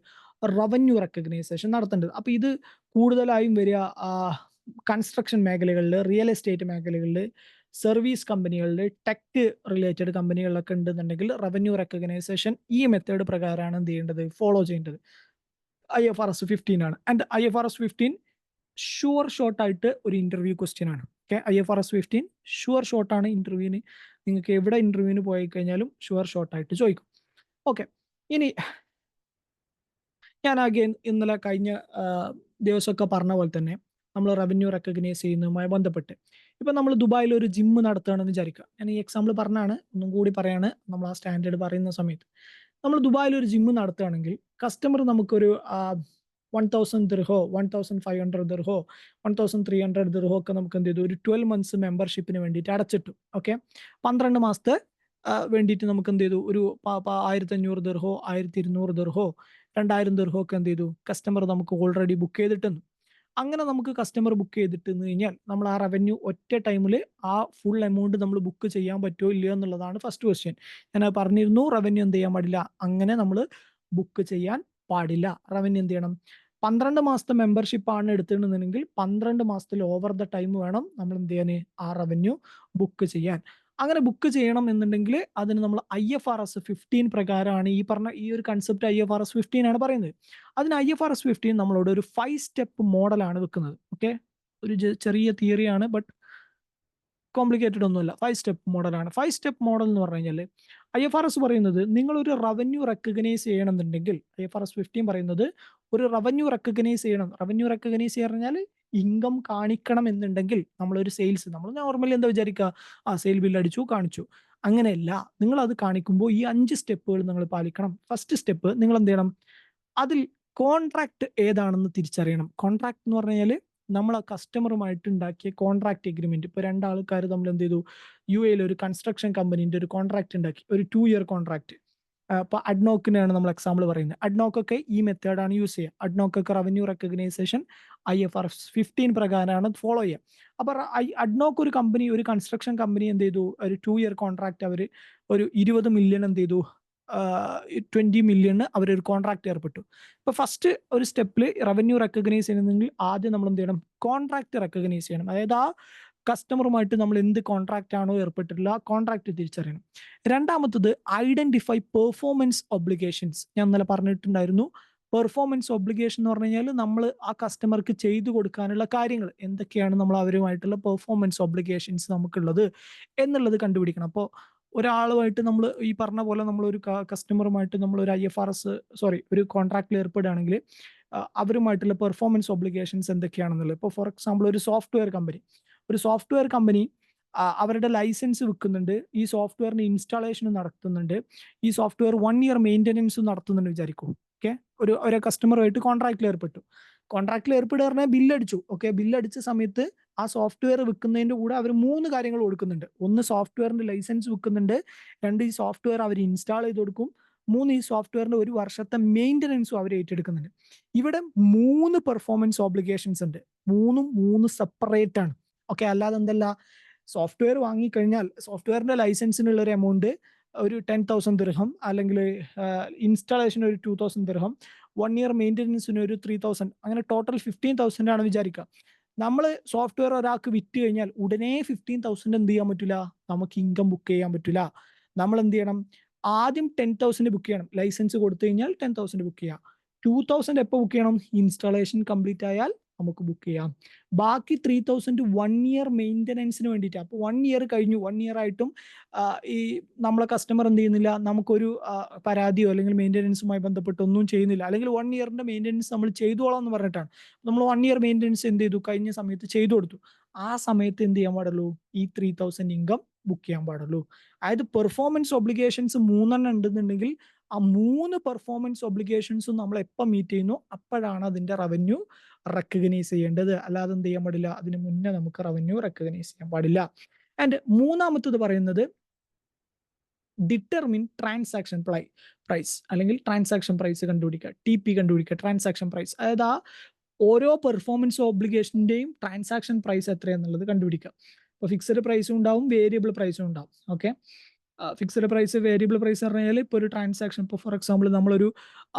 S1: റവന്യൂ റെക്കഗ്നൈസേഷൻ നടത്തേണ്ടത്. അപ്പൊ ഇത് കൂടുതലായും വരിക കൺസ്ട്രക്ഷൻ മേഖലകളിൽ, റിയൽ എസ്റ്റേറ്റ് മേഖലകളിൽ, സർവീസ് കമ്പനികളിൽ, ടെക് റിലേറ്റഡ് കമ്പനികളിലൊക്കെ ഉണ്ടെന്നുണ്ടെങ്കിൽ റവന്യൂ റെക്കഗ്നൈസേഷൻ ഈ മെത്തേഡ് പ്രകാരമാണ് എന്ത് ചെയ്യേണ്ടത്, ഫോളോ ചെയ്യേണ്ടത്. IFRS 15 ആണ്. ആൻഡ് IFRS 15 ഷുവർ ഷോട്ട് ആയിട്ട് ഒരു ഇന്റർവ്യൂ ക്വസ്റ്റ്യൻ ആണ്. ഓക്കെ, IFRS 15 ഷുവർ ഷോട്ട് ആണ്. ഇന്റർവ്യൂവിന് നിങ്ങൾക്ക് എവിടെ ഇന്റർവ്യൂവിന് പോയി കഴിഞ്ഞാലും ഷുവർ ഷോട്ട് ആയിട്ട് ചോദിക്കും. ഓക്കെ, ഇനി ഞാൻ അഗൈൻ ഇന്നലെ കഴിഞ്ഞ ദിവസമൊക്കെ പറഞ്ഞ പോലെ തന്നെ നമ്മൾ റവന്യൂ റെക്കഗ്നൈസ് ചെയ്യുന്നതുമായി ബന്ധപ്പെട്ട് ഇപ്പൊ നമ്മൾ ദുബായിൽ ഒരു ജിമ്മ് നടത്തുകയാണെന്ന് വിചാരിക്കുക. ഞാൻ ഈ എക്സാമ്പിൾ പറഞ്ഞാണ്, ഒന്നും കൂടി പറയാണ്. നമ്മൾ ആ സ്റ്റാൻഡേർഡ് പറയുന്ന സമയത്ത് നമ്മൾ ദുബായിൽ ഒരു ജിമ്മ് നടത്തുകയാണെങ്കിൽ കസ്റ്റമർ നമുക്കൊരു 1000 ദിർഹോ 1500 ദിർഹോ 1300 ദിർഹോ ഒക്കെ നമുക്ക് എന്ത് ചെയ്തു, ഒരു 12 മന്ത്സ് മെമ്പർഷിപ്പിന് വേണ്ടിയിട്ട് അടച്ചിട്ടു. ഓക്കെ, 12 മാസത്തെ വേണ്ടിയിട്ട് നമുക്ക് എന്ത് ചെയ്തു, ഒരു 1500 ദിർഹോ 1200 ദിർഹോ 2000 ദിർഹോ ഒക്കെ എന്ത് ചെയ്തു, കസ്റ്റമർ നമുക്ക് ഓൾറെഡി ബുക്ക് ചെയ്തിട്ടുണ്ട്. അങ്ങനെ നമുക്ക് കസ്റ്റമർ ബുക്ക് ചെയ്തിട്ട് കഴിഞ്ഞാൽ നമ്മൾ ആ റവന്യൂ ഒറ്റ ടൈമിൽ ആ ഫുൾ എമൗണ്ട് നമ്മൾ ബുക്ക് ചെയ്യാൻ പറ്റുമോ ഇല്ലയോ എന്നുള്ളതാണ് ഫസ്റ്റ് ക്വസ്റ്റ്യൻ. ഞാൻ പറഞ്ഞിരുന്നു, റവന്യൂ എന്ത് ചെയ്യാൻ പാടില്ല, അങ്ങനെ നമ്മൾ ബുക്ക് ചെയ്യാൻ പാടില്ല. റവന്യൂ എന്ത് ചെയ്യണം, 12 മാസത്തെ മെമ്പർഷിപ്പ് ആണ് എടുത്തിട്ടുണ്ടെങ്കിൽ 12 മാസത്തിൽ ഓവർ ദ ടൈം വേണം നമ്മൾ എന്ത് ചെയ്യാൻ, ആ റവന്യൂ ബുക്ക് ചെയ്യാൻ. അങ്ങനെ ബുക്ക് ചെയ്യണം എന്നുണ്ടെങ്കിൽ അതിന് നമ്മൾ IFRS 15 പ്രകാരമാണ് ഈ പറഞ്ഞ ഈ ഒരു കൺസെപ്റ്റ് IFRS 15 ആണ് പറയുന്നത്. അതിന് IFRS 15 നമ്മളോട് ഒരു 5 സ്റ്റെപ്പ് മോഡലാണ് വെക്കുന്നത്. ഓക്കെ, ഒരു ചെറിയ തിയറിയാണ്, ബട്ട് കോംപ്ലിക്കേറ്റഡ് ഒന്നുമല്ല. 5 സ്റ്റെപ്പ് മോഡലാണ്. 5 സ്റ്റെപ്പ് മോഡൽ എന്ന് പറഞ്ഞു കഴിഞ്ഞാൽ IFRS പറയുന്നത് നിങ്ങളൊരു റവന്യൂ റെക്കഗ്നൈസ് ചെയ്യണമെന്നുണ്ടെങ്കിൽ IFRS 15 പറയുന്നത് ഒരു റവന്യൂ റെക്കഗ്നൈസ് ചെയ്യണം. റവന്യൂ റെക്കഗ്നൈസ് പറഞ്ഞാൽ ഇൻകം കാണിക്കണം എന്നുണ്ടെങ്കിൽ നമ്മളൊരു സെയിൽസ്, നമ്മൾ നോർമലി എന്താ വിചാരിക്കുക, ആ സെയിൽ ബില്ല് അടിച്ചു കാണിച്ചു. അങ്ങനെയല്ല, നിങ്ങൾ അത് കാണിക്കുമ്പോൾ ഈ 5 സ്റ്റെപ്പുകൾ നിങ്ങൾ പാലിക്കണം. ഫസ്റ്റ് സ്റ്റെപ്പ്, നിങ്ങൾ എന്ത് ചെയ്യണം, അതിൽ കോൺട്രാക്ട് ഏതാണെന്ന് തിരിച്ചറിയണം. കോൺട്രാക്ട് എന്ന് പറഞ്ഞു കഴിഞ്ഞാൽ നമ്മൾ ആ കസ്റ്റമറുമായിട്ട് ഉണ്ടാക്കിയ കോൺട്രാക്ട് എഗ്രിമെന്റ്. ഇപ്പൊ രണ്ടാൾക്കാർ നമ്മൾ എന്ത് ചെയ്തു, UAE ഒരു കൺസ്ട്രക്ഷൻ കമ്പനീന്റെ ഒരു കോൺട്രാക്ട് ഉണ്ടാക്കി, ഒരു 2 ഇയർ കോൺട്രാക്ട്. അപ്പൊ അഡ്നോക്കിനാണ് നമ്മൾ എക്സാമ്പിൾ പറയുന്നത്. അഡ്നോക്കൊക്കെ ഈ മെത്തേഡാണ് യൂസ് ചെയ്യുക. അഡ്നോക്കൊക്കെ റവന്യൂ റെക്കഗ്നൈസേഷൻ IFRS 15 പ്രകാരമാണ് ഫോളോ ചെയ്യുക. അപ്പൊ അഡ്നോക്ക് ഒരു കമ്പനി, ഒരു കൺസ്ട്രക്ഷൻ കമ്പനി എന്ത് ചെയ്തു, ഒരു 2 ഇയർ കോൺട്രാക്ട് അവർ ഒരു 20 മില്യൺ എന്ത് ചെയ്തു, 20 മില്യണ് അവരൊരു കോൺട്രാക്ട് ഏർപ്പെട്ടു. ഇപ്പൊ ഫസ്റ്റ് ഒരു സ്റ്റെപ്പിൽ റവന്യൂ റെക്കഗ്നൈസ് ചെയ്യണമെങ്കിൽ ആദ്യം നമ്മൾ എന്ത് ചെയ്യണം, കോൺട്രാക്ട് റെക്കഗ്നൈസ് ചെയ്യണം. അതായത് ആ കസ്റ്റമറുമായിട്ട് നമ്മൾ എന്ത് കോൺട്രാക്ട് ആണോ ഏർപ്പെട്ടിട്ടുള്ള ആ കോൺട്രാക്ട് തിരിച്ചറിയണം. രണ്ടാമത്തത് ഐഡന്റിഫൈ പെർഫോമൻസ് ഒബ്ലിഗേഷൻസ്. ഞാൻ ഇന്നലെ പറഞ്ഞിട്ടുണ്ടായിരുന്നു, പെർഫോമൻസ് ഒബ്ലിഗേഷൻ എന്ന് പറഞ്ഞു കഴിഞ്ഞാൽ നമ്മൾ ആ കസ്റ്റമർക്ക് ചെയ്തു കൊടുക്കാനുള്ള കാര്യങ്ങൾ എന്തൊക്കെയാണ്, നമ്മൾ അവരുമായിട്ടുള്ള പെർഫോമൻസ് ഒബ്ലിഗേഷൻസ് നമുക്കുള്ളത് എന്നുള്ളത് കണ്ടുപിടിക്കണം. അപ്പോൾ ഒരാളുമായിട്ട് നമ്മൾ ഈ പറഞ്ഞ പോലെ നമ്മളൊരു കസ്റ്റമറുമായിട്ട് നമ്മളൊരു IFRS ഒരു കോൺട്രാക്റ്റിൽ ഏർപ്പെടുകയാണെങ്കിൽ അവരുമായിട്ടുള്ള പെർഫോമൻസ് ഒബ്ലിഗേഷൻസ് എന്തൊക്കെയാണെന്നുള്ളത്. ഇപ്പോൾ ഫോർ എക്സാമ്പിൾ ഒരു സോഫ്റ്റ്വെയർ കമ്പനി അവരുടെ ലൈസൻസ് വിൽക്കുന്നുണ്ട്, ഈ സോഫ്റ്റ്വെയറിന് ഇൻസ്റ്റാളേഷൻ നടത്തുന്നുണ്ട്, ഈ സോഫ്റ്റ്വെയർ 1 ഇയർ മെയിൻ്റനൻസ് നടത്തുന്നുണ്ട് വിചാരിക്കും. ഓക്കെ, ഒരു കസ്റ്റമറുമായിട്ട് കോൺട്രാക്റ്റിൽ ഏർപ്പെടുക പറഞ്ഞാൽ ബില്ലടിച്ചു. ഓക്കെ, ബില്ലടിച്ച സമയത്ത് ആ സോഫ്റ്റ്വെയർ വിൽക്കുന്നതിൻ്റെ കൂടെ അവർ 3 കാര്യങ്ങൾ കൊടുക്കുന്നുണ്ട്. ഒന്ന്, സോഫ്റ്റ്വെയറിന്റെ ലൈസൻസ് വിൽക്കുന്നുണ്ട്. 2, ഈ സോഫ്റ്റ്വെയർ അവർ ഇൻസ്റ്റാൾ ചെയ്ത് കൊടുക്കും. 3, ഈ സോഫ്റ്റ്വെയറിന്റെ 1 വർഷത്തെ മെയിൻ്റനൻസും അവർ ഏറ്റെടുക്കുന്നുണ്ട്. ഇവിടെ 3 പെർഫോമൻസ് ഓബ്ലിഗേഷൻസ് ഉണ്ട്. 3 സെപ്പറേറ്റ് ആണ്. ഓക്കെ, അല്ലാതെ എന്തല്ല, സോഫ്റ്റ്വെയർ വാങ്ങിക്കഴിഞ്ഞാൽ സോഫ്റ്റ്വെയറിന്റെ ലൈസൻസിനുള്ള ഒരു എമൗണ്ട് ഒരു 10,000 ദിർഹം, അല്ലെങ്കിൽ ഇൻസ്റ്റാളേഷൻ ഒരു 2,000 ദിർഹം, 1 ഇയർ മെയിൻ്റനൻസിന് ഒരു 3,000, അങ്ങനെ ടോട്ടൽ 15,000 ആണ് വിചാരിക്കുക. നമ്മൾ സോഫ്റ്റ്വെയർ ഒരാൾക്ക് വിറ്റ് കഴിഞ്ഞാൽ ഉടനെ 15,000 എന്ത് ചെയ്യാൻ പറ്റില്ല, നമുക്ക് ഇൻകം ബുക്ക് ചെയ്യാൻ പറ്റില്ല. നമ്മൾ എന്ത് ചെയ്യണം, ആദ്യം 10,000 ബുക്ക് ചെയ്യണം. ലൈസൻസ് കൊടുത്തു കഴിഞ്ഞാൽ 10,000 ബുക്ക് ചെയ്യാം. 2,000 എപ്പോൾ ബുക്ക് ചെയ്യണം, ഇൻസ്റ്റാളേഷൻ കംപ്ലീറ്റ് ആയാൽ നമുക്ക് ബുക്ക് ചെയ്യാം. ബാക്കി 3,000 1 ഇയർ മെയിൻ്റനൻസിന് വേണ്ടിയിട്ട്. അപ്പോൾ 1 ഇയർ കഴിഞ്ഞു, 1 ഇയർ ആയിട്ടും ഈ നമ്മളെ കസ്റ്റമർ എന്ത് ചെയ്യുന്നില്ല, നമുക്കൊരു പരാതിയോ അല്ലെങ്കിൽ മെയിൻ്റനൻസുമായി ബന്ധപ്പെട്ട് ഒന്നും ചെയ്യുന്നില്ല, അല്ലെങ്കിൽ 1 ഇയറിന്റെ മെയിൻ്റനൻസ് നമ്മൾ ചെയ്തോളാം എന്ന് പറഞ്ഞിട്ടാണ് നമ്മൾ 1 ഇയർ മെയിൻ്റനൻസ് എന്ത് ചെയ്തു, കഴിഞ്ഞ സമയത്ത് ചെയ്തു കൊടുത്തു. ആ സമയത്ത് എന്ത് ചെയ്യാൻ പാടുള്ളൂ, ഈ 3,000 ഇൻകം ബുക്ക് ചെയ്യാൻ പാടുള്ളൂ. അതായത് പെർഫോമൻസ് ഒബ്ലിഗേഷൻസ് 3 ഉണ്ടെന്നുണ്ടെങ്കിൽ ആ 3 പെർഫോമൻസ് ഒബ്ലിഗേഷൻസും നമ്മൾ എപ്പോൾ മീറ്റ് ചെയ്യുന്നു അപ്പോഴാണ് അതിന്റെ റവന്യൂ റെക്കഗ്നൈസ് ചെയ്യേണ്ടത്. അല്ലാതെ എന്ത് ചെയ്യാൻ പാടില്ല, അതിന് മുന്നേ നമുക്ക് റവന്യൂ റെക്കഗ്നൈസ് ചെയ്യാൻ പാടില്ല. ആൻഡ് മൂന്നാമത്തത് പറയുന്നത് ഡിറ്റർമിൻ ട്രാൻസാക്ഷൻ പ്രൈസ്, അല്ലെങ്കിൽ ട്രാൻസാക്ഷൻ പ്രൈസ് കണ്ടുപിടിക്കുക, TP കണ്ടുപിടിക്കുക, ട്രാൻസാക്ഷൻ പ്രൈസ്. അതായത് ആ ഓരോ പെർഫോമൻസ് ഓബ്ലിഗേഷന്റെയും ട്രാൻസാക്ഷൻ പ്രൈസ് എത്രയാന്നുള്ളത് കണ്ടുപിടിക്കുക. ഇപ്പോൾ ഫിക്സഡ് പ്രൈസും ഉണ്ടാവും, വേരിയബിൾ പ്രൈസും ഉണ്ടാവും. Okay, fixed price, variable price എന്ന് പറഞ്ഞാൽ ഇപ്പോൾ ഒരു ട്രാൻസാക്ഷൻ, ഇപ്പോൾ ഫോർ എക്സാമ്പിൾ നമ്മളൊരു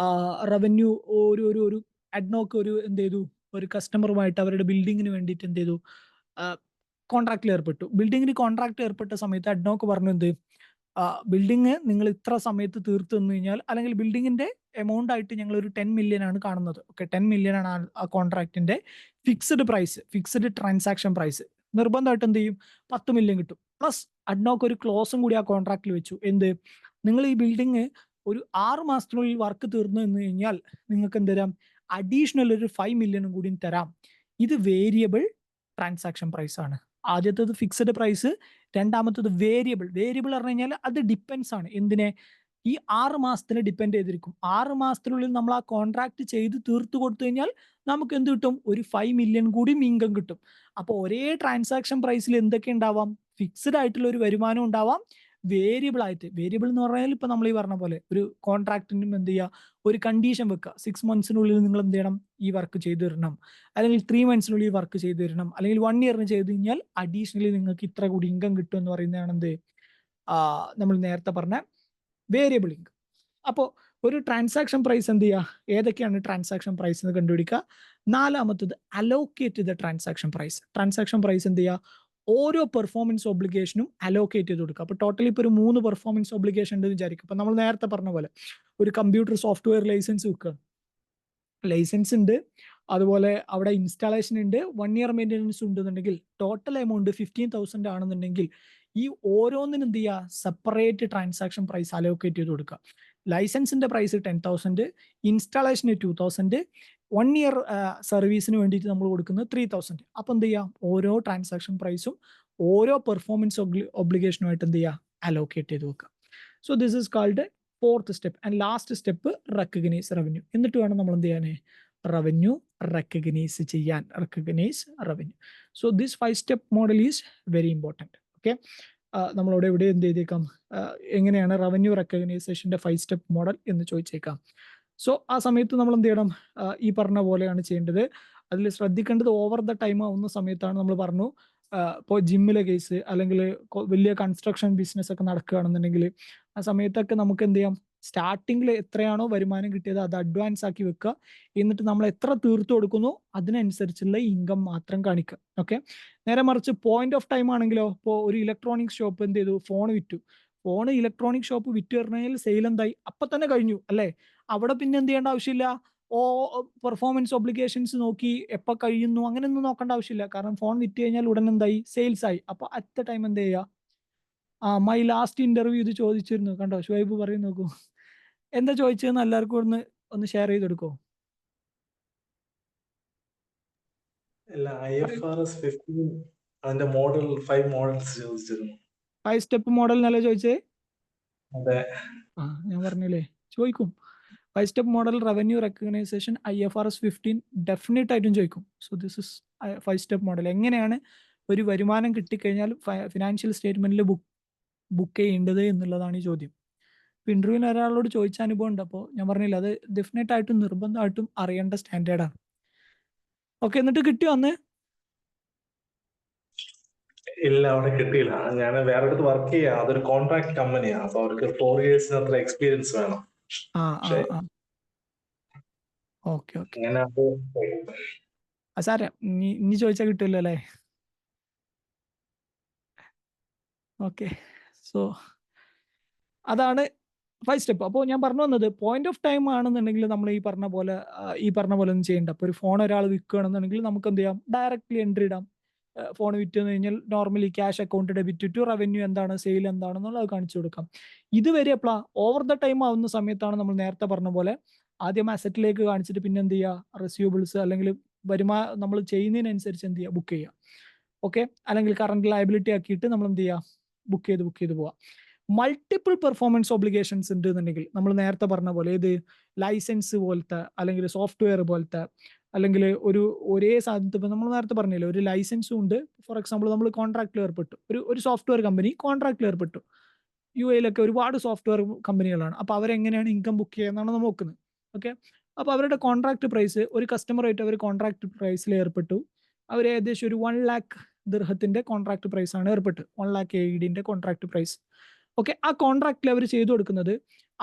S1: റവന്യൂ ഒരു അഡ്നോക്ക് എന്ത് ചെയ്തു, ഒരു കസ്റ്റമറുമായിട്ട് അവരുടെ ബിൽഡിങ്ങിന് വേണ്ടിയിട്ട് എന്ത് ചെയ്തു, കോൺട്രാക്റ്റിൽ ഏർപ്പെട്ടു. ബിൽഡിങ്ങിന് കോൺട്രാക്ട് ഏർപ്പെട്ട സമയത്ത് അഡ്നോക്ക് പറഞ്ഞു എന്ത്, ബിൽഡിങ് നിങ്ങൾ ഇത്ര സമയത്ത് തീർത്തു തന്നു കഴിഞ്ഞാൽ, അല്ലെങ്കിൽ ബിൽഡിങ്ങിന്റെ എമൗണ്ട് ആയിട്ട് ഞങ്ങൾ ഒരു 10 മില്യൺ ആണ് കാണുന്നത്. ഓക്കെ, 10 മില്യൺ ആണ് ആ കോൺട്രാക്ടിന്റെ fixed price, fixed transaction price. നിർബന്ധമായിട്ട് എന്ത് ചെയ്യും, 10 മില്യൺ കിട്ടും. പ്ലസ് അഡ്നോക്ക് ഒരു ക്ലോസും കൂടി ആ കോൺട്രാക്റ്റിൽ വെച്ചു. എന്ത്, നിങ്ങൾ ഈ ബിൽഡിങ് ഒരു 6 മാസത്തിനുള്ളിൽ വർക്ക് തീർന്നു എന്ന് കഴിഞ്ഞാൽ നിങ്ങൾക്ക് എന്ത് തരാം, അഡീഷണൽ ഒരു 5 മില്യണും കൂടി തരാം. ഇത് വേരിയബിൾ ട്രാൻസാക്ഷൻ പ്രൈസ് ആണ്. ആദ്യത്തേത് ഫിക്സഡ് പ്രൈസ്, രണ്ടാമത്തത് വേരിയബിൾ. വേരിയബിൾ പറഞ്ഞു കഴിഞ്ഞാൽ അത് ഡിപ്പെൻസ് ആണ് എന്തിനെ, ഈ 6 മാസത്തിന് ഡിപ്പെൻഡ് ചെയ്തിരിക്കും. 6 മാസത്തിനുള്ളിൽ നമ്മൾ ആ കോൺട്രാക്ട് ചെയ്ത് തീർത്തു കൊടുത്തു കഴിഞ്ഞാൽ നമുക്ക് എന്ത് കിട്ടും, ഒരു 5 മില്യൺ കൂടി ഇൻകം കിട്ടും. അപ്പോൾ ഒരേ ട്രാൻസാക്ഷൻ പ്രൈസിൽ എന്തൊക്കെ ഉണ്ടാവാം, ഫിക്സഡ് ആയിട്ടുള്ള ഒരു വരുമാനം ഉണ്ടാവാം, വേരിയബിൾ ആയിട്ട്. വേരിയബിൾ എന്ന് പറഞ്ഞാൽ ഇപ്പൊ നമ്മൾ ഈ പറഞ്ഞ പോലെ ഒരു കോൺട്രാക്ടിനും എന്ത് ചെയ്യുക, ഒരു കണ്ടീഷൻ വെക്കുക, 6 മന്ത്സിനുള്ളിൽ നിങ്ങൾ എന്ത് ചെയ്യണം, ഈ വർക്ക് ചെയ്തു തരണം, അല്ലെങ്കിൽ 3 മന്ത്സിനുള്ളിൽ വർക്ക് ചെയ്തു തരണം, അല്ലെങ്കിൽ 1 ഇയറിന് ചെയ്ത് കഴിഞ്ഞാൽ അഡീഷണലി നിങ്ങൾക്ക് ഇത്ര കൂടി ഇൻകം കിട്ടും എന്ന് പറയുന്നതാണ് എന്ത്, നമ്മൾ നേരത്തെ പറഞ്ഞ വേരിയബിൾ ഇൻകം. അപ്പോൾ ഒരു ട്രാൻസാക്ഷൻ പ്രൈസ് എന്ത് ചെയ്യുക, ഏതൊക്കെയാണ് ട്രാൻസാക്ഷൻ പ്രൈസ് എന്ന് കണ്ടുപിടിക്കുക. നാലാമത്തത് അലോക്കേറ്റ് ചെയ്ത ട്രാൻസാക്ഷൻ പ്രൈസ്. ട്രാൻസാക്ഷൻ പ്രൈസ് എന്ത് ചെയ്യുക, ഓരോ പെർഫോമൻസ് ഒബ്ലിഗേഷനും അലോക്കേറ്റ് ചെയ്ത് കൊടുക്കുക. അപ്പോൾ ടോട്ടലി ഇപ്പോൾ ഒരു 3 പെർഫോമൻസ് ഒബ്ലിഗേഷൻ ഉണ്ട് വിചാരിക്കും. അപ്പോൾ നമ്മൾ നേരത്തെ പറഞ്ഞ പോലെ ഒരു കമ്പ്യൂട്ടർ സോഫ്റ്റ്വെയർ ലൈസൻസ് വെക്കുക, ലൈസൻസ് ഉണ്ട്, അതുപോലെ അവിടെ ഇൻസ്റ്റാളേഷൻ ഉണ്ട്, 1 ഇയർ മെയിൻ്റനൻസ് ഉണ്ടെന്നുണ്ടെങ്കിൽ ടോട്ടൽ എമൗണ്ട് 15,000 ആണെന്നുണ്ടെങ്കിൽ ഈ ഓരോന്നിനും എന്ത് ചെയ്യുക, സെപ്പറേറ്റ് ട്രാൻസാക്ഷൻ പ്രൈസ് അലോക്കേറ്റ് ചെയ്ത് കൊടുക്കുക. ലൈസൻസിന്റെ പ്രൈസ് 10,000, ഇൻസ്റ്റാളേഷന് 2,000, 1 ഇയർ സർവീസിന് വേണ്ടിയിട്ട് നമ്മൾ കൊടുക്കുന്നത് 3,000. അപ്പോൾ എന്ത് ചെയ്യാം, ഓരോ ട്രാൻസാക്ഷൻ പ്രൈസും ഓരോ പെർഫോമൻസ് ഒബ്ലിഗേഷനുമായിട്ട് എന്ത് ചെയ്യുക, അലോക്കേറ്റ് ചെയ്ത് വെക്കുക. So this is called 4th step. And last step recognise revenue. എന്നിട്ട് വേണം നമ്മൾ എന്ത് ചെയ്യാൻ, റവന്യൂ റെക്കഗ്നൈസ് ചെയ്യാൻ, recognise revenue. So this 5 step model is very important. Okay, നമ്മളോട് എവിടെ എന്ത് ചെയ്തേക്കാം, എങ്ങനെയാണ് റവന്യൂ റെക്കഗ്നൈസേഷന്റെ 5 സ്റ്റെപ്പ് മോഡൽ എന്ന് ചോദിച്ചേക്കാം. സോ ആ സമയത്ത് നമ്മൾ എന്ത് ചെയ്യണം, ഈ പറഞ്ഞ പോലെയാണ് ചെയ്യേണ്ടത്. അതിൽ ശ്രദ്ധിക്കേണ്ടത് ഓവർ ദ ടൈം ആവുന്ന സമയത്താണ് നമ്മൾ പറഞ്ഞു, ഇപ്പോൾ ജിമ്മിലെ കേസ്, അല്ലെങ്കിൽ വലിയ കൺസ്ട്രക്ഷൻ ബിസിനസ് ഒക്കെ നടക്കുകയാണെന്നുണ്ടെങ്കിൽ ആ സമയത്തൊക്കെ നമുക്ക് എന്ത് ചെയ്യാം, സ്റ്റാർട്ടിങ്ങിൽ എത്രയാണോ വരുമാനം കിട്ടിയത് അത് അഡ്വാൻസ് ആക്കി വെക്കുക. എന്നിട്ട് നമ്മൾ എത്ര തീർത്തു കൊടുക്കുന്നു അതിനനുസരിച്ചുള്ള ഇൻകം മാത്രം കാണിക്കുക. ഓക്കെ, നേരെ മറിച്ച് പോയിന്റ് ഓഫ് ടൈം ആണെങ്കിലോ, ഇപ്പോൾ ഒരു ഇലക്ട്രോണിക് ഷോപ്പ് എന്ത് ചെയ്തു, ഫോൺ വിറ്റു, ഇലക്ട്രോണിക് ഷോപ്പ് വിറ്റ് പറഞ്ഞാൽ സെയിൽ എന്തായി, അപ്പൊ തന്നെ കഴിഞ്ഞു അല്ലേ. അവിടെ പിന്നെ എന്ത് ചെയ്യേണ്ട ആവശ്യമില്ല, പെർഫോമൻസ് ഒബ്ലിഗേഷൻസ് നോക്കി എപ്പോൾ കഴിയുന്നു അങ്ങനെയൊന്നും നോക്കേണ്ട ആവശ്യമില്ല. കാരണം ഫോൺ വിറ്റ് കഴിഞ്ഞാൽ ഉടനെ എന്തായി, സെയിൽസ് ആയി. അപ്പോൾ അറ്റ് ദ ടൈം എന്ത് ചെയ്യുക, മൈ ലാസ്റ്റ് ഇന്റർവ്യൂ ഇത് ചോദിച്ചിരുന്നു. കണ്ടോ ഷുഹൈബ് പറയും നോക്കൂ. എന്താ ചോദിച്ചതെന്ന് എല്ലാവർക്കും ഒന്ന് ഷെയർ ചെയ്തെടുക്കോ?
S2: ഇല്ല, IFRS 15 അതിന്റെ മോഡൽ 5 മോഡൽസ് ചോദിച്ചിരുന്നു.
S1: 5 സ്റ്റെപ്പ് മോഡൽ എന്നല്ലേ ചോദിച്ചേ?
S2: അതെ.
S1: ഞാൻ പറഞ്ഞില്ലേ ചോദിക്കും. 5 step model revenue recognition IFRS 15 definite ആയിട്ടും ചോദിക്കും. So this is 5 step model. എങ്ങനെയാണ് ഒരു വരുമാനം കിട്ടിക്കഴിഞ്ഞാൽ ഫിനാൻഷ്യൽ സ്റ്റേറ്റ്മെന്റിൽ ബുക്ക് ചെയ്യേണ്ടത് എന്നുള്ളതാണ് ഈ ചോദ്യം. ഇപ്പൊ ഇന്റർവ്യൂവിന് ഒരാളോട് ചോദിച്ച അനുഭവം ഉണ്ട്. അപ്പോൾ ഞാൻ പറഞ്ഞില്ല, അത് ഡെഫിനറ്റ് ആയിട്ടും നിർബന്ധമായിട്ടും അറിയേണ്ട സ്റ്റാൻഡേർഡാണ്. ഓക്കെ, എന്നിട്ട് കിട്ടിയോ അന്ന്?
S2: ഇല്ല, അവിടെ കിട്ടിയില്ല. ഞാൻ വേറെ അടുത്ത് വർക്ക് ചെയ്യാം. അതൊരു കോൺട്രാക്ട് കമ്പനിയാണ്. അപ്പൊ അവർക്ക് 4 years അത്ര എക്സ്പീരിയൻസ് വേണം.
S1: ഓക്കെ
S2: അങ്ങനെ
S1: സാറേ ഇനി ചോദിച്ചാൽ കിട്ടുമല്ലോ അല്ലേ? ഓക്കെ, സോ അതാണ് 5 സ്റ്റെപ്പ്. അപ്പോൾ ഞാൻ പറഞ്ഞു വന്നത്, പോയിന്റ് ഓഫ് ടൈം ആണെന്നുണ്ടെങ്കിൽ നമ്മൾ ഈ പറഞ്ഞ പോലെ ഒന്നും ചെയ്യേണ്ട. അപ്പോൾ ഒരു ഫോൺ ഒരാൾ വിൽക്കുകയാണെന്നുണ്ടെങ്കിൽ നമുക്ക് എന്ത് ചെയ്യാം, ഡയറക്റ്റ്ലി എൻട്രി ഇടാം. ഫോൺ വിറ്റ് കഴിഞ്ഞാൽ normally cash account debit to revenue എന്താണ്, സെയിൽ എന്താണെന്നുള്ളത് കാണിച്ചു കൊടുക്കാം. ഇതുവരെ എപ്പോഴാ ഓവർ ദ ടൈം ആവുന്ന സമയത്താണ് നമ്മൾ നേരത്തെ പറഞ്ഞ പോലെ ആദ്യം അസറ്റിലേക്ക് കാണിച്ചിട്ട് പിന്നെ എന്ത് ചെയ്യുക, റിസീവബിൾസ് അല്ലെങ്കിൽ നമ്മൾ ചെയ്യുന്നതിനനുസരിച്ച് എന്ത് ചെയ്യുക, ബുക്ക് ചെയ്യുക. ഓക്കെ, അല്ലെങ്കിൽ കറണ്ട് ലയബിലിറ്റി ആക്കിയിട്ട് നമ്മൾ എന്ത് ചെയ്യുക, ബുക്ക് ചെയ്ത് പോവാം. മൾട്ടിപ്പിൾ പെർഫോമൻസ് ഒബ്ലിഗേഷൻസ് ഉണ്ട് എന്നുണ്ടെങ്കിൽ നമ്മൾ നേരത്തെ പറഞ്ഞ പോലെ ഇത് ലൈസൻസ് പോലത്തെ അല്ലെങ്കിൽ സോഫ്റ്റ്വെയർ പോലത്തെ അല്ലെങ്കിൽ ഒരേ സാധനത്ത് ഇപ്പം നമ്മൾ നേരത്തെ പറഞ്ഞില്ലേ, ഒരു ലൈസൻസും ഉണ്ട്. ഫോർ എക്സാമ്പിൾ നമ്മൾ കോൺട്രാക്റ്റിൽ ഏർപ്പെട്ടു, ഒരു സോഫ്റ്റ്വെയർ കമ്പനി കോൺട്രാക്റ്റിൽ ഏർപ്പെട്ടു. UAE ഒരുപാട് സോഫ്റ്റ്വെയർ കമ്പനികളാണ്. അപ്പോൾ അവരെങ്ങനെയാണ് ഇൻകം ബുക്ക് ചെയ്യുന്നതാണ് നമ്മൾ നോക്കുന്നത്. ഓക്കെ, അപ്പോൾ അവരുടെ കോൺട്രാക്ട് പ്രൈസ്, ഒരു കസ്റ്റമറായിട്ട് അവർ കോൺട്രാക്ട് പ്രൈസിൽ ഏർപ്പെട്ടു. അവർ ഏകദേശം ഒരു 1 lakh ദിർഹത്തിന്റെ കോൺട്രാക്ട് പ്രൈസ് ആണ് ഏർപ്പെട്ടു. 1 lakh AED contract price. Okay, ആ കോൺട്രാക്റ്റിൽ അവർ ചെയ്തു കൊടുക്കുന്നത്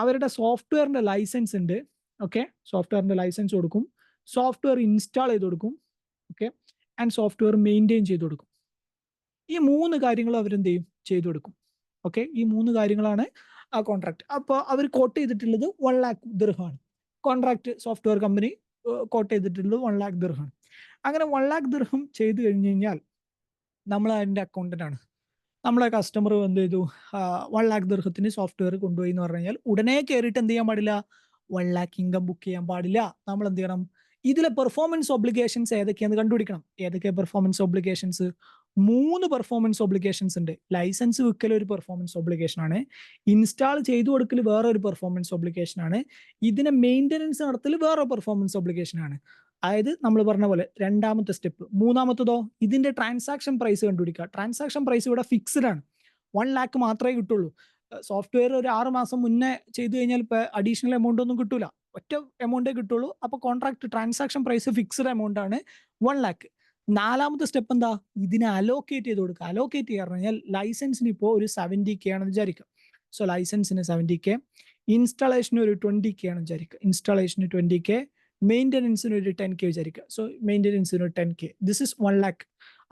S1: അവരുടെ സോഫ്റ്റ്വെയറിന്റെ ലൈസൻസ് ഉണ്ട്. ഓക്കെ, സോഫ്റ്റ്വെയറിന്റെ ലൈസൻസ് കൊടുക്കും, സോഫ്റ്റ്വെയർ ഇൻസ്റ്റാൾ ചെയ്ത് കൊടുക്കും. ഓക്കെ, ആൻഡ് സോഫ്റ്റ്വെയർ മെയിൻറ്റെയിൻ ചെയ്ത് കൊടുക്കും. ഈ 3 കാര്യങ്ങൾ അവരെന്ത് ചെയ്യും, ചെയ്തു കൊടുക്കും. ഓക്കെ, ഈ 3 കാര്യങ്ങളാണ് ആ കോൺട്രാക്ട്. അപ്പോൾ അവർ കോട്ട് ചെയ്തിട്ടുള്ളത് 1 lakh ദിർഹമാണ്. കോൺട്രാക്ട് സോഫ്റ്റ്വെയർ കമ്പനി കോട്ട് ചെയ്തിട്ടുള്ളത് 1 lakh ദിർഹമാണ്. അങ്ങനെ 1 lakh ദിർഹം ചെയ്ത് കഴിഞ്ഞ് കഴിഞ്ഞാൽ നമ്മൾ അതിൻ്റെ അക്കൗണ്ടന്റ് ആണ്. നമ്മളെ കസ്റ്റമർ എന്ത് ചെയ്തു, 1 lakh ദിർഹത്തിന് സോഫ്റ്റ്വെയർ കൊണ്ടുപോയി എന്ന് പറഞ്ഞു കഴിഞ്ഞാൽ ഉടനെ കയറിയിട്ട് എന്ത് ചെയ്യാൻ പാടില്ല, 1 lakh ഇൻകം ബുക്ക് ചെയ്യാൻ പാടില്ല. നമ്മൾ എന്ത് ചെയ്യണം, ഇതിലെ പെർഫോമൻസ് ഒബ്ലിഗേഷൻസ് ഏതൊക്കെയാണെന്ന് കണ്ടുപിടിക്കണം. ഏതൊക്കെയാണ് പെർഫോമൻസ് ഒബ്ലിഗേഷൻസ്? 3 പെർഫോമൻസ് ഒബ്ലിഗേഷൻസ് ഉണ്ട്. ലൈസൻസ് വിൽക്കൽ ഒരു പെർഫോമൻസ് ഒബ്ലിഗേഷൻ ആണ്, ഇൻസ്റ്റാൾ ചെയ്തു കൊടുക്കൽ വേറെ ഒരു പെർഫോമൻസ് ഒബ്ലിഗേഷൻ ആണ്, ഇതിനെ മെയിൻ്റനൻസ് നടത്തൽ വേറെ പെർഫോമൻസ് ഒബ്ലിഗേഷൻ ആണ്. അതായത് നമ്മൾ പറഞ്ഞ പോലെ രണ്ടാമത്തെ സ്റ്റെപ്പ്. മൂന്നാമത്തതോ, ഇതിന്റെ ട്രാൻസാക്ഷൻ പ്രൈസ് കണ്ടുപിടിക്കുക. ട്രാൻസാക്ഷൻ പ്രൈസ് ഇവിടെ ഫിക്സ്ഡ് ആണ്, 1 lakh മാത്രമേ കിട്ടുള്ളൂ. സോഫ്റ്റ്വെയർ ഒരു 6 മാസം മുന്നേ ചെയ്തു കഴിഞ്ഞാൽ ഇപ്പൊ അഡീഷണൽ എമൗണ്ട് ഒന്നും കിട്ടൂല, ഒറ്റ എമൗണ്ടേ കിട്ടുള്ളൂ. അപ്പൊ contract transaction price fixed amount ആണ് 1 lakh. നാലാമത്തെ സ്റ്റെപ്പ് എന്താ, ഇതിനെ അലോക്കേറ്റ് ചെയ്ത് കൊടുക്കുക. അലോക്കേറ്റ് ചെയ്യാൻ പറഞ്ഞാൽ ലൈസൻസിന് ഇപ്പോൾ ഒരു 70K ആണെന്ന് വിചാരിക്കുക. സോ ലൈസൻസിന് 70K, ഇൻസ്റ്റാളേഷന് ഒരു 20K ആണെന്ന് വിചാരിക്കുക. ഇൻസ്റ്റാളേഷന് 20K, മെയിൻ്റനൻസിന് ഒരു 10K വിചാരിക്കുക. സോ മെയിൻ്റനൻസിന് ഒരു 10K. This is 1 lakh.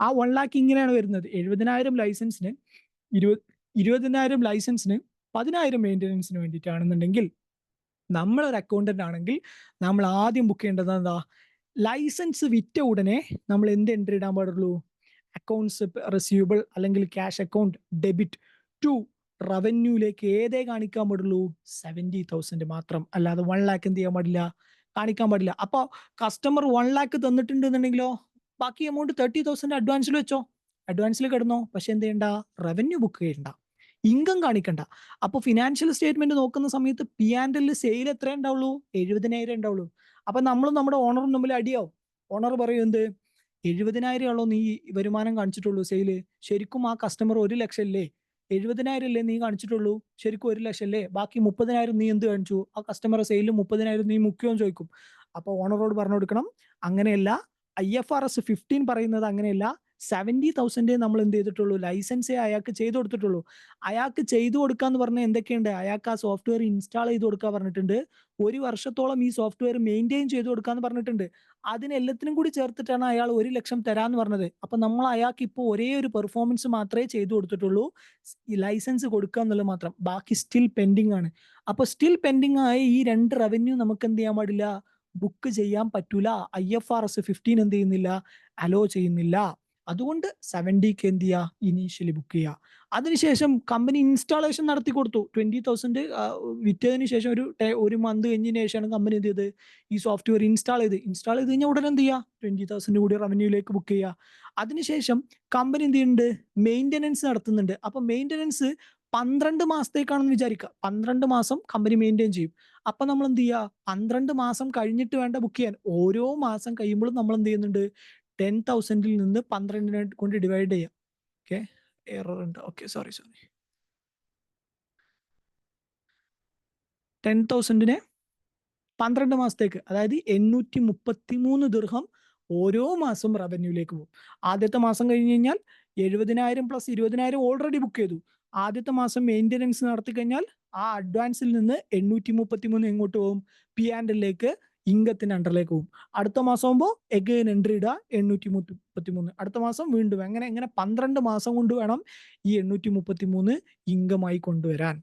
S1: ആ 1 lakh ഇങ്ങനെയാണ് വരുന്നത്. 70,000 ലൈസൻസിന്, 20,000 ലൈസൻസിന്, 10,000 മെയിൻ്റനൻസിന് വേണ്ടിയിട്ടാണെന്നുണ്ടെങ്കിൽ നമ്മളൊരു അക്കൗണ്ടന്റ് ആണെങ്കിൽ നമ്മൾ ആദ്യം ബുക്ക് ചെയ്യേണ്ടത് എന്താ, ലൈസൻസ് വിറ്റ ഉടനെ നമ്മൾ എന്ത് എൻട്രി ഇടാൻ പാടുള്ളൂ, അക്കൗണ്ട്സ് റിസീവബിൾ അല്ലെങ്കിൽ ക്യാഷ് അക്കൗണ്ട് ഡെബിറ്റ് ടു റവന്യൂയിലേക്ക് ഏതേ കാണിക്കാൻ പാടുള്ളൂ, 70,000 മാത്രം. അല്ലാതെ 1 lakh എന്ത് ചെയ്യാൻ പാടില്ല, കാണിക്കാൻ പാടില്ല. അപ്പോൾ കസ്റ്റമർ 1 lakh തന്നിട്ടുണ്ടെന്നുണ്ടെങ്കിലോ ബാക്കി എമൗണ്ട് 30,000 അഡ്വാൻസിൽ വെച്ചോ, അഡ്വാൻസിൽ കിടന്നോ. പക്ഷെ എന്ത് ചെയ്യണ്ട, റവന്യൂ ബുക്ക് ചെയ്യണ്ട, ഇൻകം കാണിക്കണ്ട. അപ്പോൾ ഫിനാൻഷ്യൽ സ്റ്റേറ്റ്മെന്റ് നോക്കുന്ന സമയത്ത് P&L സെയിൽ എത്ര ഉണ്ടാവുള്ളൂ, 70,000 ഉണ്ടാവുള്ളൂ. അപ്പൊ നമ്മളും നമ്മുടെ ഓണറും തമ്മിൽ അടിയാവും. ഓണർ പറയും എന്ത്, 70,000 ആണോ നീ വരുമാനം കാണിച്ചിട്ടുള്ളൂ സെയില്, ശരിക്കും ആ കസ്റ്റമർ 1 ലക്ഷം അല്ലേ, 70,000 അല്ലേ നീ കാണിച്ചിട്ടുള്ളൂ, ശരിക്കും 1 ലക്ഷം അല്ലേ, ബാക്കി 30,000 നീ എന്ത് കാണിച്ചു, ആ കസ്റ്റമർ സെയിൽ 30,000 നീ മുക്കിയോന്ന് ചോദിക്കും. അപ്പൊ ഓണറോട് പറഞ്ഞു കൊടുക്കണം, അങ്ങനെയല്ല, IFRS 15 പറയുന്നത് അങ്ങനെയല്ല, 70,000 നമ്മൾ എന്ത് ചെയ്തിട്ടുള്ളൂ, ലൈസൻസേ അയാൾക്ക് ചെയ്തു കൊടുത്തിട്ടുള്ളൂ. അയാൾക്ക് ചെയ്തു കൊടുക്കാന്ന് പറഞ്ഞാൽ എന്തൊക്കെയുണ്ട്, അയാൾക്ക് ആ സോഫ്റ്റ്വെയർ ഇൻസ്റ്റാൾ ചെയ്ത് കൊടുക്കാൻ പറഞ്ഞിട്ടുണ്ട്, 1 വർഷത്തോളം ഈ സോഫ്റ്റ്വെയർ മെയിൻറ്റെയിൻ ചെയ്ത് കൊടുക്കാന്ന് പറഞ്ഞിട്ടുണ്ട്. അതിനെല്ലാത്തിനും കൂടി ചേർത്തിട്ടാണ് അയാൾ 1 ലക്ഷം തരാന്ന് പറഞ്ഞത്. അപ്പൊ നമ്മൾ അയാൾക്ക് ഇപ്പോൾ ഒരേ ഒരു പെർഫോമൻസ് മാത്രമേ ചെയ്തു കൊടുത്തിട്ടുള്ളൂ, ഈ ലൈസൻസ് കൊടുക്കുക എന്നുള്ളത് മാത്രം. ബാക്കി സ്റ്റിൽ പെൻഡിങ് ആണ്. അപ്പൊ സ്റ്റിൽ പെൻഡിങ് ആയ ഈ 2 റവന്യൂ നമുക്ക് എന്ത് ചെയ്യാൻ പാടില്ല, ബുക്ക് ചെയ്യാൻ പറ്റൂല. IFRS 15 എന്ത് ചെയ്യുന്നില്ല, അലോ ചെയ്യുന്നില്ല. അതുകൊണ്ട് 70K എന്ത് ചെയ്യുക, ഇനീഷ്യലി ബുക്ക് ചെയ്യുക. അതിനുശേഷം കമ്പനി ഇൻസ്റ്റാളേഷൻ നടത്തി കൊടുത്തു. 20,000 വിറ്റതിന് ശേഷം ഒരു മന്ത് കഴിഞ്ഞതിന് ശേഷമാണ് കമ്പനി എന്ത് ചെയ്ത് ഈ സോഫ്റ്റ്വെയർ ഇൻസ്റ്റാൾ ചെയ്ത് കഴിഞ്ഞാൽ ഉടനെ എന്ത് ചെയ്യുക, 20,000 കൂടി റവന്യൂയിലേക്ക് ബുക്ക് ചെയ്യുക. അതിനുശേഷം കമ്പനി എന്ത് ചെയ്യുന്നുണ്ട്, മെയിൻ്റനൻസ് നടത്തുന്നുണ്ട്. അപ്പൊ മെയിൻ്റനൻസ് 12 മാസത്തേക്കാണെന്ന് വിചാരിക്കുക. 12 മാസം കമ്പനി മെയിൻറ്റെയിൻ ചെയ്യും. അപ്പൊ നമ്മൾ എന്ത് ചെയ്യുക, 12 മാസം കഴിഞ്ഞിട്ട് വേണ്ട ബുക്ക് ചെയ്യാൻ. ഓരോ മാസം കഴിയുമ്പോഴും നമ്മൾ എന്ത് ചെയ്യുന്നുണ്ട്, 10,000 നിന്ന് 12 കൊണ്ട് ഡിവൈഡ് ചെയ്യാം. ഓക്കെ, എറർ ഉണ്ട്. ഓക്കെ, സോറി 10,000 12 മാസത്തേക്ക്, അതായത് 833 ദിർഹം ഓരോ മാസം റവന്യൂയിലേക്ക് പോകും. ആദ്യത്തെ മാസം കഴിഞ്ഞ് കഴിഞ്ഞാൽ 70,000 പ്ലസ് 20,000 ഓൾറെഡി ബുക്ക് ചെയ്തു. ആദ്യത്തെ മാസം മെയിൻ്റനൻസ് നടത്തി കഴിഞ്ഞാൽ ആ അഡ്വാൻസിൽ നിന്ന് 833 എങ്ങോട്ട് പോകും, P&L ഇൻകത്തിന്റെ അണ്ടറിലേക്ക് പോകും. അടുത്ത മാസം ആകുമ്പോൾ എഗെയിൻ എൻട്രി ഇടുക 833. അടുത്ത മാസം വീണ്ടും എങ്ങനെ 12 മാസം കൊണ്ട് വേണം ഈ 833 ഇൻകമായി കൊണ്ടുവരാൻ.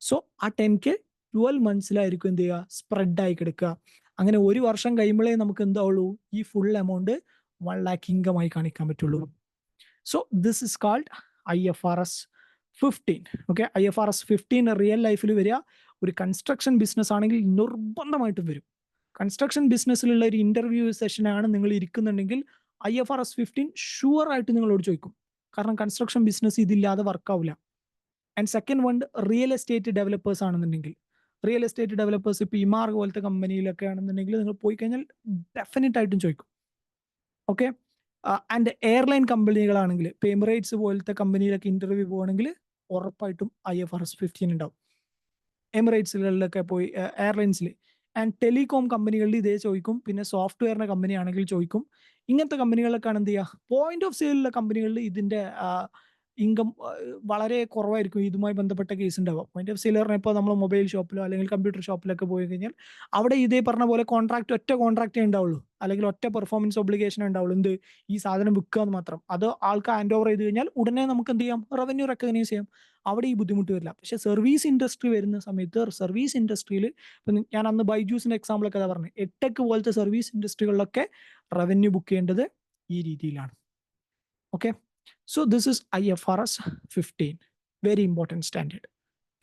S1: സോ ആ 10K 12 മന്ത്സിലായിരിക്കും എന്ത് ചെയ്യുക, സ്പ്രെഡ് ആയി കിടക്കുക. അങ്ങനെ ഒരു വർഷം കഴിയുമ്പോഴേ നമുക്ക് എന്താവുള്ളൂ, ഈ ഫുൾ എമൗണ്ട് 1 lakh ഇൻകമായി കാണിക്കാൻ പറ്റുള്ളൂ. So this is called IFRS 15. Okay, IFRS 15 real ലൈഫിൽ വരിക ഒരു കൺസ്ട്രക്ഷൻ ബിസിനസ് ആണെങ്കിൽ നിർബന്ധമായിട്ടും വരും. കൺസ്ട്രക്ഷൻ ബിസിനസ്സിലുള്ള ഒരു ഇന്റർവ്യൂ സെഷനാണ് നിങ്ങൾ ഇരിക്കുന്നുണ്ടെങ്കിൽ IFRS 15 ഷുവർ ആയിട്ട് നിങ്ങളോട് ചോദിക്കും. കാരണം കൺസ്ട്രക്ഷൻ ബിസിനസ് ഇതില്ലാതെ വർക്കാവില്ല. And second one, real estate developers ആണെന്നുണ്ടെങ്കിൽ, റിയൽ എസ്റ്റേറ്റ് ഡെവലപ്പേഴ്സ് ഇപ്പോൾ ഇമാർഗ് പോലത്തെ കമ്പനിയിലൊക്കെ ആണെന്നുണ്ടെങ്കിൽ നിങ്ങൾ പോയി കഴിഞ്ഞാൽ ഡെഫിനറ്റ് ആയിട്ടും ചോദിക്കും. ഓക്കെ, ആൻഡ് എയർലൈൻ കമ്പനികളാണെങ്കിൽ ഇപ്പോൾ എമിറേറ്റ്സ് പോലത്തെ കമ്പനിയിലൊക്കെ ഇന്റർവ്യൂ പോകുകയാണെങ്കിൽ ഉറപ്പായിട്ടും IFRS 15 ഉണ്ടാവും. എമിറേറ്റ്സുകളിലൊക്കെ പോയി എയർലൈൻസിൽ. ആൻഡ് ടെലികോം കമ്പനികളിൽ ഇതേ ചോദിക്കും. പിന്നെ സോഫ്റ്റ്വെയറിന്റെ കമ്പനി ആണെങ്കിൽ ചോദിക്കും. ഇങ്ങനത്തെ കമ്പനികളിലൊക്കെയാണ് എന്ത് ചെയ്യുക, പോയിന്റ് ഓഫ് സെയിലുള്ള കമ്പനികളിൽ ഇതിന്റെ ഇൻകം വളരെ കുറവായിരിക്കും. ഇതുമായി ബന്ധപ്പെട്ട കേസ് ഉണ്ടാവുക. പോയിന്റ് ഓഫ് സെയിൽ പറഞ്ഞാൽ ഇപ്പോൾ നമ്മൾ മൊബൈൽ ഷോപ്പിലോ അല്ലെങ്കിൽ കമ്പ്യൂട്ടർ ഷോപ്പിലൊക്കെ പോയി കഴിഞ്ഞാൽ അവിടെ ഇതേ പറഞ്ഞ പോലെ ഒറ്റ കോൺട്രാക്റ്റേ ഉണ്ടാവുള്ളൂ, അല്ലെങ്കിൽ ഒറ്റ പെർഫോമൻസ് ഒബ്ലിഗേഷൻ ഉണ്ടാവുള്ളൂ. എന്ത്, ഈ സാധനം വിൽക്കുക എന്ന് മാത്രം. അത് ആൾക്ക് ഹാൻഡ് ഓവർ ചെയ്ത് കഴിഞ്ഞാൽ ഉടനെ നമുക്ക് എന്ത് ചെയ്യാം, റവന്യൂ റെക്കഗ്നൈസ് ചെയ്യാം. അവിടെ ഈ ബുദ്ധിമുട്ട് വരില്ല. പക്ഷെ സർവീസ് ഇൻഡസ്ട്രി വരുന്ന സമയത്ത്, സർവീസ് ഇൻഡസ്ട്രിയിൽ ഇപ്പം ഞാൻ അന്ന് ബൈജൂസിന്റെ എക്സാമ്പിൾ ഒക്കെ പറഞ്ഞു, എട്ടെക് പോലത്തെ സർവീസ് ഇൻഡസ്ട്രികളിലൊക്കെ റവന്യൂ ബുക്ക് ചെയ്യേണ്ടത് ഈ രീതിയിലാണ്. Okay, so this is IFRS 15, very important standard,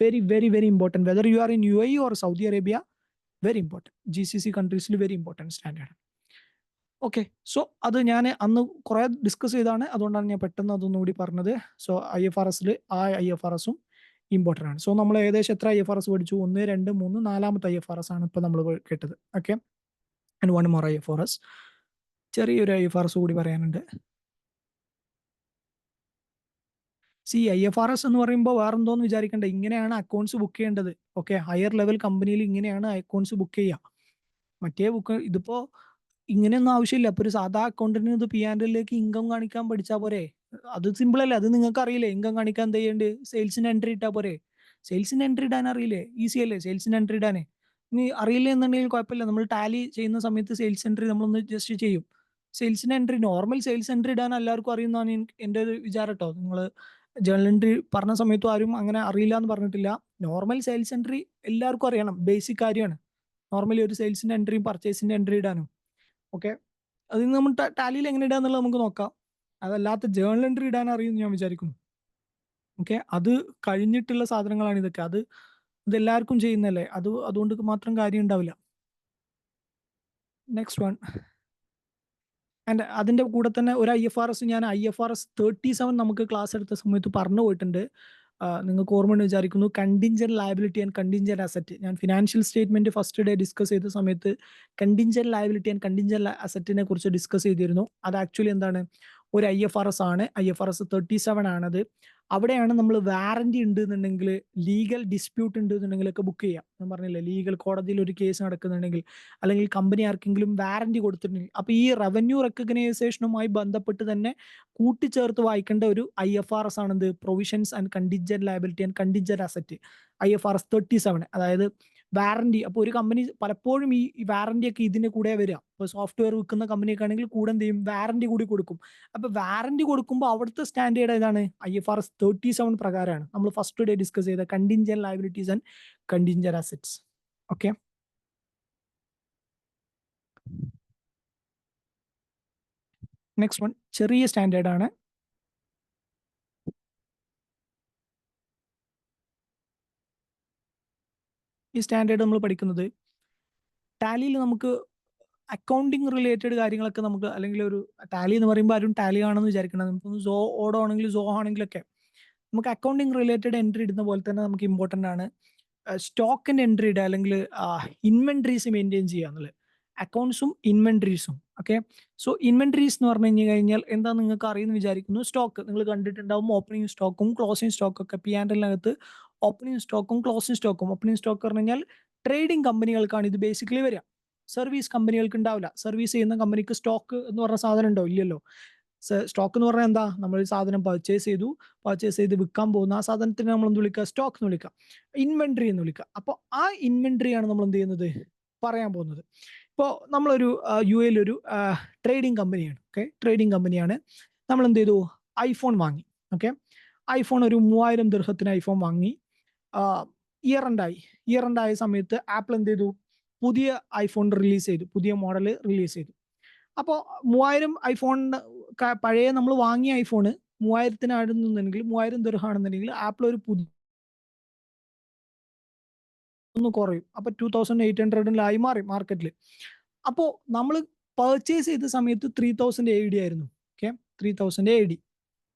S1: very very very important, whether you are in UAE or Saudi Arabia, very important. GCC countries very important standard. Okay, so അത് ഞാൻ അന്ന് കുറെ ഡിസ്കസ് ചെയ്താണ്, അതുകൊണ്ടാണ് ഞാൻ പെട്ടെന്ന് അതൊന്നും കൂടി പറഞ്ഞത്. സോ IFRSൽ ആ IFRSും ഇമ്പോർട്ടൻ്റ് ആണ്. സോ നമ്മൾ ഏകദേശം എത്ര IFRS പഠിച്ചു, 1, 2, 3, 4ാമത്തെ IFRS ആണ് ഇപ്പൊ നമ്മൾ കേട്ടത്. ഓക്കെ, ആൻഡ് 1 more IFRS, ചെറിയൊരു IFRS കൂടി പറയാനുണ്ട്. IFRS എന്ന് പറയുമ്പോൾ വേറെന്തോന്ന് വിചാരിക്കണ്ട, ഇങ്ങനെയാണ് അക്കൗണ്ട്സ് ബുക്ക് ചെയ്യേണ്ടത്. ഓക്കെ, ഹയർ ലെവൽ കമ്പനിയിൽ ഇങ്ങനെയാണ് അക്കൗണ്ട്സ് ബുക്ക് ചെയ്യുക. മറ്റേ ബുക്ക് ഇതിപ്പോ ഇങ്ങനെയൊന്നും ആവശ്യമില്ല. അപ്പൊ ഒരു സാധാ അക്കൗണ്ടിന് ഇത് P&Lലേക്ക് ഇൻകം കാണിക്കാൻ പഠിച്ചാൽ പോരെ. അത് സിമ്പിൾ അല്ലേ, അത് നിങ്ങൾക്ക് അറിയില്ലേ. ഇൻകം കാണിക്കാൻ എന്ത് ചെയ്യേണ്ടത്, സെയിൽസിന് എൻട്രി ഇട്ടാൽ പോരെ. സെയിൽസിന് എൻട്രി ഇടാൻ അറിയില്ലേ, ഈസി അല്ലേ സെയിൽസിന് എൻട്രി ഇടാനേ. ഇനി അറിയില്ല എന്നുണ്ടെങ്കിൽ കുഴപ്പമില്ല, നമ്മൾ ടാലി ചെയ്യുന്ന സമയത്ത് സെയിൽസ് എൻട്രി നമ്മളൊന്ന് ജസ്റ്റ് ചെയ്യും. സെയിൽസിന് എൻട്രി, നോർമൽ സെയിൽസ് എൻട്രി ഇടാൻ എല്ലാവർക്കും അറിയുന്നതാണ് എൻ്റെ ഒരു വിചാരം കേട്ടോ. നിങ്ങൾ ജേണൽ എൻട്രി പറഞ്ഞ സമയത്തും ആരും അങ്ങനെ അറിയില്ല എന്ന് പറഞ്ഞിട്ടില്ല. നോർമൽ സെയിൽസ് എൻട്രി എല്ലാവർക്കും അറിയണം, ബേസിക് കാര്യമാണ്. നോർമലി ഒരു സെയിൽസിന്റെ എൻട്രിയും പർച്ചേസിന്റെ എൻട്രി ഇടാനും. ഓക്കെ, അത് നമ്മൾ ടാലിയിൽ എങ്ങനെ ഇടാന്നുള്ളത് നമുക്ക് നോക്കാം. അതല്ലാത്ത ജേണൽ എൻട്രി ഇടാൻ അറിയുമെന്ന് ഞാൻ വിചാരിക്കുന്നു. ഓക്കെ, അത് കഴിഞ്ഞിട്ടുള്ള സാധനങ്ങളാണ് ഇതൊക്കെ. ഇതെല്ലാവർക്കും ചെയ്യുന്നല്ലേ, അതുകൊണ്ട് മാത്രം കാര്യം ഉണ്ടാവില്ല. നെക്സ്റ്റ് വൺ, ആൻഡ് അതിന്റെ കൂടെ തന്നെ ഒരു IFRS, ഞാൻ IFRS 37 നമുക്ക് ക്ലാസ് എടുത്ത സമയത്ത് പറഞ്ഞു പോയിട്ടുണ്ട്. നിങ്ങൾക്ക് ഓർമ്മയുണ്ട് വിചാരിക്കുന്നു, contingent liability and contingent asset. ഞാൻ financial statement first day discuss ചെയ്ത സമയത്ത് കണ്ടിൻജന്റ് ലയബിലിറ്റി ആൻഡ് കണ്ടിൻജന്റ് അസറ്റിനെ കുറിച്ച് ഡിസ്കസ് ചെയ്തിരുന്നു. അത് ആക്ച്വലി എന്താണ്, ഒരു IFRS ആണ്. IFRS 37 ആണത്. അവിടെയാണ് നമ്മൾ വാറന്റി ഉണ്ട് എന്നുണ്ടെങ്കിൽ, ലീഗൽ ഡിസ്പ്യൂട്ട് ഉണ്ട് എന്നുണ്ടെങ്കിലൊക്കെ ബുക്ക് ചെയ്യാം. ഞാൻ പറഞ്ഞില്ലേ, ലീഗൽ കോടതിയിൽ ഒരു കേസ് നടക്കുന്നുണ്ടെങ്കിൽ, അല്ലെങ്കിൽ കമ്പനി ആർക്കെങ്കിലും വാറന്റി കൊടുത്തിട്ടുണ്ടെങ്കിൽ, അപ്പൊ ഈ റവന്യൂ റെക്കഗ്നൈസേഷനുമായി ബന്ധപ്പെട്ട് തന്നെ കൂട്ടിച്ചേർത്ത് വായിക്കേണ്ട ഒരു IFRS ആണെന്ത്, provisions and contingent liability and contingent asset, IFRS 37. അതായത് വാറന്റി. അപ്പോൾ ഒരു കമ്പനി പലപ്പോഴും ഈ വാറന്റി ഒക്കെ ഇതിന്റെ കൂടെ വരിക. ഇപ്പോൾ സോഫ്റ്റ്വെയർ വിൽക്കുന്ന കമ്പനിയൊക്കെ ആണെങ്കിൽ കൂടെ എന്ത് ചെയ്യും, വാറന്റി കൂടി കൊടുക്കും. അപ്പൊ വാറന്റി കൊടുക്കുമ്പോൾ അവിടുത്തെ സ്റ്റാൻഡേർഡ് ഏതാണ്, IFRS 37 പ്രകാരമാണ് നമ്മൾ ഫസ്റ്റ് ഡേ ഡിസ്കസ് ചെയ്ത contingent liabilities and contingent assets. Okay, next one ചെറിയ സ്റ്റാൻഡേർഡ് ആണ്. ഈ സ്റ്റാൻഡേർഡ് നമ്മൾ പഠിക്കുന്നത് ടാലിയിൽ നമുക്ക് അക്കൗണ്ടിങ് റിലേറ്റഡ് കാര്യങ്ങളൊക്കെ നമുക്ക്, അല്ലെങ്കിൽ ഒരു ടാലി എന്ന് പറയുമ്പോൾ ആരും ടാലി ആണെന്ന് വിചാരിക്കണം. നമുക്ക് സോ ഓടോ ആണെങ്കിലും സോ ആണെങ്കിലൊക്കെ നമുക്ക് അക്കൗണ്ടിങ് റിലേറ്റഡ് എൻട്രി ഇടുന്ന പോലെ തന്നെ നമുക്ക് ഇമ്പോർട്ടൻ്റ് ആണ് സ്റ്റോക്കിൻ്റെ എൻട്രി ഇടുക, അല്ലെങ്കിൽ ഇൻവെൻട്രീസ് മെയിൻറ്റെയിൻ ചെയ്യുക എന്നുള്ളത്. അക്കൗണ്ട്സും ഇൻവെൻട്രീസും. ഓക്കെ, സോ ഇൻവെൻട്രീസ് എന്ന് പറഞ്ഞു കഴിഞ്ഞാൽ എന്താ നിങ്ങൾക്ക് അറിയുമെന്ന് വിചാരിക്കുന്നു. സ്റ്റോക്ക് നിങ്ങൾ കണ്ടിട്ടുണ്ടാവും. ഓപ്പണിംഗ് സ്റ്റോക്കും ക്ലോസിംഗ് സ്റ്റോക്കും ഒക്കെ P&L-നകത്ത് ഓപ്പണിംഗ് സ്റ്റോക്കും ക്ലോസിംഗ് സ്റ്റോക്കും. ഓപ്പണിംഗ് സ്റ്റോക്ക് പറഞ്ഞു കഴിഞ്ഞാൽ ട്രേഡിംഗ് കമ്പനികൾക്കാണ് ഇത് ബേസിക്കലി വരിക. സർവീസ് കമ്പനികൾക്ക് ഉണ്ടാവില്ല. സർവീസ് ചെയ്യുന്ന കമ്പനിക്ക് സ്റ്റോക്ക് എന്ന് പറഞ്ഞ സാധനം ഉണ്ടോ? ഇല്ലല്ലോ. സ്റ്റോക്ക് എന്ന് പറഞ്ഞാൽ എന്താ? നമ്മൾ സാധനം പർച്ചേസ് ചെയ്ത് വിൽക്കാൻ പോകുന്ന ആ സാധനത്തിന് നമ്മൾ എന്ത് വിളിക്കുക? സ്റ്റോക്ക് എന്ന് വിളിക്കുക, ഇൻവെന്ററി എന്ന് വിളിക്കുക. അപ്പോൾ ആ ഇൻവെന്ററിയാണ് നമ്മൾ എന്ത് ചെയ്യുന്നത്, പറയാൻ പോകുന്നത്. ഇപ്പോൾ നമ്മളൊരു UAE ഒരു ട്രേഡിംഗ് കമ്പനിയാണ്. ഓക്കെ, ട്രേഡിംഗ് കമ്പനിയാണ്. നമ്മൾ എന്ത് ചെയ്തു? ഐഫോൺ വാങ്ങി. ഓക്കെ, ഐഫോൺ ഒരു 3000 ദിർഹത്തിന് ഐഫോൺ വാങ്ങി. ഇയർ എൻഡ് ആയ സമയത്ത് ആപ്പിൾ എന്ത് ചെയ്തു? പുതിയ ഐഫോൺ റിലീസ് ചെയ്തു, പുതിയ മോഡൽ റിലീസ് ചെയ്തു. അപ്പോൾ 3000 ഐഫോണിന് പഴയ നമ്മൾ വാങ്ങിയ ഐഫോണ് 3000-നാണെന്നുണ്ടെങ്കിൽ 3000 ദിർഹമാണെന്നുണ്ടെങ്കിൽ ആപ്പിൾ ഒരു പുതിയ ഒന്ന് കുറയും. അപ്പോൾ 2800-ലായി മാറി മാർക്കറ്റിൽ. അപ്പോൾ നമ്മൾ പർച്ചേസ് ചെയ്ത സമയത്ത് 3000 AED ആയിരുന്നു. Okay, 3000 AED.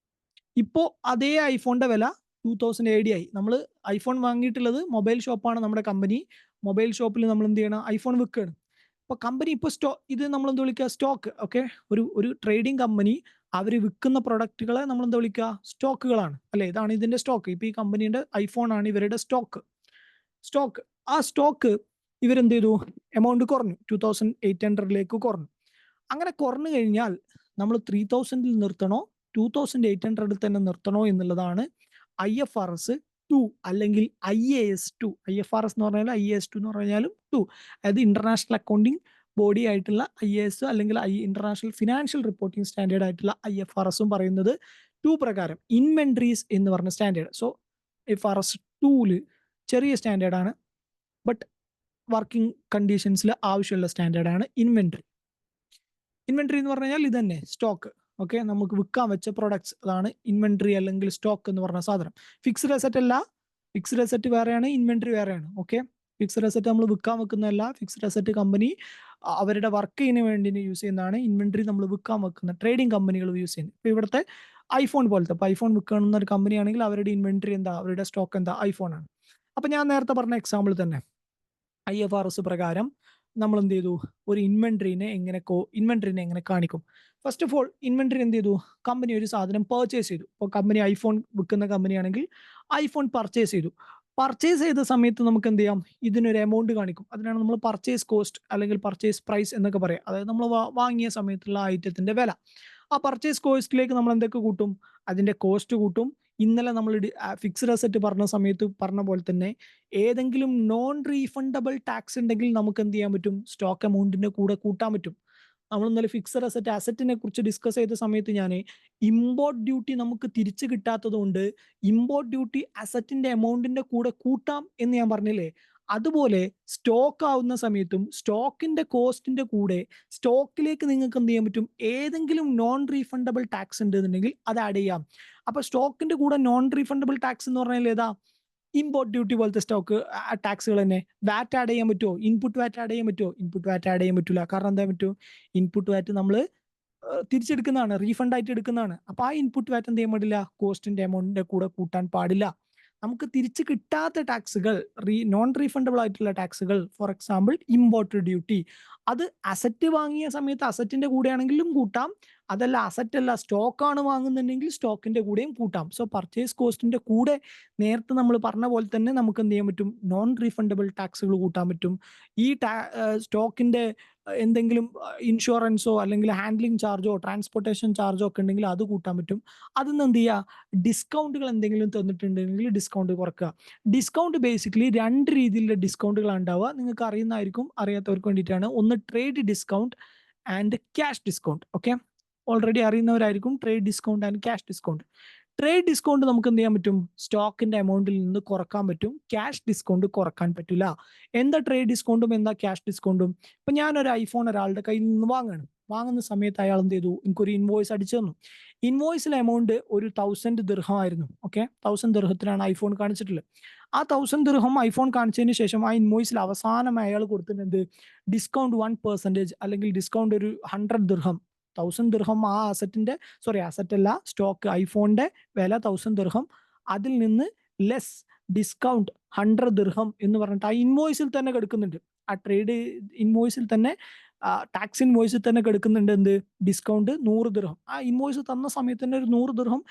S1: ഇപ്പോൾ അതേ ഐഫോണിന്റെ വില 2000 AED ആയി. നമ്മൾ ഐഫോൺ വാങ്ങിയിട്ടുള്ളത് മൊബൈൽ ഷോപ്പാണ് നമ്മുടെ കമ്പനി. മൊബൈൽ ഷോപ്പിൽ നമ്മൾ എന്ത് ചെയ്യണം? ഐഫോൺ വിൽക്കുകയാണ്. ഇപ്പോൾ കമ്പനി ഇപ്പോൾ ഇത് നമ്മൾ എന്താ വിളിക്കുക? സ്റ്റോക്ക്. ഓക്കെ, ഒരു ട്രേഡിംഗ് കമ്പനി അവർ വിൽക്കുന്ന പ്രൊഡക്റ്റുകളെ നമ്മൾ എന്താ വിളിക്കുക? സ്റ്റോക്കുകളാണ് അല്ലേ? ഇതാണ് ഇതിന്റെ സ്റ്റോക്ക്. ഇപ്പോൾ ഈ കമ്പനിയുടെ ഐഫോൺ ആണ് ഇവരുടെ സ്റ്റോക്ക്. ആ സ്റ്റോക്ക് ഇവരെന്ത് ചെയ്തു? എമൗണ്ട് കുറഞ്ഞു, 2800-ലേക്ക് കുറഞ്ഞു. അങ്ങനെ കുറഞ്ഞു കഴിഞ്ഞാൽ നമ്മൾ 3000-ൽ നിർത്തണോ 2800-ൽ തന്നെ നിർത്തണോ എന്നുള്ളതാണ് IFRS 2 അല്ലെങ്കിൽ IAS 2. IFRS എന്ന് പറഞ്ഞാൽ IAS 2 എന്ന് പറഞ്ഞാലും 2, അതായത് ഇന്റർനാഷണൽ അക്കൗണ്ടിങ് ബോഡി ആയിട്ടുള്ള IAS അല്ലെങ്കിൽ ഇന്റർനാഷണൽ ഫിനാൻഷ്യൽ റിപ്പോർട്ടിംഗ് സ്റ്റാൻഡേർഡ് ആയിട്ടുള്ള IFRS-ഉം പറയുന്നത് 2 പ്രകാരം ഇൻവെൻട്രീസ് എന്ന് പറഞ്ഞ സ്റ്റാൻഡേർഡ്. സോ IFRS 2-ൽ ചെറിയ സ്റ്റാൻഡേർഡാണ്, ബട്ട് വർക്കിംഗ് കണ്ടീഷൻസിൽ ആവശ്യമുള്ള സ്റ്റാൻഡേർഡാണ് ഇൻവെൻട്രി. ഇൻവെൻട്രി എന്ന് പറഞ്ഞാൽ ഇത് തന്നെ സ്റ്റോക്ക്. ഓക്കെ, നമുക്ക് വിൽക്കാൻ വെച്ച പ്രൊഡക്ട്സ്, അതാണ് ഇൻവെൻട്രി അല്ലെങ്കിൽ സ്റ്റോക്ക് എന്ന് പറഞ്ഞ സാധനം. ഫിക്സ്ഡ് അസറ്റ് അല്ല, ഫിക്സ്ഡ് അസറ്റ് വേറെയാണ്, ഇൻവെൻട്രി വേറെയാണ്. ഓക്കെ, ഫിക്സ്ഡ് അസറ്റ് നമ്മൾ വിൽക്കാൻ വെക്കുന്നതല്ല. ഫിക്സ്ഡ് അസറ്റ് കമ്പനി അവരുടെ വർക്കിന് വേണ്ടി യൂസ് ചെയ്യുന്നതാണ്. ഇൻവെൻട്രി നമ്മൾ വിൽക്കാൻ വെക്കുന്ന ട്രേഡിംഗ് കമ്പനികൾ യൂസ് ചെയ്യുന്നത്. ഇപ്പോൾ ഇവിടുത്തെ ഐഫോൺ പോലത്തെ, ഇപ്പോൾ ഐഫോൺ വിൽക്കുന്ന ഒരു കമ്പനി ആണെങ്കിൽ അവരുടെ ഇൻവെൻട്രി എന്താ? അവരുടെ സ്റ്റോക്ക് എന്താ? ഐഫോൺ ആണ്. അപ്പോൾ ഞാൻ നേരത്തെ പറഞ്ഞ എക്സാമ്പിൾ തന്നെ IFRS പ്രകാരം നമ്മൾ എന്ത് ചെയ്തു? ഒരു ഇൻവെൻട്രീനെ എങ്ങനെ കാണിക്കും? ഫസ്റ്റ് ഓഫ് ഓൾ ഇൻവെൻട്രി എന്ത് ചെയ്തു? കമ്പനി ഒരു സാധനം പർച്ചേസ് ചെയ്തു. ഇപ്പോൾ കമ്പനി ഐഫോൺ വിൽക്കുന്ന കമ്പനിയാണെങ്കിൽ ഐഫോൺ പർച്ചേസ് ചെയ്തു. പർച്ചേസ് ചെയ്ത സമയത്ത് നമുക്ക് എന്ത് ചെയ്യാം? ഇതിനൊരു എമൗണ്ട് കാണിക്കും. അതിനാണ് നമ്മൾ പർച്ചേസ് കോസ്റ്റ് അല്ലെങ്കിൽ പർച്ചേസ് പ്രൈസ് എന്നൊക്കെ പറയാം. അതായത് നമ്മൾ വാങ്ങിയ സമയത്തുള്ള ഐറ്റത്തിന്റെ വില. ആ പർച്ചേസ് കോസ്റ്റിലേക്ക് നമ്മൾ എന്തൊക്കെ കൂട്ടും? അതിന്റെ കോസ്റ്റ് കൂട്ടും. ഇന്നലെ നമ്മൾ ഫിക്സ്ഡ് അസറ്റ് പറഞ്ഞ സമയത്ത് പറഞ്ഞ പോലെ തന്നെ ഏതെങ്കിലും നോൺ റീഫണ്ടബിൾ ടാക്സ് ഉണ്ടെങ്കിൽ നമുക്ക് എന്ത് ചെയ്യാൻ പറ്റും? സ്റ്റോക്ക് എമൗണ്ടിന്റെ കൂടെ കൂട്ടാൻ പറ്റും. നമ്മൾ ഇന്നലെ ഫിക്സ്ഡ് അസറ്റിനെ കുറിച്ച് ഡിസ്കസ് ചെയ്ത സമയത്ത് ഞാൻ ഇമ്പോർട്ട് ഡ്യൂട്ടി നമുക്ക് തിരിച്ചു കിട്ടാത്തത് കൊണ്ട് ഇമ്പോർട്ട് ഡ്യൂട്ടി അസറ്റിന്റെ എമൗണ്ടിന്റെ കൂടെ കൂട്ടാം എന്ന് ഞാൻ പറഞ്ഞില്ലേ? അതുപോലെ സ്റ്റോക്ക് ആവുന്ന സമയത്തും സ്റ്റോക്കിന്റെ കോസ്റ്റിന്റെ കൂടെ സ്റ്റോക്കിലേക്ക് നിങ്ങൾക്ക് എന്ത് ചെയ്യാൻ പറ്റും? ഏതെങ്കിലും നോൺ റീഫണ്ടബിൾ ടാക്സ് ഉണ്ടെന്നുണ്ടെങ്കിൽ അത് ആഡ് ചെയ്യാം. അപ്പൊ സ്റ്റോക്കിന്റെ കൂടെ നോൺ റീഫണ്ടബിൾ ടാക്സ് എന്ന് പറഞ്ഞാൽ ഏതാ? ഇമ്പോർട്ട് ഡ്യൂട്ടി പോലത്തെ സ്റ്റോക്ക് ടാക്സുകൾ തന്നെ. വാറ്റ് ആഡ് ചെയ്യാൻ പറ്റുമോ? ഇൻപുട്ട് വാറ്റ് ആഡ് ചെയ്യാൻ പറ്റുമോ? ഇൻപുട്ട് വാറ്റ് ആഡ് ചെയ്യാൻ പറ്റില്ല. കാരണം എന്താ പറ്റുമോ? ഇൻപുട്ട് വാറ്റ് നമ്മൾ തിരിച്ചെടുക്കുന്നതാണ്, റീഫണ്ട് ആയിട്ട് എടുക്കുന്നതാണ്. അപ്പൊ ആ ഇൻപുട്ട് വാറ്റ് എന്ത് ചെയ്യാൻ പാടില്ല? കോസ്റ്റിന്റെ എമൗണ്ടിന്റെ കൂടെ കൂട്ടാൻ പാടില്ല. നമുക്ക് തിരിച്ച് കിട്ടാത്ത ടാക്സുകൾ, നോൺ റീഫണ്ടബിൾ ആയിട്ടുള്ള ടാക്സുകൾ, ഫോർ എക്സാമ്പിൾ ഇമ്പോർട്ട് ഡ്യൂട്ടി, അത് അസറ്റ് വാങ്ങിയ സമയത്ത് അസറ്റിന്റെ കൂടെയാണെങ്കിലും കൂട്ടാം. അതല്ല, അസറ്റ് അല്ല സ്റ്റോക്കാണ് വാങ്ങുന്നുണ്ടെങ്കിൽ സ്റ്റോക്കിന്റെ കൂടെയും കൂട്ടാം. സോ പർച്ചേസ് കോസ്റ്റിന്റെ കൂടെ നേരത്തെ നമ്മൾ പറഞ്ഞ പോലെ തന്നെ നമുക്ക് എന്ത് ചെയ്യാൻ പറ്റും? നോൺ റീഫണ്ടബിൾ ടാക്സുകൾ കൂട്ടാൻ പറ്റും. ഈ സ്റ്റോക്കിന്റെ എന്തെങ്കിലും ഇൻഷുറൻസോ അല്ലെങ്കിൽ ഹാൻഡ്ലിംഗ് ചാർജോ ട്രാൻസ്പോർട്ടേഷൻ ചാർജോ ഒക്കെ ഉണ്ടെങ്കിൽ അത് കൂട്ടാൻ പറ്റും. അതിന്ന് എന്ത് ചെയ്യുക? ഡിസ്കൗണ്ടുകൾ എന്തെങ്കിലും തന്നിട്ടുണ്ടെങ്കിൽ ഡിസ്കൗണ്ട് കുറക്കുക. ഡിസ്കൗണ്ട് ബേസിക്കലി 2 രീതിയിലുള്ള ഡിസ്കൗണ്ടുകളാണ് ഉണ്ടാവുക. നിങ്ങൾക്ക് അറിയുന്നതായിരിക്കും, അറിയാത്തവർക്ക് വേണ്ടിയിട്ടാണ്. ഒന്ന് trade discount and cash discount. Okay, already അറിയുന്നവരായിരിക്കും trade discount and cash discount. Trade discount നമുക്ക് എന്ത് ചെയ്യാൻ പറ്റും? സ്റ്റോക്കിന്റെ എമൗണ്ടിൽ നിന്ന് കുറക്കാൻ പറ്റും. ക്യാഷ് ഡിസ്കൗണ്ട് കുറക്കാൻ പറ്റില്ല. എന്താ ട്രേഡ് ഡിസ്കൗണ്ടും എന്താ ക്യാഷ് ഡിസ്കൗണ്ടും? ഇപ്പൊ ഞാനൊരു ഐഫോൺ ഒരാളുടെ കയ്യിൽ നിന്ന് വാങ്ങുകയാണ്. വാങ്ങുന്ന സമയത്ത് അയാൾ എന്ത് ചെയ്തു, എനിക്കൊരു ഇൻവോയ്സ് അടിച്ചു തന്നു. ഇൻവോയ്സിലെ എമൗണ്ട് ഒരു 1000 ദിർഹം ആയിരുന്നു. ഓക്കെ, 1000 ദിർഹത്തിനാണ് ഐഫോൺ കാണിച്ചിട്ടുള്ളത്. ആ 1000 ദിർഹം ഐഫോൺ കാണിച്ചതിന് ശേഷം ആ ഇൻവോയ്സിൽ അവസാനം അയാൾ കൊടുത്തിട്ടുണ്ട് ഡിസ്കൗണ്ട് 1% അല്ലെങ്കിൽ ഡിസ്കൗണ്ട് ഒരു 100 ദിർഹം. 1000 ദിർഹം ആ അസറ്റ് അല്ല, സ്റ്റോക്ക് ഐഫോണിന്റെ വില 1000 ദിർഹം, അതിൽ നിന്ന് ലെസ് ഡിസ്കൗണ്ട് 100 ദിർഹം എന്ന് പറഞ്ഞിട്ട് ആ ഇൻവോയ്സിൽ തന്നെ കിടക്കുന്നുണ്ട്. ആ ട്രേഡ് ഇൻവോയ്സിൽ തന്നെ, ടാക്സ് ഇൻവോയ്സിൽ തന്നെ കിടക്കുന്നുണ്ട് എന്ത്, ഡിസ്കൗണ്ട് 100 ദിർഹം. ആ ഇൻവോയ്സ് തന്ന സമയത്ത് തന്നെ ഒരു 100 ദിർഹം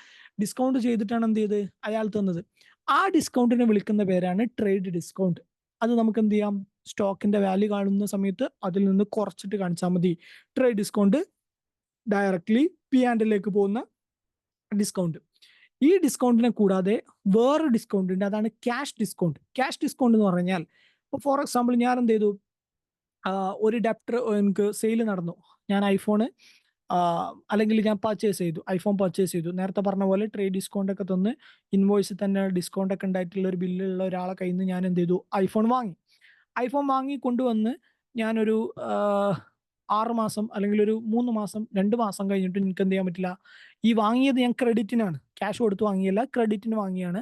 S1: ഡിസ്കൗണ്ട് ചെയ്തിട്ടാണ് എന്ത് ചെയ്ത് അയാൾ തന്നത്. ആ ഡിസ്കൗണ്ടിനെ വിളിക്കുന്ന പേരാണ് ട്രേഡ് ഡിസ്കൗണ്ട്. അത് നമുക്ക് എന്ത് ചെയ്യാം, സ്റ്റോക്കിന്റെ വാല്യൂ കാണുന്ന സമയത്ത് അതിൽ നിന്ന് കുറച്ചിട്ട് കാണിച്ചാൽ മതി. ട്രേഡ് ഡിസ്കൗണ്ട് ഡയറക്ട്ലി P&L പോകുന്ന ഡിസ്കൗണ്ട്. ഈ ഡിസ്കൗണ്ടിനെ കൂടാതെ വേറെ ഡിസ്കൗണ്ട് ഉണ്ട്, അതാണ് ക്യാഷ് ഡിസ്കൗണ്ട്. ക്യാഷ് ഡിസ്കൗണ്ട് എന്ന് പറഞ്ഞാൽ, ഇപ്പോൾ ഫോർ എക്സാമ്പിൾ ഞാൻ എന്ത് ചെയ്തു, ഒരു ഡെപ്റ്റർ എനിക്ക് സെയിൽ നടന്നു, ഞാൻ ഐഫോൺ അല്ലെങ്കിൽ ഞാൻ പർച്ചേസ് ചെയ്തു, ഐഫോൺ പർച്ചേസ് ചെയ്തു. നേരത്തെ പറഞ്ഞ പോലെ ട്രേഡ് ഡിസ്കൗണ്ട് ഒക്കെ തന്ന് ഇൻവോയ്സിൽ തന്നെ ഡിസ്കൗണ്ട് ഒക്കെ ഉണ്ടായിട്ടുള്ള ഒരു ബില്ലുള്ള ഒരാളെ കയ്യിൽ നിന്ന് ഞാൻ എന്ത് ചെയ്തു, ഐഫോൺ വാങ്ങി കൊണ്ടുവന്ന് ഞാനൊരു 6 മാസം അല്ലെങ്കിൽ ഒരു 3 മാസം 2 മാസം കഴിഞ്ഞിട്ട് എനിക്ക് എന്ത് ചെയ്യാൻ പറ്റില്ല, ഈ വാങ്ങിയത് ഞാൻ ക്രെഡിറ്റിനാണ്, ക്യാഷ് കൊടുത്ത് വാങ്ങിയല്ല, ക്രെഡിറ്റിന് വാങ്ങിയാണ്.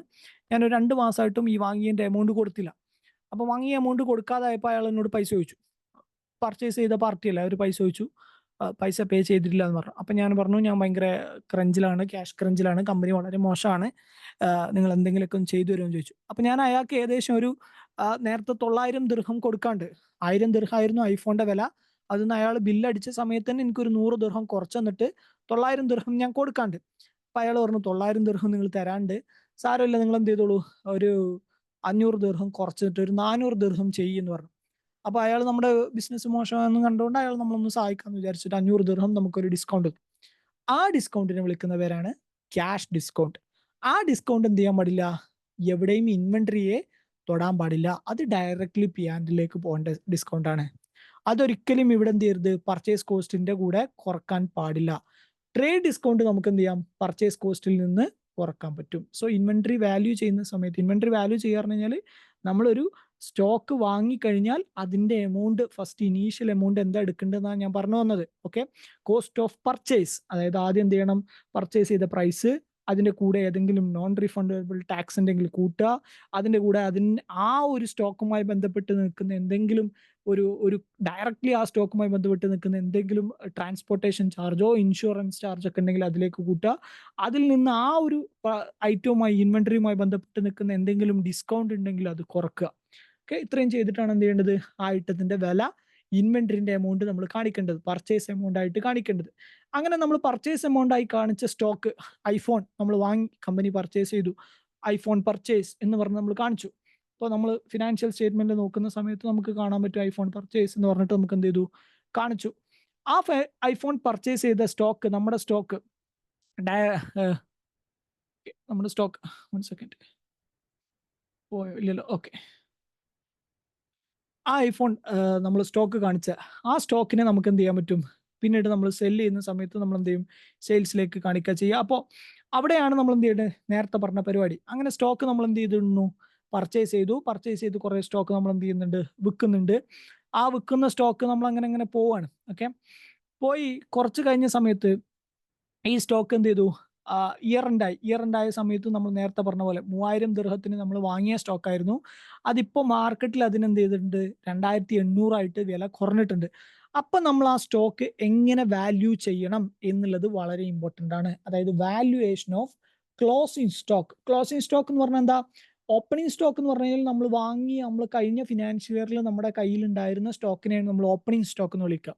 S1: ഞാനൊരു 2 മാസമായിട്ടും ഈ വാങ്ങിയതിൻ്റെ എമൗണ്ട് കൊടുത്തില്ല. അപ്പോൾ വാങ്ങിയ എമൗണ്ട് കൊടുക്കാതായപ്പോൾ അയാൾ എന്നോട് പൈസ ചോദിച്ചു. പർച്ചേസ് ചെയ്ത പാർട്ടിയല്ല, അവർ പൈസ ചോദിച്ചു, പൈസ പേ ചെയ്തിട്ടില്ല എന്ന് പറഞ്ഞു. അപ്പം ഞാൻ പറഞ്ഞു, ഞാൻ ഭയങ്കര ക്രഞ്ചിലാണ്, ക്യാഷ് ക്രഞ്ചിലാണ്, കമ്പനി വളരെ മോശമാണ്, നിങ്ങൾ എന്തെങ്കിലുമൊക്കെ ഒന്ന് ചെയ്തു തരുമെന്ന് ചോദിച്ചു. അപ്പം ഞാൻ അയാൾക്ക് ഏകദേശം ഒരു നേരത്തെ 900 ദിർഹം കൊടുക്കാണ്ട്, 1000 ദിർഹമായിരുന്നു ഐഫോണിന്റെ വില, അതിൽ നിന്ന് അയാൾ ബില്ലടിച്ച സമയത്ത് തന്നെ എനിക്കൊരു 100 ദിർഹം കുറച്ച് തന്നിട്ട് 900 ദിർഹം ഞാൻ കൊടുക്കാണ്ട്. അപ്പം അയാൾ പറഞ്ഞു, 900 ദിർഹം നിങ്ങൾ തരാണ്ട്, സാരമില്ല, നിങ്ങൾ എന്ത് ചെയ്തോളൂ, ഒരു 500 ദിർഹം കുറച്ചിട്ട് ഒരു 400 ദിർഹം ചെയ്യുമെന്ന് പറഞ്ഞു. അപ്പൊ അയാൾ നമ്മുടെ ബിസിനസ് മോശമാണെന്ന് കണ്ടുകൊണ്ട് അയാൾ നമ്മളൊന്ന് സഹായിക്കാന്ന് വിചാരിച്ചിട്ട് 500 ദിർഹം നമുക്കൊരു ഡിസ്കൗണ്ട്. ആ ഡിസ്കൗണ്ടിനെ വിളിക്കുന്ന പേരാണ് ക്യാഷ് ഡിസ്കൗണ്ട്. ആ ഡിസ്കൗണ്ട് എന്ത് ചെയ്യാൻ പാടില്ല, എവിടെയും ഇൻവെന്ററിയെ തൊടാൻ പാടില്ല, അത് ഡയറക്ട്ലി P&L പോകേണ്ട ഡിസ്കൗണ്ട് ആണ്. അതൊരിക്കലും ഇവിടെ എന്ത് ചെയ്യരുത്, പർച്ചേസ് കോസ്റ്റിന്റെ കൂടെ കുറക്കാൻ പാടില്ല. ട്രേഡ് ഡിസ്കൗണ്ട് നമുക്ക് എന്ത് ചെയ്യാം, പർച്ചേസ് കോസ്റ്റിൽ നിന്ന് കുറക്കാൻ പറ്റും. സോ ഇൻവെന്ററി വാല്യൂ ചെയ്യുന്ന സമയത്ത്, ഇൻവെന്ററി വാല്യൂ ചെയ്യുക കഴിഞ്ഞാൽ നമ്മളൊരു സ്റ്റോക്ക് വാങ്ങിക്കഴിഞ്ഞാൽ അതിന്റെ എമൗണ്ട്, ഫസ്റ്റ് ഇനീഷ്യൽ എമൗണ്ട് എന്താ എടുക്കേണ്ടതെന്നാണ് ഞാൻ പറഞ്ഞു വന്നത്. ഓക്കെ, കോസ്റ്റ് ഓഫ് പർച്ചേസ്, അതായത് ആദ്യം എന്ത് ചെയ്യണം, പർച്ചേസ് ചെയ്ത പ്രൈസ്, അതിന്റെ കൂടെ ഏതെങ്കിലും നോൺ റീഫണ്ടബിൾ ടാക്സ് ഉണ്ടെങ്കിൽ കൂട്ടുക, അതിന്റെ കൂടെ ആ ഒരു സ്റ്റോക്കുമായി ബന്ധപ്പെട്ട് നിൽക്കുന്ന എന്തെങ്കിലും ഒരു ഡയറക്ട്ലി ആ സ്റ്റോക്കുമായി ബന്ധപ്പെട്ട് നിൽക്കുന്ന എന്തെങ്കിലും ട്രാൻസ്പോർട്ടേഷൻ ചാർജോ ഇൻഷുറൻസ് ചാർജ് ഒക്കെ ഉണ്ടെങ്കിൽ അതിലേക്ക് കൂട്ടുക, അതിൽ നിന്ന് ആ ഒരു ഐറ്റവുമായി ഇൻവെന്ററിയുമായി ബന്ധപ്പെട്ട് നിൽക്കുന്ന എന്തെങ്കിലും ഡിസ്കൗണ്ട് ഉണ്ടെങ്കിൽ അത് കുറക്കുക. ഓക്കെ, ഇത്രയും ചെയ്തിട്ടാണ് എന്ത് ചെയ്യേണ്ടത്, ആ ഐറ്റത്തിന്റെ വില, ഇൻവെന്ററിന്റെ എമൗണ്ട് നമ്മൾ കാണിക്കേണ്ടത്, പർച്ചേസ് എമൗണ്ട് ആയിട്ട് കാണിക്കേണ്ടത്. അങ്ങനെ നമ്മൾ പർച്ചേസ് എമൗണ്ട് ആയി കാണിച്ച സ്റ്റോക്ക്, ഐഫോൺ നമ്മൾ വാങ്ങി, കമ്പനി പർച്ചേസ് ചെയ്തു, ഐഫോൺ പർച്ചേസ് എന്ന് പറഞ്ഞ് നമ്മൾ കാണിച്ചു. അപ്പോൾ നമ്മൾ ഫിനാൻഷ്യൽ സ്റ്റേറ്റ്മെന്റ് നോക്കുന്ന സമയത്ത് നമുക്ക് കാണാൻ പറ്റും ഐഫോൺ പർച്ചേസ് എന്ന് പറഞ്ഞിട്ട് നമുക്ക് എന്ത് ചെയ്തു, കാണിച്ചു. ആ ഐഫോൺ പർച്ചേസ് ചെയ്ത സ്റ്റോക്ക്, നമ്മുടെ സ്റ്റോക്ക്, വൺ സെക്കൻഡ്, പോയോ ഇല്ലല്ലോ, ഓക്കെ, ആ ഐഫോൺ നമ്മൾ സ്റ്റോക്ക് കാണിച്ച ആ സ്റ്റോക്കിനെ നമുക്ക് എന്ത് ചെയ്യാൻ പറ്റും, പിന്നീട് നമ്മൾ സെല് ചെയ്യുന്ന സമയത്ത് നമ്മൾ എന്ത് ചെയ്യും, സെയിൽസിലേക്ക് കാണിക്കുക ചെയ്യുക. അപ്പോൾ അവിടെയാണ് നമ്മൾ എന്ത് ചെയ്യേണ്ടത്, നേരത്തെ പറഞ്ഞ പരിപാടി. അങ്ങനെ സ്റ്റോക്ക് നമ്മൾ എന്ത് ചെയ്തിരുന്നു, പർച്ചേസ് ചെയ്ത് കുറേ സ്റ്റോക്ക് നമ്മൾ എന്ത് ചെയ്യുന്നുണ്ട്, വിൽക്കുന്നുണ്ട്. ആ വിൽക്കുന്ന സ്റ്റോക്ക് നമ്മൾ അങ്ങനെ പോവാണ്. ഓക്കെ, പോയി കുറച്ച് കഴിഞ്ഞ സമയത്ത് ഈ സ്റ്റോക്ക് എന്ത് ചെയ്തു, ഇയർ എൻഡ് ആയ സമയത്ത് നമ്മൾ നേരത്തെ പറഞ്ഞ പോലെ 3000 ദിർഹത്തിന് നമ്മൾ വാങ്ങിയ സ്റ്റോക്ക് ആയിരുന്നു. അതിപ്പോൾ മാർക്കറ്റിൽ അതിനെന്ത് ചെയ്തിട്ടുണ്ട്, 2800 വില കുറഞ്ഞിട്ടുണ്ട്. അപ്പം നമ്മൾ ആ സ്റ്റോക്ക് എങ്ങനെ വാല്യൂ ചെയ്യണം എന്നുള്ളത് വളരെ ഇമ്പോർട്ടൻ്റ് ആണ്. അതായത് വാല്യുവേഷൻ ഓഫ് ക്ലോസിംഗ് സ്റ്റോക്ക് എന്ന് പറഞ്ഞാൽ എന്താ, ഓപ്പണിംഗ് സ്റ്റോക്ക് എന്ന് പറഞ്ഞു കഴിഞ്ഞാൽ നമ്മൾ കഴിഞ്ഞ ഫിനാൻഷ്യൽ ഇയറിൽ നമ്മുടെ കയ്യിൽ ഉണ്ടായിരുന്ന സ്റ്റോക്കിനെയാണ് നമ്മൾ ഓപ്പണിംഗ് സ്റ്റോക്ക് എന്ന് വിളിക്കുക.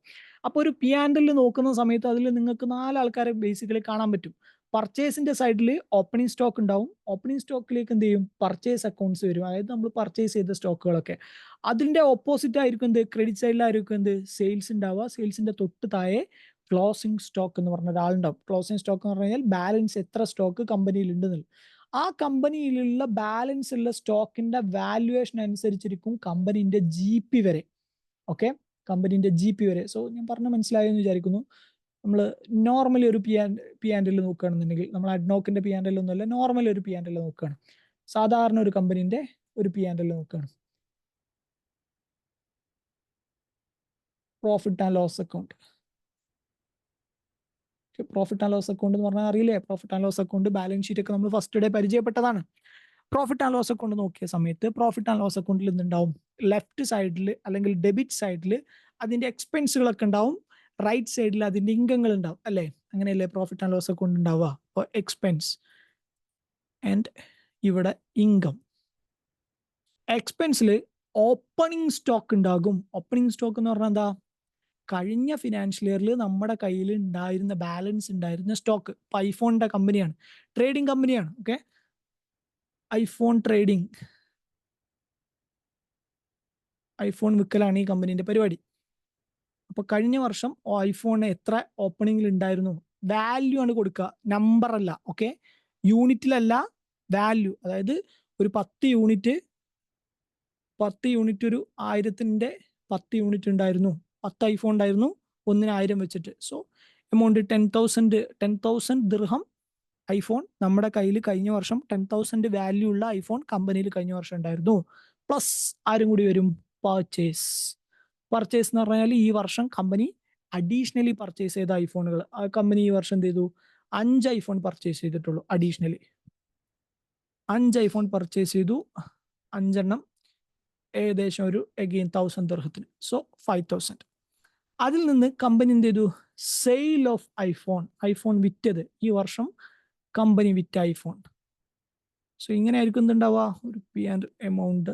S1: അപ്പോൾ ഒരു P&L നോക്കുന്ന സമയത്ത് അതിൽ നിങ്ങൾക്ക് 4 ആൾക്കാരെ ബേസിക്കലി കാണാൻ പറ്റും. പർച്ചേസിന്റെ സൈഡിൽ ഓപ്പണിംഗ് സ്റ്റോക്ക് ഉണ്ടാവും. ഓപ്പണിംഗ് സ്റ്റോക്കിലേക്ക് എന്ത് ചെയ്യും, പർച്ചേസ് അക്കൗണ്ട്സ് വരും, അതായത് നമ്മൾ പർച്ചേസ് ചെയ്ത സ്റ്റോക്കുകളൊക്കെ. അതിന്റെ ഓപ്പോസിറ്റ് ആയിരിക്കും എന്ത്, ക്രെഡിറ്റ് സൈഡിലായിരിക്കും എന്ത്, സെയിൽസ് ഉണ്ടാവുക. സെയിൽസിന്റെ തൊട്ട് താഴെ ക്ലോസിംഗ് സ്റ്റോക്ക് എന്ന് പറഞ്ഞ ഒരാളുണ്ടാവും. ക്ലോസിംഗ് സ്റ്റോക്ക് എന്ന് പറഞ്ഞു കഴിഞ്ഞാൽ ബാലൻസ്, എത്ര സ്റ്റോക്ക് കമ്പനിയിൽ ഉണ്ടെന്ന്, ആ കമ്പനിയിലുള്ള ബാലൻസ് ഉള്ള സ്റ്റോക്കിന്റെ വാല്യുവേഷൻ അനുസരിച്ചിരിക്കും കമ്പനിന്റെ GP വരെ. ഓക്കെ, കമ്പനിന്റെ GP വരെ. സോ ഞാൻ പറഞ്ഞ മനസ്സിലായെന്ന് വിചാരിക്കുന്നു. നമ്മൾ നോർമലി ഒരു P&L നോക്കുകയാണെന്നുണ്ടെങ്കിൽ, നമ്മൾ അഡ്നോക്കിന്റെ P&L ഒന്നുമല്ല, നോർമലി ഒരു P&L നോക്കുകയാണ്, സാധാരണ ഒരു കമ്പനിന്റെ ഒരു P&L നോക്കുകയാണ്, profit and loss account. Profit and loss account എന്ന് പറഞ്ഞാൽ അറിയില്ലേ? Profit and loss account, balance sheet ഒക്കെ നമ്മൾ ഫസ്റ്റ് ഡേ പരിചയപ്പെട്ടതാണ്. പ്രോഫിറ്റ് ആൻഡ് ലോസ് അക്കൗണ്ട് നോക്കിയ സമയത്ത് പ്രോഫിറ്റ് ആൻഡ് ലോസ് അക്കൗണ്ടിൽ എന്തുണ്ടാവും? ലെഫ്റ്റ് സൈഡിൽ അല്ലെങ്കിൽ ഡെബിറ്റ് സൈഡിൽ അതിന്റെ എക്സ്പെൻസുകളൊക്കെ ഉണ്ടാവും, റൈറ്റ് സൈഡിൽ അതിന്റെ ഇൻകങ്ങൾ ഉണ്ടാവും അല്ലേ? അങ്ങനെയല്ലേ പ്രോഫിറ്റ് ആൻഡ് ലോസ് അക്കൗണ്ട് ഉണ്ടാവുക? അപ്പോൾ എക്സ്പെൻസ് ആൻഡ് ഇവിടെ ഇൻകം. എക്സ്പെൻസിൽ ഓപ്പണിംഗ് സ്റ്റോക്ക് ഉണ്ടാകും. ഓപ്പണിംഗ് സ്റ്റോക്ക് എന്ന് പറഞ്ഞാൽ എന്താ? കഴിഞ്ഞ ഫിനാൻഷ്യൽ ഇയറിൽ നമ്മുടെ കയ്യിൽ ഉണ്ടായിരുന്ന ബാലൻസ് ഉണ്ടായിരുന്ന സ്റ്റോക്ക്. ഇപ്പൊ ഐഫോണിന്റെ കമ്പനിയാണ്, ട്രേഡിംഗ് കമ്പനിയാണ്. ഓക്കെ, ഐഫോൺ ട്രേഡിംഗ്, ഐഫോൺ വിൽക്കലാണ് ഈ കമ്പനീന്റെ പരിപാടി. അപ്പൊ കഴിഞ്ഞ വർഷം ഐഫോണിന് എത്ര ഓപ്പണിംഗിൽ ഉണ്ടായിരുന്നു? വാല്യൂ ആണ് കൊടുക്കുക, നമ്പർ അല്ല. ഓക്കെ, യൂണിറ്റിലല്ല, വാല്യൂ. അതായത് ഒരു 10 യൂണിറ്റ് ഒരു 1000ന്റെ 10 യൂണിറ്റ് ഉണ്ടായിരുന്നു, 10 ഐഫോൺ ഉണ്ടായിരുന്നു, ഒന്നിന് 1000 വെച്ചിട്ട്. സോ എമൗണ്ട് 10,000 ദിർഹം ഐഫോൺ നമ്മുടെ കയ്യിൽ കഴിഞ്ഞ വർഷം 10,000 വാല്യൂ ഉള്ള ഐഫോൺ കമ്പനിയിൽ കഴിഞ്ഞ വർഷം ഉണ്ടായിരുന്നു. പ്ലസ് ആരും കൂടി വരും? പർച്ചേസ്. പർച്ചേസ് എന്ന് പറഞ്ഞാൽ ഈ വർഷം കമ്പനി അഡീഷണലി പർച്ചേസ് ചെയ്ത ഐഫോണുകൾ. ആ കമ്പനി ഈ വർഷം എന്ത് ചെയ്തു? 5 ഐഫോൺ പർച്ചേസ് ചെയ്തിട്ടുള്ളൂ. അഡീഷണലി 5 ഐഫോൺ പർച്ചേസ് ചെയ്തു. 5 എണ്ണം ഏകദേശം ഒരു അഗെയിൻ 1000 ദിർഹത്തിന്. സോ 5,000. അതിൽ നിന്ന് കമ്പനി എന്ത് ചെയ്തു? സെയിൽ ഓഫ് ഐഫോൺ വിറ്റത് ഈ വർഷം കമ്പനി വിറ്റ ഐഫോൺ. സോ ഇങ്ങനെ ആയിരിക്കും എന്തുണ്ടാവുക? ഒരു പി ആൻഡ് എമൗണ്ട്,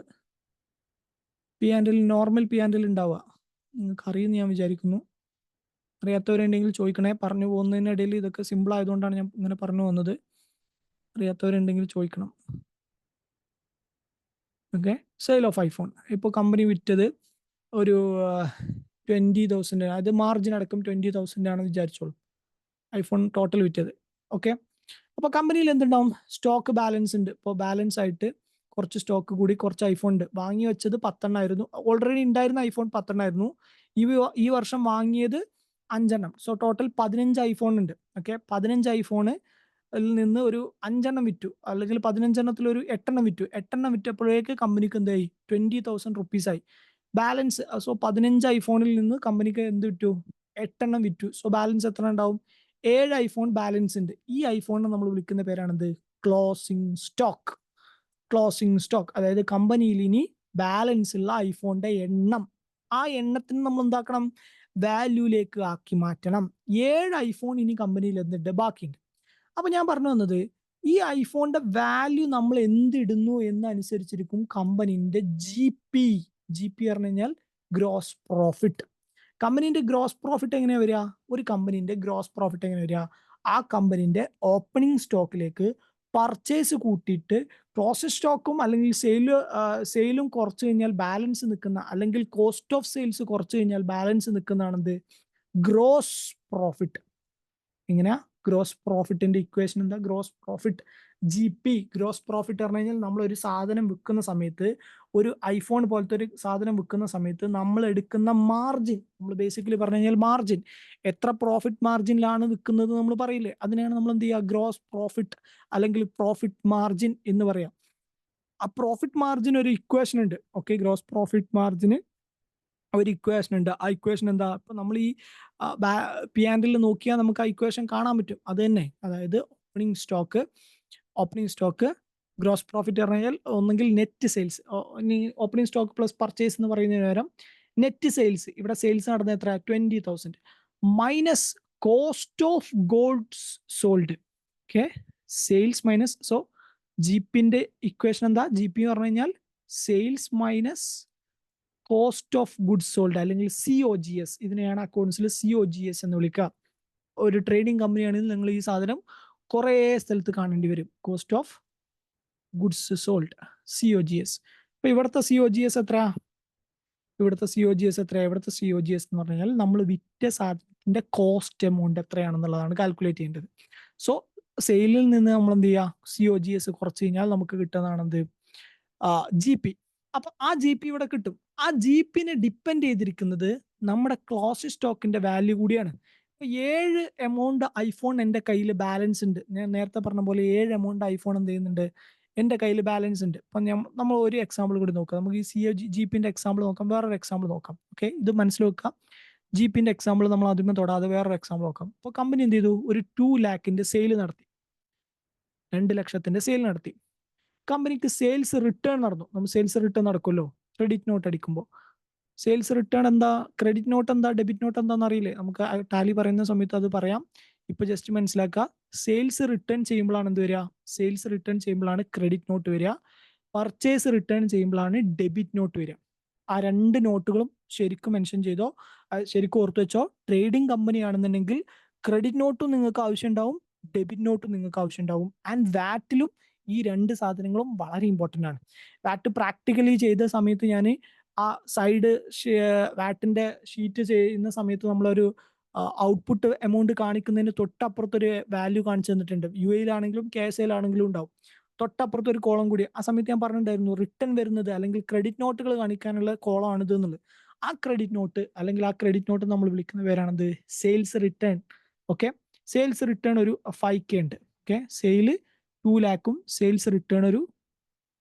S1: പി ആൻഡിൽ നോർമൽ പി ആൻഡിൽ ഉണ്ടാവുക. നിങ്ങൾക്ക് അറിയുമെന്ന് ഞാൻ വിചാരിക്കുന്നു. അറിയാത്തവരുണ്ടെങ്കിൽ ചോദിക്കണേ. പറഞ്ഞു പോകുന്നതിനിടയിൽ ഇതൊക്കെ സിമ്പിൾ ആയതുകൊണ്ടാണ് ഞാൻ ഇങ്ങനെ പറഞ്ഞു പോകുന്നത്. അറിയാത്തവരുണ്ടെങ്കിൽ ചോദിക്കണം. Okay, sale of iPhone. ഇപ്പോൾ കമ്പനി വിറ്റത് ഒരു 20,000, അത് മാർജിൻ അടക്കം 20,000 ആണെന്ന് വിചാരിച്ചോളൂ ഐഫോൺ ടോട്ടൽ വിറ്റത്. ഓക്കെ, അപ്പോൾ കമ്പനിയിൽ എന്തുണ്ടാവും? സ്റ്റോക്ക് ബാലൻസ് ഉണ്ട്. ഇപ്പോൾ ബാലൻസ് ആയിട്ട് കുറച്ച് സ്റ്റോക്ക് കൂടി, കുറച്ച് ഐഫോൺ ഉണ്ട്. വാങ്ങി വെച്ചത് 10 എണ്ണമായിരുന്നു. ഓൾറെഡി ഉണ്ടായിരുന്ന ഐഫോൺ 10 എണ്ണമായിരുന്നു. ഈ വർഷം വാങ്ങിയത് 5 എണ്ണം. സോ ടോട്ടൽ 15 ഐഫോൺ ഉണ്ട്. ഓക്കെ, 15 ഐഫോണ് നിന്ന് ഒരു 5 എണ്ണം വിറ്റു, അല്ലെങ്കിൽ 15 എണ്ണത്തിൽ ഒരു 8 എണ്ണം വിറ്റു. 8 എണ്ണം വിറ്റപ്പോഴേക്ക് കമ്പനിക്ക് എന്തായി? 20,000 റുപ്പീസ് ആയി ബാലൻസ്. സോ 15 ഐഫോണിൽ നിന്ന് കമ്പനിക്ക് എന്ത് വിറ്റു? 8 എണ്ണം വിറ്റു. സോ ബാലൻസ് എത്ര ഉണ്ടാവും? 7 ഐഫോൺ ബാലൻസ് ഉണ്ട്. ഈ ഐഫോണിനെ നമ്മൾ വിളിക്കുന്ന പേരാണെന്ത്? Closing stock. ക്ലോസിംഗ് സ്റ്റോക്ക് അതായത് കമ്പനിയിൽ ഇനി ബാലൻസ് ഉള്ള ഐഫോണിന്റെ എണ്ണം, ആ എണ്ണത്തിന് നമ്മൾ എന്താക്കണം? വാല്യൂലേക്ക് ആക്കി മാറ്റണം. 7 ഐഫോൺ ഇനി കമ്പനിയിൽ എന്തുണ്ട്? ബാക്കിയുണ്ട്. അപ്പൊ ഞാൻ പറഞ്ഞു വന്നത്, ഈ ഐഫോണിന്റെ വാല്യൂ നമ്മൾ എന്തിടുന്നു എന്നനുസരിച്ചിരിക്കും കമ്പനിന്റെ GP. GP പറഞ്ഞു കഴിഞ്ഞാൽ ഗ്രോസ് പ്രോഫിറ്റ്. കമ്പനിന്റെ ഗ്രോസ് പ്രോഫിറ്റ് എങ്ങനെയാ വരിക? ഒരു കമ്പനിന്റെ ഗ്രോസ് പ്രോഫിറ്റ് എങ്ങനെ വരിക? ആ കമ്പനിന്റെ ഓപ്പണിംഗ് സ്റ്റോക്കിലേക്ക് പർച്ചേസ് കൂട്ടിയിട്ട് പ്രോസസ് സ്റ്റോക്കും അല്ലെങ്കിൽ സെയിലും കുറച്ച് കഴിഞ്ഞാൽ ബാലൻസ് നിൽക്കുന്ന, അല്ലെങ്കിൽ കോസ്റ്റ് ഓഫ് സെയിൽസ് കുറച്ച് കഴിഞ്ഞാൽ ബാലൻസ് നിൽക്കുന്നതാണെന്ത്? Gross profit. എങ്ങനെയാ? ഗ്രോസ് പ്രോഫിറ്റിന്റെ ഇക്വേഷൻ എന്താ? Gross profit GP. Gross profit പറഞ്ഞു കഴിഞ്ഞാൽ നമ്മൾ ഒരു സാധനം വിൽക്കുന്ന സമയത്ത്, ഒരു ഐഫോൺ പോലത്തെ ഒരു സാധനം വിൽക്കുന്ന സമയത്ത് നമ്മൾ എടുക്കുന്ന മാർജിൻ, നമ്മൾ ബേസിക്കലി പറഞ്ഞു കഴിഞ്ഞാൽ മാർജിൻ, എത്ര പ്രോഫിറ്റ് മാർജിനിലാണ് വിൽക്കുന്നത് നമ്മൾ പറയില്ലേ? അതിനെയാണ് നമ്മൾ എന്ത് ചെയ്യുക? ഗ്രോസ് പ്രോഫിറ്റ് അല്ലെങ്കിൽ പ്രോഫിറ്റ് മാർജിൻ എന്ന് പറയാം. ആ പ്രോഫിറ്റ് മാർജിൻ ഒരു ഇക്വേഷൻ ഉണ്ട്. ഓക്കെ, ഗ്രോസ് പ്രോഫിറ്റ് മാർജിന് ഒരു ഇക്വേഷൻ ഉണ്ട്. ആ ഇക്വേഷൻ എന്താ? ഇപ്പൊ നമ്മൾ ഈ പി ആൻഡിൽ നോക്കിയാൽ നമുക്ക് ആ ഇക്വേഷൻ കാണാൻ പറ്റും. അത് തന്നെ, അതായത് ഓപ്പണിംഗ് സ്റ്റോക്ക് ഗ്രോസ് പ്രോഫിറ്റ് പറഞ്ഞു കഴിഞ്ഞാൽ ഒന്നെങ്കിൽ net sales, opening stock plus purchase എന്ന് പറയുന്നതിന് പകരം നെറ്റ് സെയിൽസ്. ഇവിടെ സെയിൽസ് നടന്ന എത്ര? 20,000 minus cost of goods sold. Okay, sales minus. So ജിപിന്റെ ഇക്വേഷൻ എന്താ? GP എന്ന് പറഞ്ഞു കഴിഞ്ഞാൽ sales minus cost of goods sold, അല്ലെങ്കിൽ COGS. ഇതിനെയാണ് അക്കൗണ്ട്സിൽ COGS എന്ന് വിളിക്കുക. ഒരു ട്രേഡിംഗ് കമ്പനിയാണെങ്കിൽ നിങ്ങൾ ഈ സാധനം കുറേ സ്ഥലത്ത് കാണേണ്ടി വരും. Cost of goods sold, COGS. അപ്പൊ ഇവിടുത്തെ COGS എത്രയാ? ഇവിടുത്തെ COGS എന്ന് പറഞ്ഞാൽ നമ്മൾ വിറ്റ സാധനത്തിന്റെ കോസ്റ്റ് എമൗണ്ട് എത്രയാണെന്നുള്ളതാണ് കാൽക്കുലേറ്റ് ചെയ്യേണ്ടത്. സോ സെയിലിൽ നിന്ന് നമ്മൾ എന്ത് ചെയ്യുക? COGS കുറച്ച് കഴിഞ്ഞാൽ നമുക്ക് കിട്ടുന്നതാണ് എന്ത്? GP. അപ്പൊ ആ GP ഇവിടെ കിട്ടും. ആ GPനെ ഡിപ്പെൻഡ് ചെയ്തിരിക്കുന്നത് നമ്മുടെ ക്ലോസ് സ്റ്റോക്കിന്റെ വാല്യൂ കൂടിയാണ്. 7 എമൗണ്ട് ഐഫോൺ എൻ്റെ കയ്യിൽ ബാലൻസ് ഉണ്ട്. ഞാൻ നേരത്തെ പറഞ്ഞ പോലെ 7 എമൗണ്ട് ഐഫോൺ എന്ത് ചെയ്യുന്നുണ്ട്? എൻ്റെ കയ്യിൽ ബാലൻസ് ഉണ്ട്. അപ്പൊ നമ്മൾ ഒരു എക്സാമ്പിൾ കൂടി നോക്കാം. നമുക്ക് ഈ GPന്റെ എക്സാമ്പിൾ നോക്കാം, വേറൊരു എക്സാമ്പിൾ നോക്കാം. ഓക്കെ, ഇത് മനസ്സിൽ വെക്കാം. ജീപ്പിന്റെ എക്സാമ്പിൾ നമ്മൾ ആദ്യമേ തൊടാതെ വേറൊരു എക്സാമ്പിൾ നോക്കാം. അപ്പോൾ കമ്പനി എന്ത് ചെയ്തു? ഒരു 2 ലാഖിന്റെ സെയിൽ നടത്തി, 2 ലക്ഷത്തിന്റെ സെയിൽ നടത്തി. കമ്പനിക്ക് സെയിൽസ് റിട്ടേൺ നടന്നു. നമ്മൾ സെയിൽസ് റിട്ടേൺ നടക്കുമല്ലോ ക്രെഡിറ്റ് നോട്ട് അടിക്കുമ്പോൾ. സെയിൽസ് റിട്ടേൺ എന്താ, ക്രെഡിറ്റ് നോട്ട് എന്താ, ഡെബിറ്റ് നോട്ട് എന്താണെന്ന് അറിയില്ലേ? നമുക്ക് ടാലി പറയുന്ന സമയത്ത് അത് പറയാം. ഇപ്പൊ ജസ്റ്റ് മനസ്സിലാക്കുക. സെയിൽസ് റിട്ടേൺ ചെയ്യുമ്പോഴാണ് എന്ത് വരിക? സെയിൽസ് റിട്ടേൺ ചെയ്യുമ്പോഴാണ് ക്രെഡിറ്റ് നോട്ട് വരിക. പർച്ചേസ് റിട്ടേൺ ചെയ്യുമ്പോഴാണ് ഡെബിറ്റ് നോട്ട് വരിക. ആ 2 നോട്ടുകളും ശരിക്കും മെൻഷൻ ചെയ്തോ, ശരിക്കും ഓർത്ത് വെച്ചോ. ട്രേഡിംഗ് കമ്പനി ആണെന്നുണ്ടെങ്കിൽ ക്രെഡിറ്റ് നോട്ടും നിങ്ങൾക്ക് ആവശ്യം ഉണ്ടാവും, ഡെബിറ്റ് നോട്ടും നിങ്ങൾക്ക് ആവശ്യം ഉണ്ടാവും. ആൻഡ് വാറ്റിലും ഈ 2 സാധനങ്ങളും വളരെ ഇമ്പോർട്ടൻ്റ് ആണ്. വാറ്റ് പ്രാക്ടിക്കലി ചെയ്ത സമയത്ത് ഞാൻ ആ സൈഡ് വാറ്റിന്റെ ഷീറ്റ് ചെയ്യുന്ന സമയത്ത് നമ്മളൊരു ഔട്ട്പുട്ട് എമൗണ്ട് കാണിക്കുന്നതിന് തൊട്ടപ്പുറത്തൊരു വാല്യൂ കാണിച്ചു തന്നിട്ടുണ്ട്. UAE-യിലാണെങ്കിലും KSA-യിലാണെങ്കിലും ഉണ്ടാവും. തൊട്ടപ്പുറത്ത് ഒരു കോളം കൂടി. ആ സമയത്ത് ഞാൻ പറഞ്ഞിട്ടുണ്ടായിരുന്നു റിട്ടേൺ വരുന്നത് അല്ലെങ്കിൽ ക്രെഡിറ്റ് നോട്ടുകൾ കാണിക്കാനുള്ള കോളം ആണിത് എന്നുള്ളത്. ആ ക്രെഡിറ്റ് നോട്ട് അല്ലെങ്കിൽ ആ ക്രെഡിറ്റ് നോട്ട് നമ്മൾ വിളിക്കുന്ന പേരാണെന്ത്? Sales return. Okay, sales return ഒരു 5K ഉണ്ട്. ഓക്കെ, സെയിൽ 2 ലാഖും സെയിൽസ് റിട്ടേൺ ഒരു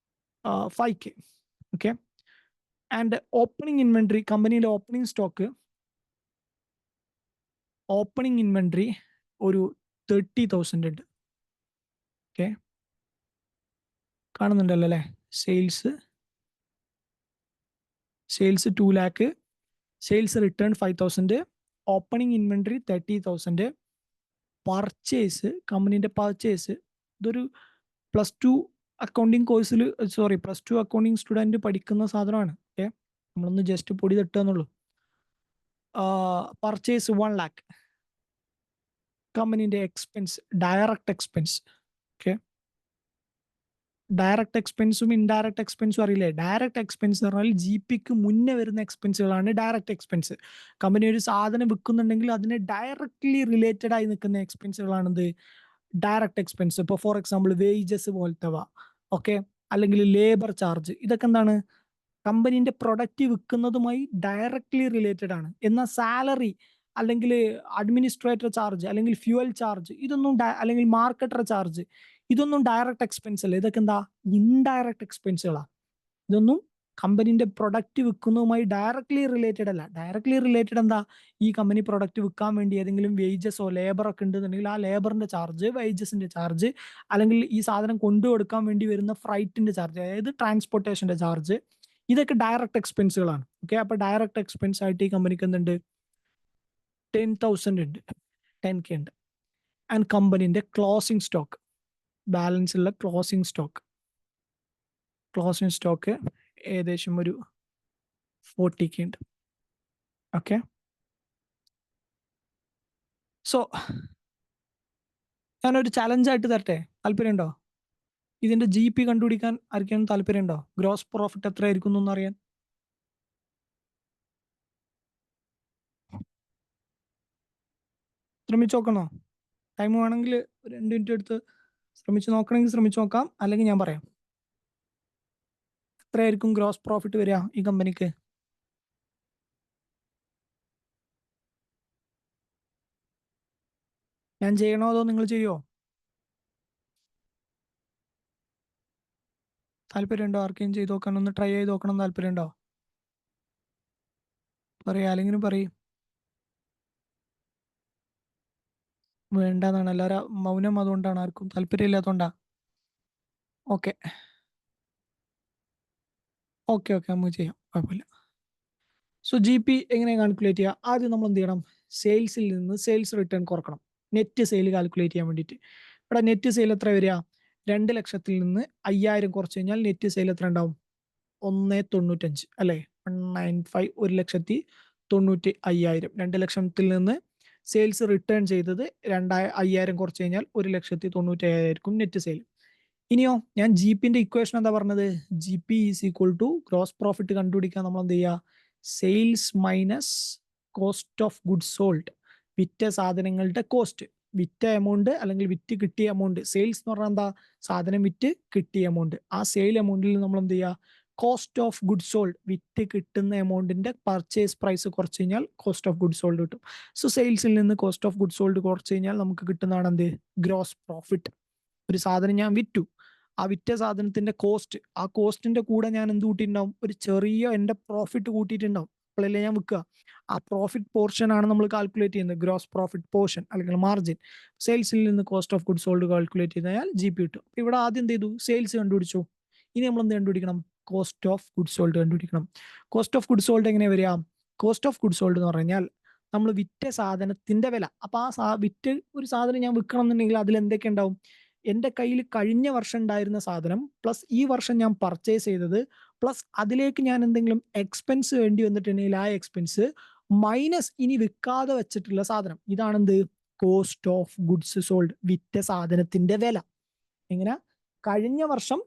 S1: 5K. Okay, and opening inventory, കമ്പനിയിലെ ഓപ്പണിംഗ് സ്റ്റോക്ക്, ഓപ്പണിംഗ് ഇൻവെന്ററി ഒരു 30,000 ഉണ്ട്. ഓക്കെ, കാണുന്നുണ്ടല്ലോ അല്ലേ? Sales 2 lakh, sales return 5,000, opening inventory 30,000, purchase, കമ്പനീൻ്റെ പർച്ചേസ് ഇതൊരു +2 അക്കൗണ്ടിങ് കോഴ്സിൽ +2 അക്കൗണ്ടിങ് സ്റ്റുഡൻറ്റ് പഠിക്കുന്ന സാധനമാണ്. ഓക്കെ, നമ്മളൊന്ന് ജസ്റ്റ് പൊടി തട്ടുക എന്നുള്ളൂ. പർച്ചേസ് 1 ലാഖ്. കമ്പനീൻ്റെ expense, direct expense. Okay, direct എക്സ്പെൻസും ഇൻഡയറക്റ്റ് എക്സ്പെൻസും അറിയില്ലേ? ഡയറക്റ്റ് എക്സ്പെൻസ് എന്ന് പറഞ്ഞാൽ GPക്ക് മുന്നേ വരുന്ന എക്സ്പെൻസുകളാണ് ഡയറക്റ്റ് എക്സ്പെൻസ്. കമ്പനി ഒരു സാധനം വിൽക്കുന്നുണ്ടെങ്കിൽ അതിന് ഡയറക്റ്റ്ലി റിലേറ്റഡ് ആയി നിൽക്കുന്ന എക്സ്പെൻസുകളാണിത് ഡയറക്റ്റ് എക്സ്പെൻസ്. ഇപ്പോൾ ഫോർ എക്സാമ്പിൾ വേജസ് പോലത്തവ, ഓക്കെ, അല്ലെങ്കിൽ ലേബർ ചാർജ്. ഇതൊക്കെ എന്താണ്? കമ്പനീൻ്റെ പ്രൊഡക്റ്റ് വിൽക്കുന്നതുമായി ഡയറക്റ്റ്ലി റിലേറ്റഡ് ആണ്. എന്നാൽ സാലറി അല്ലെങ്കിൽ അഡ്മിനിസ്ട്രേറ്റർ ചാർജ് അല്ലെങ്കിൽ ഫ്യൂവൽ ചാർജ് ഇതൊന്നും അല്ലെങ്കിൽ മാർക്കറ്റർ ചാർജ് ഇതൊന്നും ഡയറക്റ്റ് എക്സ്പെൻസ് അല്ല. ഇതൊക്കെ എന്താ? ഇൻഡയറക്റ്റ് എക്സ്പെൻസുകളാണ്. ഇതൊന്നും കമ്പനീൻ്റെ പ്രൊഡക്റ്റ് വിൽക്കുന്നതുമായി ഡയറക്ട്ലി റിലേറ്റഡ് അല്ല. ഡയറക്ട്ലി റിലേറ്റഡ് എന്താ? ഈ കമ്പനി പ്രൊഡക്റ്റ് വിൽക്കാൻ വേണ്ടി ഏതെങ്കിലും വേജസോ ലേബറൊക്കെ ഉണ്ടെന്നുണ്ടെങ്കിൽ ആ ലേബറിന്റെ ചാർജ്, വേജസിന്റെ ചാർജ്, അല്ലെങ്കിൽ ഈ സാധനം കൊണ്ടുകൊടുക്കാൻ വേണ്ടി വരുന്ന ഫ്രൈറ്റിന്റെ ചാർജ്, അതായത് ട്രാൻസ്പോർട്ടേഷന്റെ ചാർജ്, ഇതൊക്കെ ഡയറക്റ്റ് എക്സ്പെൻസുകളാണ്. ഓക്കെ, അപ്പൊ ഡയറക്റ്റ് എക്സ്പെൻസ് ആയിട്ട് ഈ കമ്പനിക്ക് എന്തുണ്ട്? 10,000 ഉണ്ട്, 10K ഉണ്ട്. ആൻഡ് കമ്പനീൻ്റെ ക്ലോസിംഗ് സ്റ്റോക്ക്, ബാലൻസ് ഉള്ള ക്ലോസിംഗ് സ്റ്റോക്ക് ഏകദേശം ഒരു 40K ഉണ്ട്. ഓക്കെ, സോ ഞാനൊരു ചലഞ്ചായിട്ട് തരട്ടെ? താല്പര്യമുണ്ടോ? ഇതിന്റെ GP കണ്ടുപിടിക്കാൻ ആർക്കാണ് താല്പര്യമുണ്ടോ? ഗ്രോസ് പ്രോഫിറ്റ് എത്ര ആയിരിക്കും എന്നൊന്നും അറിയാൻ? ശ്രമിച്ചു നോക്കണോ? ടൈം വേണമെങ്കിൽ 2 മിനിറ്റ് എടുത്ത് ശ്രമിച്ചു നോക്കണമെങ്കിൽ ശ്രമിച്ചു നോക്കാം, അല്ലെങ്കിൽ ഞാൻ പറയാം. എത്രയായിരിക്കും ഗ്രോസ് പ്രോഫിറ്റ് വരിക ഈ കമ്പനിക്ക്? ഞാൻ ചെയ്യണോ അതോ നിങ്ങൾ ചെയ്യോ? താല്പര്യമുണ്ടോ? ആർക്കെങ്കിലും ചെയ്ത് നോക്കാൻ, ഒന്ന് ട്രൈ ചെയ്ത് നോക്കണം താല്പര്യമുണ്ടോ? പറയാ, അല്ലെങ്കിൽ പറയും. വേണ്ടെന്നാണ് എല്ലാവരും മൗനം. അതുകൊണ്ടാണ്, ആർക്കും താല്പര്യമില്ലാത്തതുകൊണ്ടാ. ഓക്കെ ഓക്കെ ഓക്കെ, നമുക്ക് ചെയ്യാം, കുഴപ്പമില്ല. സോ GP എങ്ങനെ കാൽക്കുലേറ്റ് ചെയ്യുക? ആദ്യം നമ്മൾ എന്ത് ചെയ്യണം? സെയിൽസിൽ നിന്ന് സെയിൽസ് റിട്ടേൺ കുറക്കണം, നെറ്റ് സെയിൽ കാൽക്കുലേറ്റ് ചെയ്യാൻ വേണ്ടിയിട്ട്. ഇവിടെ നെറ്റ് സെയിൽ എത്ര വരിക? 2 ലക്ഷത്തിൽ നിന്ന് 5,000 കുറച്ച് കഴിഞ്ഞാൽ നെറ്റ് സെയിൽ എത്ര ഉണ്ടാവും? 1.95 അല്ലേ? 195, 1,95,000. 2 ലക്ഷത്തിൽ നിന്ന് സെയിൽസ് റിട്ടേൺ ചെയ്തത് 5,000 കുറച്ച് കഴിഞ്ഞാൽ 1,95,000 നെറ്റ് സെയിൽ. ഇനിയോ, ഞാൻ GPന്റെ ഇക്വേഷൻ എന്താ പറഞ്ഞത്? GP is equal to gross profit കണ്ടുപിടിക്കാൻ നമ്മൾ എന്ത് ചെയ്യുക? Sales minus cost of goods sold, വിറ്റ സാധനങ്ങളുടെ കോസ്റ്റ്, വിറ്റ എമൗണ്ട് അല്ലെങ്കിൽ വിറ്റ് കിട്ടിയ എമൗണ്ട്. സെയിൽസ് എന്ന് പറഞ്ഞാൽ എന്താ? സാധനം വിറ്റ് കിട്ടിയ എമൗണ്ട്. ആ സെയിൽ എമൗണ്ടിൽ നമ്മൾ എന്ത് ചെയ്യുക? കോസ്റ്റ് ഓഫ് ഗുഡ്സ് സോൾഡ്, വിറ്റ് കിട്ടുന്ന എമൗണ്ടിന്റെ പർച്ചേസ് പ്രൈസ് കുറച്ച് കഴിഞ്ഞാൽ കോസ്റ്റ് ഓഫ് ഗുഡ്സ് സോൾഡ് കിട്ടും. സോ സെയിൽസിൽ നിന്ന് കോസ്റ്റ് ഓഫ് ഗുഡ്സ് സോൾഡ് കുറച്ച് കഴിഞ്ഞാൽ നമുക്ക് കിട്ടുന്നതാണ് എന്ത്? Gross profit. ഒരു സാധനം ഞാൻ വിറ്റു, ആ വിറ്റ സാധനത്തിന്റെ കോസ്റ്റ്, ആ കോസ്റ്റിന്റെ കൂടെ ഞാൻ എന്ത് കൂട്ടിയിട്ടുണ്ടാവും? ഒരു ചെറിയ എൻ്റെ പ്രോഫിറ്റ് കൂട്ടിയിട്ടുണ്ടാവും. അപ്പോഴല്ലേ ഞാൻ വിൽക്കുക. ആ പ്രോഫിറ്റ് പോർഷൻ ആണ് നമ്മൾ കാൽക്കുലേറ്റ് ചെയ്യുന്നത്, ഗ്രോസ് പ്രോഫിറ്റ് പോർഷൻ അല്ലെങ്കിൽ മാർജിൻ. സെയിൽസിൽ നിന്ന് cost of goods sold calculate ചെയ്താൽ GP കിട്ടും. ഇവിടെ ആദ്യം എന്ത് ചെയ്തു, സെയിൽസ് കണ്ടുപിടിച്ചു. ഇനി നമ്മൾ എന്ത് കണ്ടുപിടിക്കണം, കോസ്റ്റ് ഓഫ് ഗുഡ്സ് സോൾഡ് കണ്ടുപിടിക്കണം. കോസ്റ്റ് ഓഫ് ഗുഡ്സ് സോൾഡ് എങ്ങനെ വരിക? കോസ്റ്റ് ഓഫ് ഗുഡ്സ് സോൾഡ് എന്ന് പറഞ്ഞാൽ നമ്മൾ വിറ്റ സാധനത്തിന്റെ വില. അപ്പൊ ആ വിറ്റ് ഒരു സാധനം ഞാൻ വിൽക്കണം എന്നുണ്ടെങ്കിൽ അതിൽ എന്തൊക്കെ ഉണ്ടാവും? എൻ്റെ കയ്യിൽ കഴിഞ്ഞ വർഷം ഉണ്ടായിരുന്ന സാധനം പ്ലസ് ഈ വർഷം ഞാൻ പർച്ചേസ് ചെയ്തത് പ്ലസ് അതിലേക്ക് ഞാൻ എന്തെങ്കിലും എക്സ്പെൻസ് വേണ്ടി വന്നിട്ടുണ്ടെങ്കിൽ ആ എക്സ്പെൻസ് മൈനസ് ഇനി വിൽക്കാതെ വെച്ചിട്ടുള്ള സാധനം. ഇതാണെന്ത്? കോസ്റ്റ് ഓഫ് ഗുഡ്സ് സോൾഡ്, വിറ്റ സാധനത്തിന്റെ വില. എങ്ങനെ? കഴിഞ്ഞ വർഷം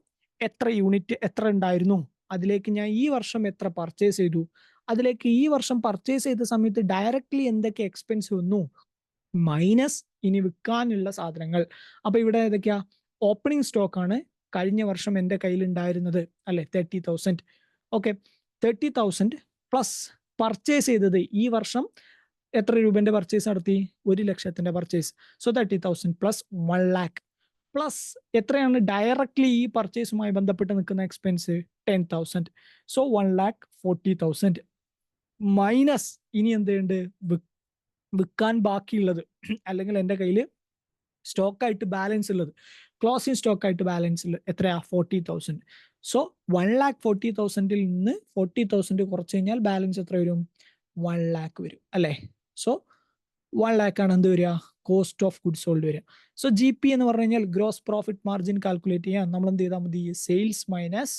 S1: എത്ര യൂണിറ്റ് എത്ര ഉണ്ടായിരുന്നു, അതിലേക്ക് ഞാൻ ഈ വർഷം എത്ര പർച്ചേസ് ചെയ്തു, അതിലേക്ക് ഈ വർഷം പർച്ചേസ് ചെയ്ത സമയത്ത് ഡയറക്ട്ലി എന്തൊക്കെ എക്സ്പെൻസ് വന്നു, മൈനസ് ഇനി വിൽക്കാനുള്ള സാധനങ്ങൾ. അപ്പൊ ഇവിടെ ഏതൊക്കെയാ? ഓപ്പണിംഗ് സ്റ്റോക്ക് ആണ് കഴിഞ്ഞ വർഷം എൻ്റെ കയ്യിൽ ഉണ്ടായിരുന്നത് അല്ലെ, 30,000. ഓക്കെ, 30,000 പ്ലസ് പർച്ചേസ് ചെയ്തത് ഈ വർഷം എത്ര രൂപന്റെ പർച്ചേസ് നടത്തി? 1,00,000 പർച്ചേസ്. സോ 30,000 പ്ലസ് 1,00,000 പ്ലസ് എത്രയാണ് ഡയറക്ട്ലി ഈ പർച്ചേസുമായി ബന്ധപ്പെട്ട് നിൽക്കുന്ന എക്സ്പെൻസ്? 10,000. സോ 1,40,000 മൈനസ് ഇനി എന്തുണ്ട്? വിൽക്കാൻ ബാക്കിയുള്ളത് അല്ലെങ്കിൽ എൻ്റെ കയ്യിൽ സ്റ്റോക്കായിട്ട് ബാലൻസ് ഉള്ളത്, ക്ലോസിംഗ് സ്റ്റോക്കായിട്ട് ബാലൻസ് ഉള്ളത് എത്രയാ? 40,000. സോ 1,40,000 നിന്ന് 40,000 കുറച്ച് കഴിഞ്ഞാൽ ബാലൻസ് എത്ര വരും? 1,00,000 വരും അല്ലേ. സോ 1,00,000 ആണ് എന്ത് വരിക? കോസ്റ്റ് ഓഫ് ഗുഡ്സ് സോൾഡ് വരിക. സോ GP എന്ന് പറഞ്ഞു കഴിഞ്ഞാൽ ഗ്രോസ് പ്രോഫിറ്റ് മാർജിൻ കാൽക്കുലേറ്റ് ചെയ്യാൻ നമ്മൾ എന്ത് ചെയ്താൽ മതി? Sales minus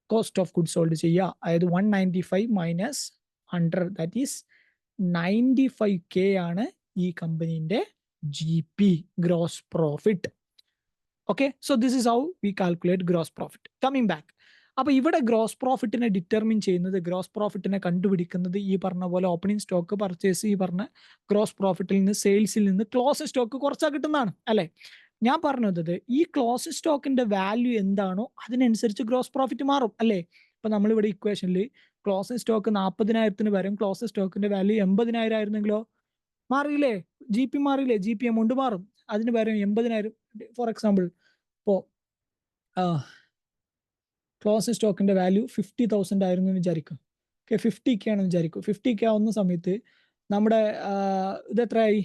S1: cost of goods sold ചെയ്യുക. അതായത് 195 മൈനസ് 100 ദാറ്റ് ഈസ് 95K ആണ് ഈ കമ്പനീന്റെ GP, gross profit. Okay, so this is how we calculate gross profit. Coming back, അപ്പൊ ഇവിടെ ഗ്രോസ് പ്രോഫിറ്റിനെ ഡിറ്റർമിൻ ചെയ്യുന്നത്, ഗ്രോസ് പ്രോഫിറ്റിനെ കണ്ടുപിടിക്കുന്നത് ഈ പറഞ്ഞ പോലെ ഓപ്പണിംഗ് സ്റ്റോക്ക് പർച്ചേസ്, ഈ പറഞ്ഞ ഗ്രോസ് പ്രോഫിറ്റിൽ നിന്ന് സെയിൽസിൽ നിന്ന് ക്ലോസ് സ്റ്റോക്ക് കുറച്ചാൽ കിട്ടുന്നതാണ് അല്ലെ. ഞാൻ പറഞ്ഞത് ഈ ക്ലോസ് സ്റ്റോക്കിന്റെ വാല്യൂ എന്താണോ അതിനനുസരിച്ച് ഗ്രോസ് പ്രോഫിറ്റ് മാറും അല്ലേ. ഇപ്പൊ നമ്മളിവിടെ ഇക്വേഷനിൽ ക്ലോസിംഗ് സ്റ്റോക്ക് 40,000 പകരം ക്ലോസ് സ്റ്റോക്കിന്റെ വാല്യൂ 80,000 ആയിരുന്നെങ്കിലോ മാറിയില്ലേ? GP മാറിയില്ലേ? GP എമൗണ്ട് മാറും. അതിന് പകരം 80,000 ഫോർ എക്സാമ്പിൾ ഇപ്പോ ക്ലോസിംഗ് സ്റ്റോക്കിന്റെ വാല്യൂ 50,000 ആയിരുന്നു എന്ന് വിചാരിക്കും. ഓക്കെ, 50K ആണെന്ന് വിചാരിക്കും. 50K ആവുന്ന സമയത്ത് നമ്മുടെ ഇത് എത്രയായി?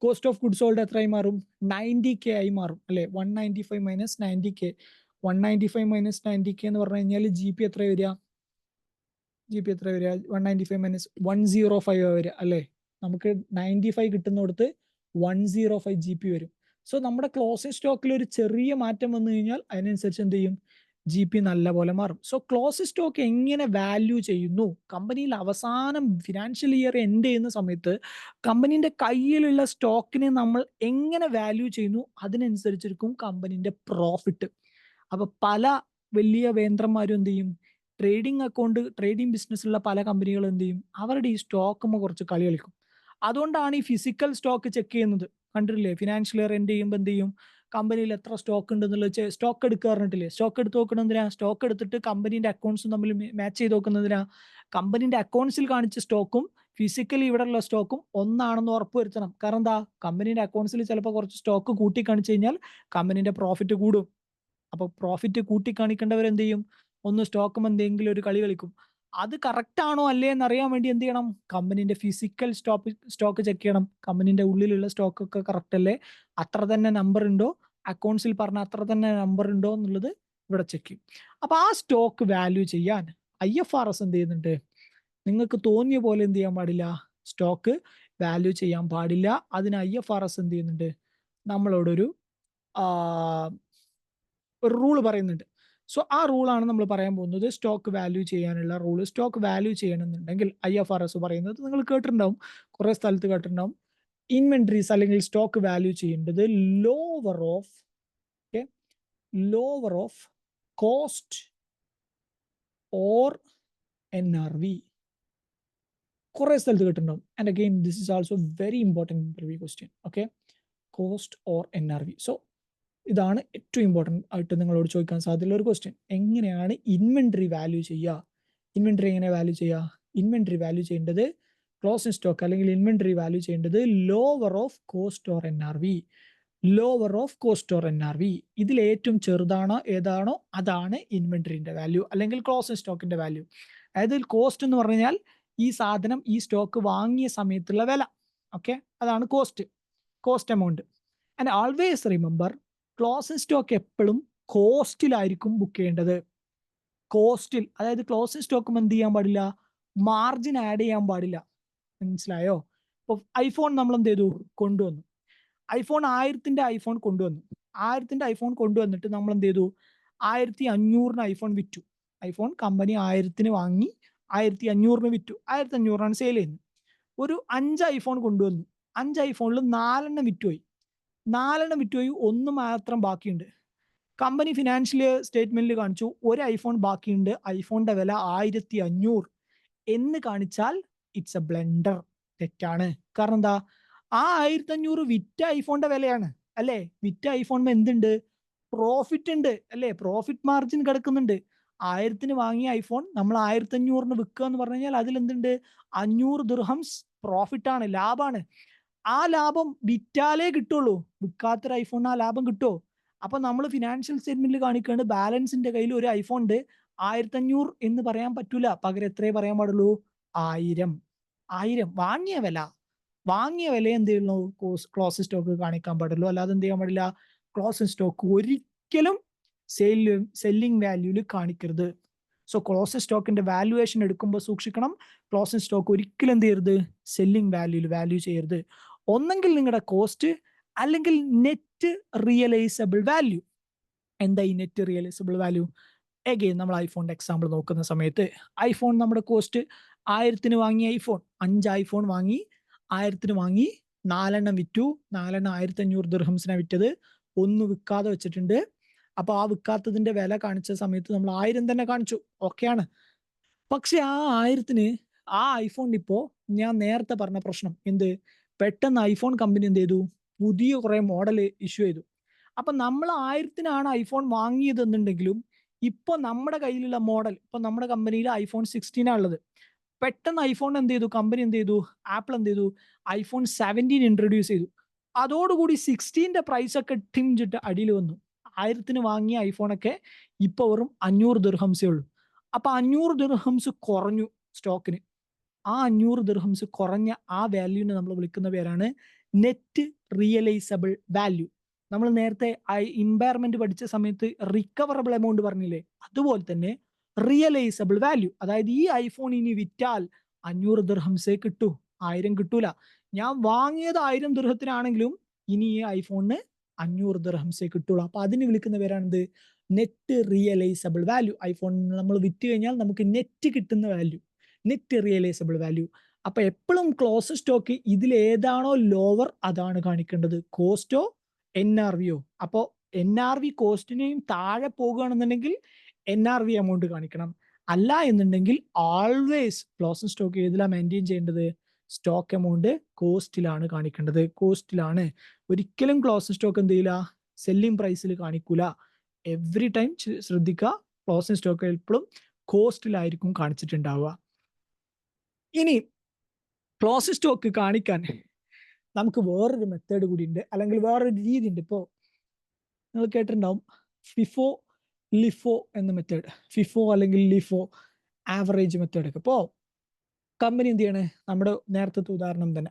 S1: കോസ്റ്റ് ഓഫ് ഗുഡ്സ് സോൾഡ് എത്രയായി മാറും? 90K ആയി മാറും അല്ലെ. 195 മൈനസ് 90K. 195 മൈനസ് 90K എന്ന് പറഞ്ഞു കഴിഞ്ഞാൽ GP എത്ര വരിക? GP എത്ര വരിക? 195 മൈനസ് 105 വരിക അല്ലെ. നമുക്ക് 95 കിട്ടുന്നിടത്ത് 105 GP വരും. സോ നമ്മുടെ ക്ലോസിംഗ് സ്റ്റോക്കിൽ ഒരു ചെറിയ മാറ്റം വന്നു കഴിഞ്ഞാൽ അതിനനുസരിച്ച് എന്ത് ചെയ്യും? GP നല്ല പോലെ മാറും. സോ ക്ലോസിംഗ് സ്റ്റോക്ക് എങ്ങനെ വാല്യൂ ചെയ്യുന്നു? കമ്പനിയിൽ അവസാനം ഫിനാൻഷ്യൽ ഇയർ എൻഡ് ചെയ്യുന്ന സമയത്ത് കമ്പനീന്റെ കയ്യിലുള്ള സ്റ്റോക്കിനെ നമ്മൾ എങ്ങനെ വാല്യൂ ചെയ്യുന്നു അതിനനുസരിച്ചിരിക്കും കമ്പനീന്റെ പ്രോഫിറ്റ്. അപ്പൊ പല വലിയ വേന്ദ്രന്മാരും എന്ത് ചെയ്യും? ട്രേഡിംഗ് ബിസിനസ്സുള്ള പല കമ്പനികളും എന്ത് ചെയ്യും? അവരുടെ ഈ സ്റ്റോക്കുമ്പോൾ കുറച്ച് കളി കളിക്കും. അതുകൊണ്ടാണ് ഈ ഫിസിക്കൽ സ്റ്റോക്ക് ചെക്ക് ചെയ്യുന്നത്. കണ്ടിട്ടില്ലേ? ഫിനാൻഷ്യൽ ഇയർ എൻഡ് ചെയ്യുമ്പോൾ എന്ത് ചെയ്യും? കമ്പനിയിൽ എത്ര സ്റ്റോക്ക് ഉണ്ടെന്നുള്ളത് സ്റ്റോക്ക് എടുക്കുക പറഞ്ഞിട്ടില്ലേ? സ്റ്റോക്ക് എടുത്ത് നോക്കണമെന്തിനാ? സ്റ്റോക്ക് എടുത്തിട്ട് കമ്പനീന്റെ അക്കൗണ്ട്സും തമ്മിൽ മാച്ച് ചെയ്ത് നോക്കുന്നതിനാ. കമ്പനീന്റെ അക്കൗണ്ട്സിൽ കാണിച്ച സ്റ്റോക്കും ഫിസിക്കലി ഇവിടെയുള്ള സ്റ്റോക്കും ഒന്നാണെന്ന് ഉറപ്പുവരുത്തണം. കാരണം എന്താ? കമ്പനീന്റെ അക്കൗണ്ട്സിൽ ചിലപ്പോൾ കുറച്ച് സ്റ്റോക്ക് കൂട്ടി കാണിച്ചു കഴിഞ്ഞാൽ കമ്പനീന്റെ പ്രോഫിറ്റ് കൂടും. അപ്പൊ പ്രോഫിറ്റ് കൂട്ടി കാണിക്കേണ്ടവർ എന്ത് ചെയ്യും? ഒന്ന് സ്റ്റോക്കും എന്തെങ്കിലും ഒരു കളി കളിക്കും. അത് കറക്റ്റ് ആണോ അല്ലേ എന്നറിയാൻ വേണ്ടി എന്ത് ചെയ്യണം? കമ്പനീന്റെ ഫിസിക്കൽ സ്റ്റോക്ക് ചെക്ക് ചെയ്യണം. കമ്പനീന്റെ ഉള്ളിലുള്ള സ്റ്റോക്ക് ഒക്കെ കറക്റ്റ് അല്ലേ, അത്ര തന്നെ നമ്പർ ഉണ്ടോ, അക്കൗണ്ട്സിൽ പറഞ്ഞ അത്ര തന്നെ നമ്പർ ഉണ്ടോ എന്നുള്ളത് ഇവിടെ ചെക്ക് ചെയ്യും. അപ്പൊ ആ സ്റ്റോക്ക് വാല്യൂ ചെയ്യാൻ IFRS എന്ത് ചെയ്യുന്നുണ്ട്? നിങ്ങൾക്ക് തോന്നിയ പോലെ എന്ത് ചെയ്യാൻ പാടില്ല? സ്റ്റോക്ക് വാല്യൂ ചെയ്യാൻ പാടില്ല. അതിന് IFRS എന്ത് ചെയ്യുന്നുണ്ട്? നമ്മളോടൊരു ഒരു റൂൾ പറയുന്നുണ്ട്. സോ ആ റൂളാണ് നമ്മൾ പറയാൻ പോകുന്നത്. സ്റ്റോക്ക് വാല്യൂ ചെയ്യാനുള്ള റൂള്. സ്റ്റോക്ക് വാല്യൂ ചെയ്യണമെന്നുണ്ടെങ്കിൽ IFRS പറയുന്നത് നിങ്ങൾ കേട്ടിട്ടുണ്ടാവും, കുറെ സ്ഥലത്ത് കേട്ടിട്ടുണ്ടാവും. ഇൻവെന്ററീസ് അല്ലെങ്കിൽ സ്റ്റോക്ക് വാല്യൂ ചെയ്യേണ്ടത് lower of cost or NRV. കുറെ സ്ഥലത്ത് കേട്ടിട്ടുണ്ടാവും. And again this is also very important interview question. Okay, cost or NRV. So ഇതാണ് ഏറ്റവും ഇമ്പോർട്ടൻറ്റ് ആയിട്ട് നിങ്ങളോട് ചോദിക്കാൻ സാധ്യതയുള്ള ഒരു ക്വസ്റ്റ്യൻ. എങ്ങനെയാണ് ഇൻവെന്ററി വാല്യൂ ചെയ്യുക? ഇൻവെന്ററി എങ്ങനെ വാല്യൂ ചെയ്യുക? ഇൻവെന്ററി വാല്യൂ ചെയ്യേണ്ടത് ക്ലോസിംഗ് സ്റ്റോക്ക് അല്ലെങ്കിൽ ഇൻവെന്ററി വാല്യൂ ചെയ്യേണ്ടത് lower of cost or NRV. Lower of cost or NRV ഇതിൽ ഏറ്റവും ചെറുതാണോ ഏതാണോ അതാണ് ഇൻവെന്ററിന്റെ വാല്യൂ അല്ലെങ്കിൽ ക്ലോസിംഗ് സ്റ്റോക്കിന്റെ വാല്യൂ. അതായത് കോസ്റ്റ് എന്ന് പറഞ്ഞു കഴിഞ്ഞാൽ ഈ സാധനം ഈ സ്റ്റോക്ക് വാങ്ങിയ സമയത്തുള്ള വില. ഓക്കെ, അതാണ് cost amount. And always remember, closing stock എപ്പോഴും കോസ്റ്റിലായിരിക്കും ബുക്ക് ചെയ്യേണ്ടത്. കോസ്റ്റിൽ, അതായത് ക്ലോസിംഗ് സ്റ്റോക്കും എന്ത് ചെയ്യാൻ പാടില്ല, മാർജിൻ ആഡ് ചെയ്യാൻ പാടില്ല. മനസ്സിലായോ? ഇപ്പൊ ഐഫോൺ നമ്മൾ എന്ത് ചെയ്തു, കൊണ്ടുവന്നു. ഐഫോൺ 1000-ന്റെ ഐഫോൺ കൊണ്ടുവന്നു. 1000-ന്റെ ഐഫോൺ കൊണ്ടുവന്നിട്ട് നമ്മൾ എന്ത് ചെയ്തു, 1500-ന് ഐഫോൺ വിറ്റു. ഐഫോൺ കമ്പനി 1000-ന് വാങ്ങി 1500-ന് വിറ്റു. 1500-ആണ് സെയിൽ ചെയ്യുന്നത്. ഒരു 5 ഐഫോൺ കൊണ്ടുവന്നു. 5 ഐഫോണിൽ 4 വിറ്റുപോയി. 4 വിറ്റുപോയി, 1 മാത്രം ബാക്കിയുണ്ട്. കമ്പനി ഫിനാൻഷ്യൽ സ്റ്റേറ്റ്മെന്റിൽ കാണിച്ചു ഒരു ഐഫോൺ ബാക്കിയുണ്ട്, ഐഫോണിന്റെ വില 1500 എന്ന് കാണിച്ചാൽ ഇറ്റ്സ് എ ബ്ലണ്ടർ. തെറ്റാണ്. കാരണം എന്താ, ആ 1500 വിറ്റ ഐഫോണിന്റെ വിലയാണ് അല്ലേ? വിറ്റ ഐഫോണിന് എന്തുണ്ട്, പ്രോഫിറ്റ് ഉണ്ട് അല്ലേ? പ്രോഫിറ്റ് മാർജിൻ കിടക്കുന്നുണ്ട്. 1000-ന് വാങ്ങിയ ഐഫോൺ നമ്മൾ 1500-ന് വിൽക്കുക എന്ന് പറഞ്ഞു കഴിഞ്ഞാൽ അതിൽ എന്തുണ്ട്, 500 ദിർഹംസ് പ്രോഫിറ്റ് ആണ്, ലാഭമാണ്. ആ ലാഭം വിറ്റാലേ കിട്ടുള്ളൂ. വിൽക്കാത്തൊരു ഐഫോണിന് ആ ലാഭം കിട്ടുമോ? അപ്പൊ നമ്മൾ ഫിനാൻഷ്യൽ സ്റ്റേറ്റ്മെന്റിൽ കാണിക്കേണ്ട ബാലൻസിന്റെ കയ്യിൽ ഒരു ഐഫോൺ ഉണ്ട്, 1500 എന്ന് പറയാൻ പറ്റൂല. പകരം എത്രയേ പറയാൻ പാടുള്ളൂ, 1000 വാങ്ങിയ വില എന്ത് ചെയ്യുന്നു, ക്ലോസിംഗ് സ്റ്റോക്ക് കാണിക്കാൻ പാടുള്ളൂ. അല്ലാതെ എന്ത് ചെയ്യാൻ പാടില്ല, ക്ലോസിംഗ് സ്റ്റോക്ക് ഒരിക്കലും സെല്ലിംഗ് വാല്യൂല് കാണിക്കരുത്. സോ ക്ലോസിംഗ് സ്റ്റോക്കിന്റെ വാല്യുവേഷൻ എടുക്കുമ്പോൾ സൂക്ഷിക്കണം. ക്ലോസിംഗ് സ്റ്റോക്ക് ഒരിക്കലും എന്ത് ചെയ്യരുത്, സെല്ലിംഗ് വാല്യൂല് വാല്യൂ ചെയ്യരുത്. ഒന്നെങ്കിൽ നിങ്ങളുടെ കോസ്റ്റ്, അല്ലെങ്കിൽ നെറ്റ് റിയലൈസബിൾ വാല്യൂ. എന്താ ഈ നെറ്റ് റിയലൈസബിൾ വാല്യൂ? എഗെയിൻ നമ്മൾ ഐഫോണിന്റെ എക്സാമ്പിൾ നോക്കുന്ന സമയത്ത്, ഐഫോൺ നമ്മുടെ കോസ്റ്റ് 1000-ന് വാങ്ങിയ ഐഫോൺ, 5 ഐഫോൺ വാങ്ങി, 1000-ന് വാങ്ങി, 4 വിറ്റു. 4 1500 ദിർഹംസിനാണ് വിറ്റത്. 1 വിൽക്കാതെ വെച്ചിട്ടുണ്ട്. അപ്പൊ ആ വിൽക്കാത്തതിന്റെ വില കാണിച്ച സമയത്ത് നമ്മൾ 1000 തന്നെ കാണിച്ചു, ഓക്കെയാണ്. പക്ഷെ ആ 1000-ന് ആ ഐഫോണിന് ഇപ്പോ ഞാൻ നേരത്തെ പറഞ്ഞ പ്രശ്നം എന്ത്, പെട്ടെന്ന് ഐഫോൺ കമ്പനി എന്ത് ചെയ്തു, പുതിയ കുറെ മോഡൽ ഇഷ്യൂ ചെയ്തു. അപ്പൊ നമ്മൾ 1000-നാണ് ഐഫോൺ വാങ്ങിയതെന്നുണ്ടെങ്കിലും ഇപ്പൊ നമ്മുടെ കയ്യിലുള്ള മോഡൽ, ഇപ്പൊ നമ്മുടെ കമ്പനിയിൽ ഐഫോൺ 16 ഉള്ളത്. പെട്ടെന്ന് ഐഫോൺ എന്ത് ചെയ്തു, കമ്പനി എന്ത് ചെയ്തു, ആപ്പിൾ എന്ത് ചെയ്തു, ഐഫോൺ 17 ഇൻട്രൊഡ്യൂസ് ചെയ്തു. അതോടുകൂടി 16-ന്റെ പ്രൈസ് ഒക്കെ ടിംജിട്ട് അടിയിൽ വന്നു. 1000-ന് വാങ്ങിയ ഐഫോണൊക്കെ ഇപ്പൊ വെറും 500 ദിർഹംസേ ഉള്ളൂ. അപ്പൊ 500 ദിർഹംസ് കുറഞ്ഞു സ്റ്റോക്കിന്. ആ 500 ദിർഹംസ് കുറഞ്ഞ ആ വാല്യൂവിനെ നമ്മൾ വിളിക്കുന്ന പേരാണ് നെറ്റ് റിയലൈസബിൾ വാല്യൂ. നമ്മൾ നേരത്തെ ഇമ്പയർമെന്റ് പഠിച്ച സമയത്ത് റിക്കവറബിൾ എമൗണ്ട് പറഞ്ഞില്ലേ, അതുപോലെ തന്നെ റിയലൈസബിൾ വാല്യൂ. അതായത് ഈ ഐഫോൺ ഇനി വിറ്റാൽ 500 ദിർഹംസേ കിട്ടൂ, 1000 കിട്ടൂല. ഞാൻ വാങ്ങിയത് 1000 ദിർഹത്തിനാണെങ്കിലും ഇനി ഈ ഐഫോണിന് 500 ദിർഹംസേ കിട്ടുള്ളൂ. അപ്പൊ അതിന് വിളിക്കുന്ന പേരാണിത് നെറ്റ് റിയലൈസബിൾ വാല്യൂ. ഐഫോൺ നമ്മൾ വിറ്റ് കഴിഞ്ഞാൽ നമുക്ക് നെറ്റ് കിട്ടുന്ന വാല്യൂ, നെറ്റ് റിയലൈസബിൾ വാല്യൂ. അപ്പൊ എപ്പോഴും ക്ലോസ് സ്റ്റോക്ക് ഇതിൽ ഏതാണോ ലോവർ അതാണ് കാണിക്കേണ്ടത്, കോസ്റ്റോ NRV-യോ. അപ്പോ NRV കോസ്റ്റിനെയും താഴെ പോകുകയാണെന്നുണ്ടെങ്കിൽ NRV എമൗണ്ട് കാണിക്കണം. അല്ല എന്നുണ്ടെങ്കിൽ ആൾവേസ് ക്ലോസിംഗ് സ്റ്റോക്ക് ഏതിലാണ് മെയിൻറ്റെയിൻ ചെയ്യേണ്ടത്, സ്റ്റോക്ക് എമൗണ്ട് കോസ്റ്റിലാണ് കാണിക്കേണ്ടത്, കോസ്റ്റിലാണ്. ഒരിക്കലും ക്ലോസിംഗ് സ്റ്റോക്ക് എന്ത് ചെയ്യില്ല, സെല്ലിംഗ് പ്രൈസിൽ കാണിക്കൂല. എവറി ടൈം ശ്രദ്ധിക്കുക, ക്ലോസിംഗ് സ്റ്റോക്ക് എപ്പോഴും കോസ്റ്റിലായിരിക്കും കാണിച്ചിട്ടുണ്ടാവുക. ഇനി ക്ലോസിംഗ് സ്റ്റോക്ക് കാണിക്കാൻ നമുക്ക് വേറൊരു മെത്തേഡ് കൂടി ഉണ്ട്, അല്ലെങ്കിൽ വേറൊരു രീതി ഉണ്ട്. ഇപ്പോൾ നിങ്ങൾ കേട്ടിട്ടുണ്ടാവും ഫിഫോ ലിഫോ എന്ന മെത്തേഡ്. ഫിഫോ അല്ലെങ്കിൽ ലിഫോ, ആവറേജ് മെത്തേഡ് ഒക്കെ. ഇപ്പോൾ കമ്പനി എന്ത് ചെയ്യണേ, നമ്മുടെ നേരത്തെ ഉദാഹരണം തന്നെ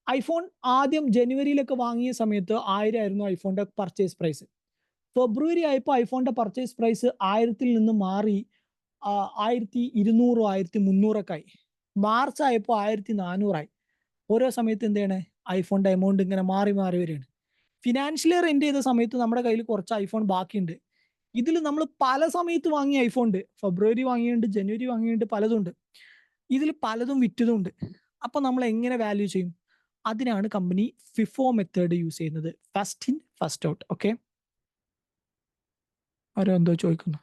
S1: ഐഫോൺ ആദ്യം ജനുവരിയിലൊക്കെ വാങ്ങിയ സമയത്ത് 1000 ആയിരുന്നു ഐഫോണിന്റെ പർച്ചേസ് പ്രൈസ്. ഫെബ്രുവരി ആയപ്പോൾ ഐഫോണിന്റെ പർച്ചേസ് പ്രൈസ് 1000-ൽ നിന്ന് മാറി 1200 1300 ആയി. മാർച്ച് ആയപ്പോൾ 1400 ആയി. ഓരോ സമയത്ത് എന്ത് ചെയ്യണേ, ഐഫോണിന്റെ എമൗണ്ട് ഇങ്ങനെ മാറി മാറി വരികയാണ്. ഫിനാൻഷ്യലി ഇയർ എൻഡ് ചെയ്ത സമയത്ത് നമ്മുടെ കയ്യിൽ കുറച്ച് ഐഫോൺ ബാക്കിയുണ്ട്. ഇതിൽ നമ്മൾ പല സമയത്ത് വാങ്ങിയ ഐഫോൺ ഉണ്ട്, ഫെബ്രുവരി വാങ്ങിയുണ്ട്, ജനുവരി വാങ്ങിയുണ്ട്, പലതും ഉണ്ട്. ഇതിൽ പലതും വിറ്റതും ഉണ്ട്. അപ്പൊ നമ്മൾ എങ്ങനെ വാല്യൂ ചെയ്യും? അതിനാണ് കമ്പനി ഫിഫോ മെത്തേഡ് യൂസ് ചെയ്യുന്നത്, first in first out. Okay, ആരോ എന്തോ ചോദിക്കുന്നു.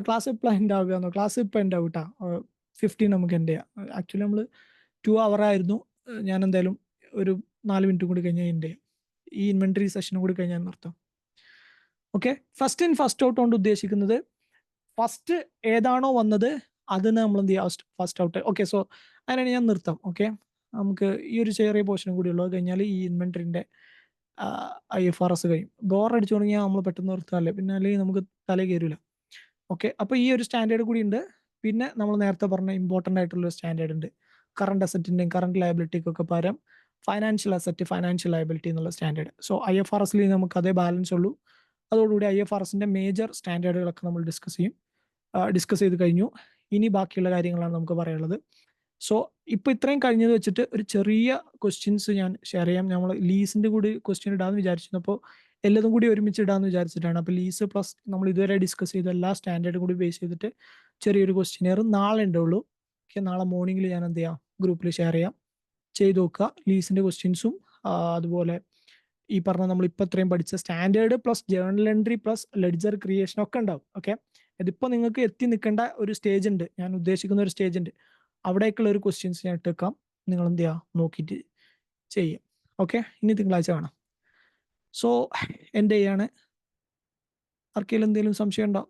S1: ക്ലാസ് എപ്പോഴാണ് എൻ്റെ ആവുകയെന്നോ? ക്ലാസ് ഇപ്പം എൻ്റെ ആവും കേട്ടോ, 15 നമുക്ക് എൻ്റെ. ആക്ച്വലി നമ്മൾ 2 hour ആയിരുന്നു. ഞാൻ എന്തായാലും ഒരു 4 മിനിറ്റ് കൂടി കഴിഞ്ഞാൽ എൻ്റെ ഈ ഇൻവെന്ററി സെഷനും കൂടി കഴിഞ്ഞാൽ നിർത്താം. Okay, first in first out കൊണ്ട് ഉദ്ദേശിക്കുന്നത് ഫസ്റ്റ് ഏതാണോ വന്നത് അതിന് നമ്മൾ എന്ത് ചെയ്യുക, ഫസ്റ്റ് ഔട്ട്. ഓക്കെ, സോ അതിനാണ് ഞാൻ നിർത്താം. ഓക്കെ, നമുക്ക് ഈ ഒരു ചെറിയ പോർഷനും കൂടി ഉള്ളത് കഴിഞ്ഞാൽ ഈ ഇൻവെന്ററിൻ്റെ IFRS കഴിയും. ബോർ അടിച്ചു തുടങ്ങിയാൽ നമ്മൾ പെട്ടെന്ന് നിർത്താല്ലേ, പിന്നെ അല്ലെങ്കിൽ നമുക്ക് തല കയറില്ല. ഓക്കെ, അപ്പോൾ ഈ ഒരു സ്റ്റാൻഡേർഡ് കൂടി ഉണ്ട്. പിന്നെ നമ്മൾ നേരത്തെ പറഞ്ഞ ഇമ്പോർട്ടൻ്റ് ആയിട്ടുള്ള ഒരു സ്റ്റാൻഡേർഡ് ഉണ്ട്. കറണ്ട് അസറ്റിൻ്റെയും കറണ്ട് ലയബിലിറ്റിക്കൊക്കെ പകരം ഫൈനാൻഷ്യൽ അസറ്റ്, ഫൈനാൻഷ്യൽ ലയബിലിറ്റി എന്നുള്ള സ്റ്റാൻഡേർഡ്. സോ IFRS നമുക്ക് അതേ ബാലൻസ് ഉള്ളൂ. അതോടുകൂടി IFRSന്റെ മേജർ സ്റ്റാൻഡേർഡുകളൊക്കെ നമ്മൾ ഡിസ്കസ് ചെയ്ത് കഴിഞ്ഞു. ഇനി ബാക്കിയുള്ള കാര്യങ്ങളാണ് നമുക്ക് പറയാനുള്ളത്. സോ ഇപ്പോൾ ഇത്രയും കഴിഞ്ഞത് വെച്ചിട്ട് ഒരു ചെറിയ ക്വസ്റ്റ്യൻസ് ഞാൻ ഷെയർ ചെയ്യാം. നമ്മൾ ലീസിൻ്റെ കൂടി ക്വസ്റ്റ്യൻ ഇടാമെന്ന് വിചാരിച്ചിരുന്നു. അപ്പോൾ എല്ലതും കൂടി ഒരുമിച്ച് ഇടാമെന്ന് വിചാരിച്ചിട്ടാണ്. അപ്പോൾ ലീസ് പ്ലസ് നമ്മൾ ഇതുവരെ ഡിസ്കസ് ചെയ്ത എല്ലാ സ്റ്റാൻഡേർഡും കൂടി ബേസ് ചെയ്തിട്ട് ചെറിയൊരു ക്വസ്റ്റ്യനെയർ നാളെ ഉണ്ടാവുള്ളൂ. ഓക്കെ, നാളെ മോർണിംഗിൽ ഞാൻ എന്ത് ചെയ്യാം, ഗ്രൂപ്പിൽ ഷെയർ ചെയ്യാം. ചെയ്ത് നോക്കുക. ലീസിൻ്റെ ക്വസ്റ്റ്യൻസും അതുപോലെ ഈ പറഞ്ഞ നമ്മൾ ഇപ്പോൾ ഇത്രയും പഠിച്ച standard plus journal entry plus ledger creation ഒക്കെ ഉണ്ടാവും. ഓക്കെ, ഇതിപ്പോൾ നിങ്ങൾക്ക് എത്തി നിൽക്കേണ്ട ഒരു സ്റ്റേജ് ഉണ്ട്, ഞാൻ ഉദ്ദേശിക്കുന്ന ഒരു സ്റ്റേജ് ഉണ്ട്. അവിടേക്കുള്ള ഒരു ക്വസ്റ്റ്യൻസ് ഞാൻ ഇട്ടേക്കാം. നിങ്ങൾ എന്ത് ചെയ്യുക, നോക്കിയിട്ട് ചെയ്യാം. ഓക്കെ, ഇനി തിങ്കളാഴ്ച കാണാം. സോ എൻ്റെ ചെയ്യാണ്. ആർക്കെങ്കിലും എന്തെങ്കിലും സംശയം ഉണ്ടോ?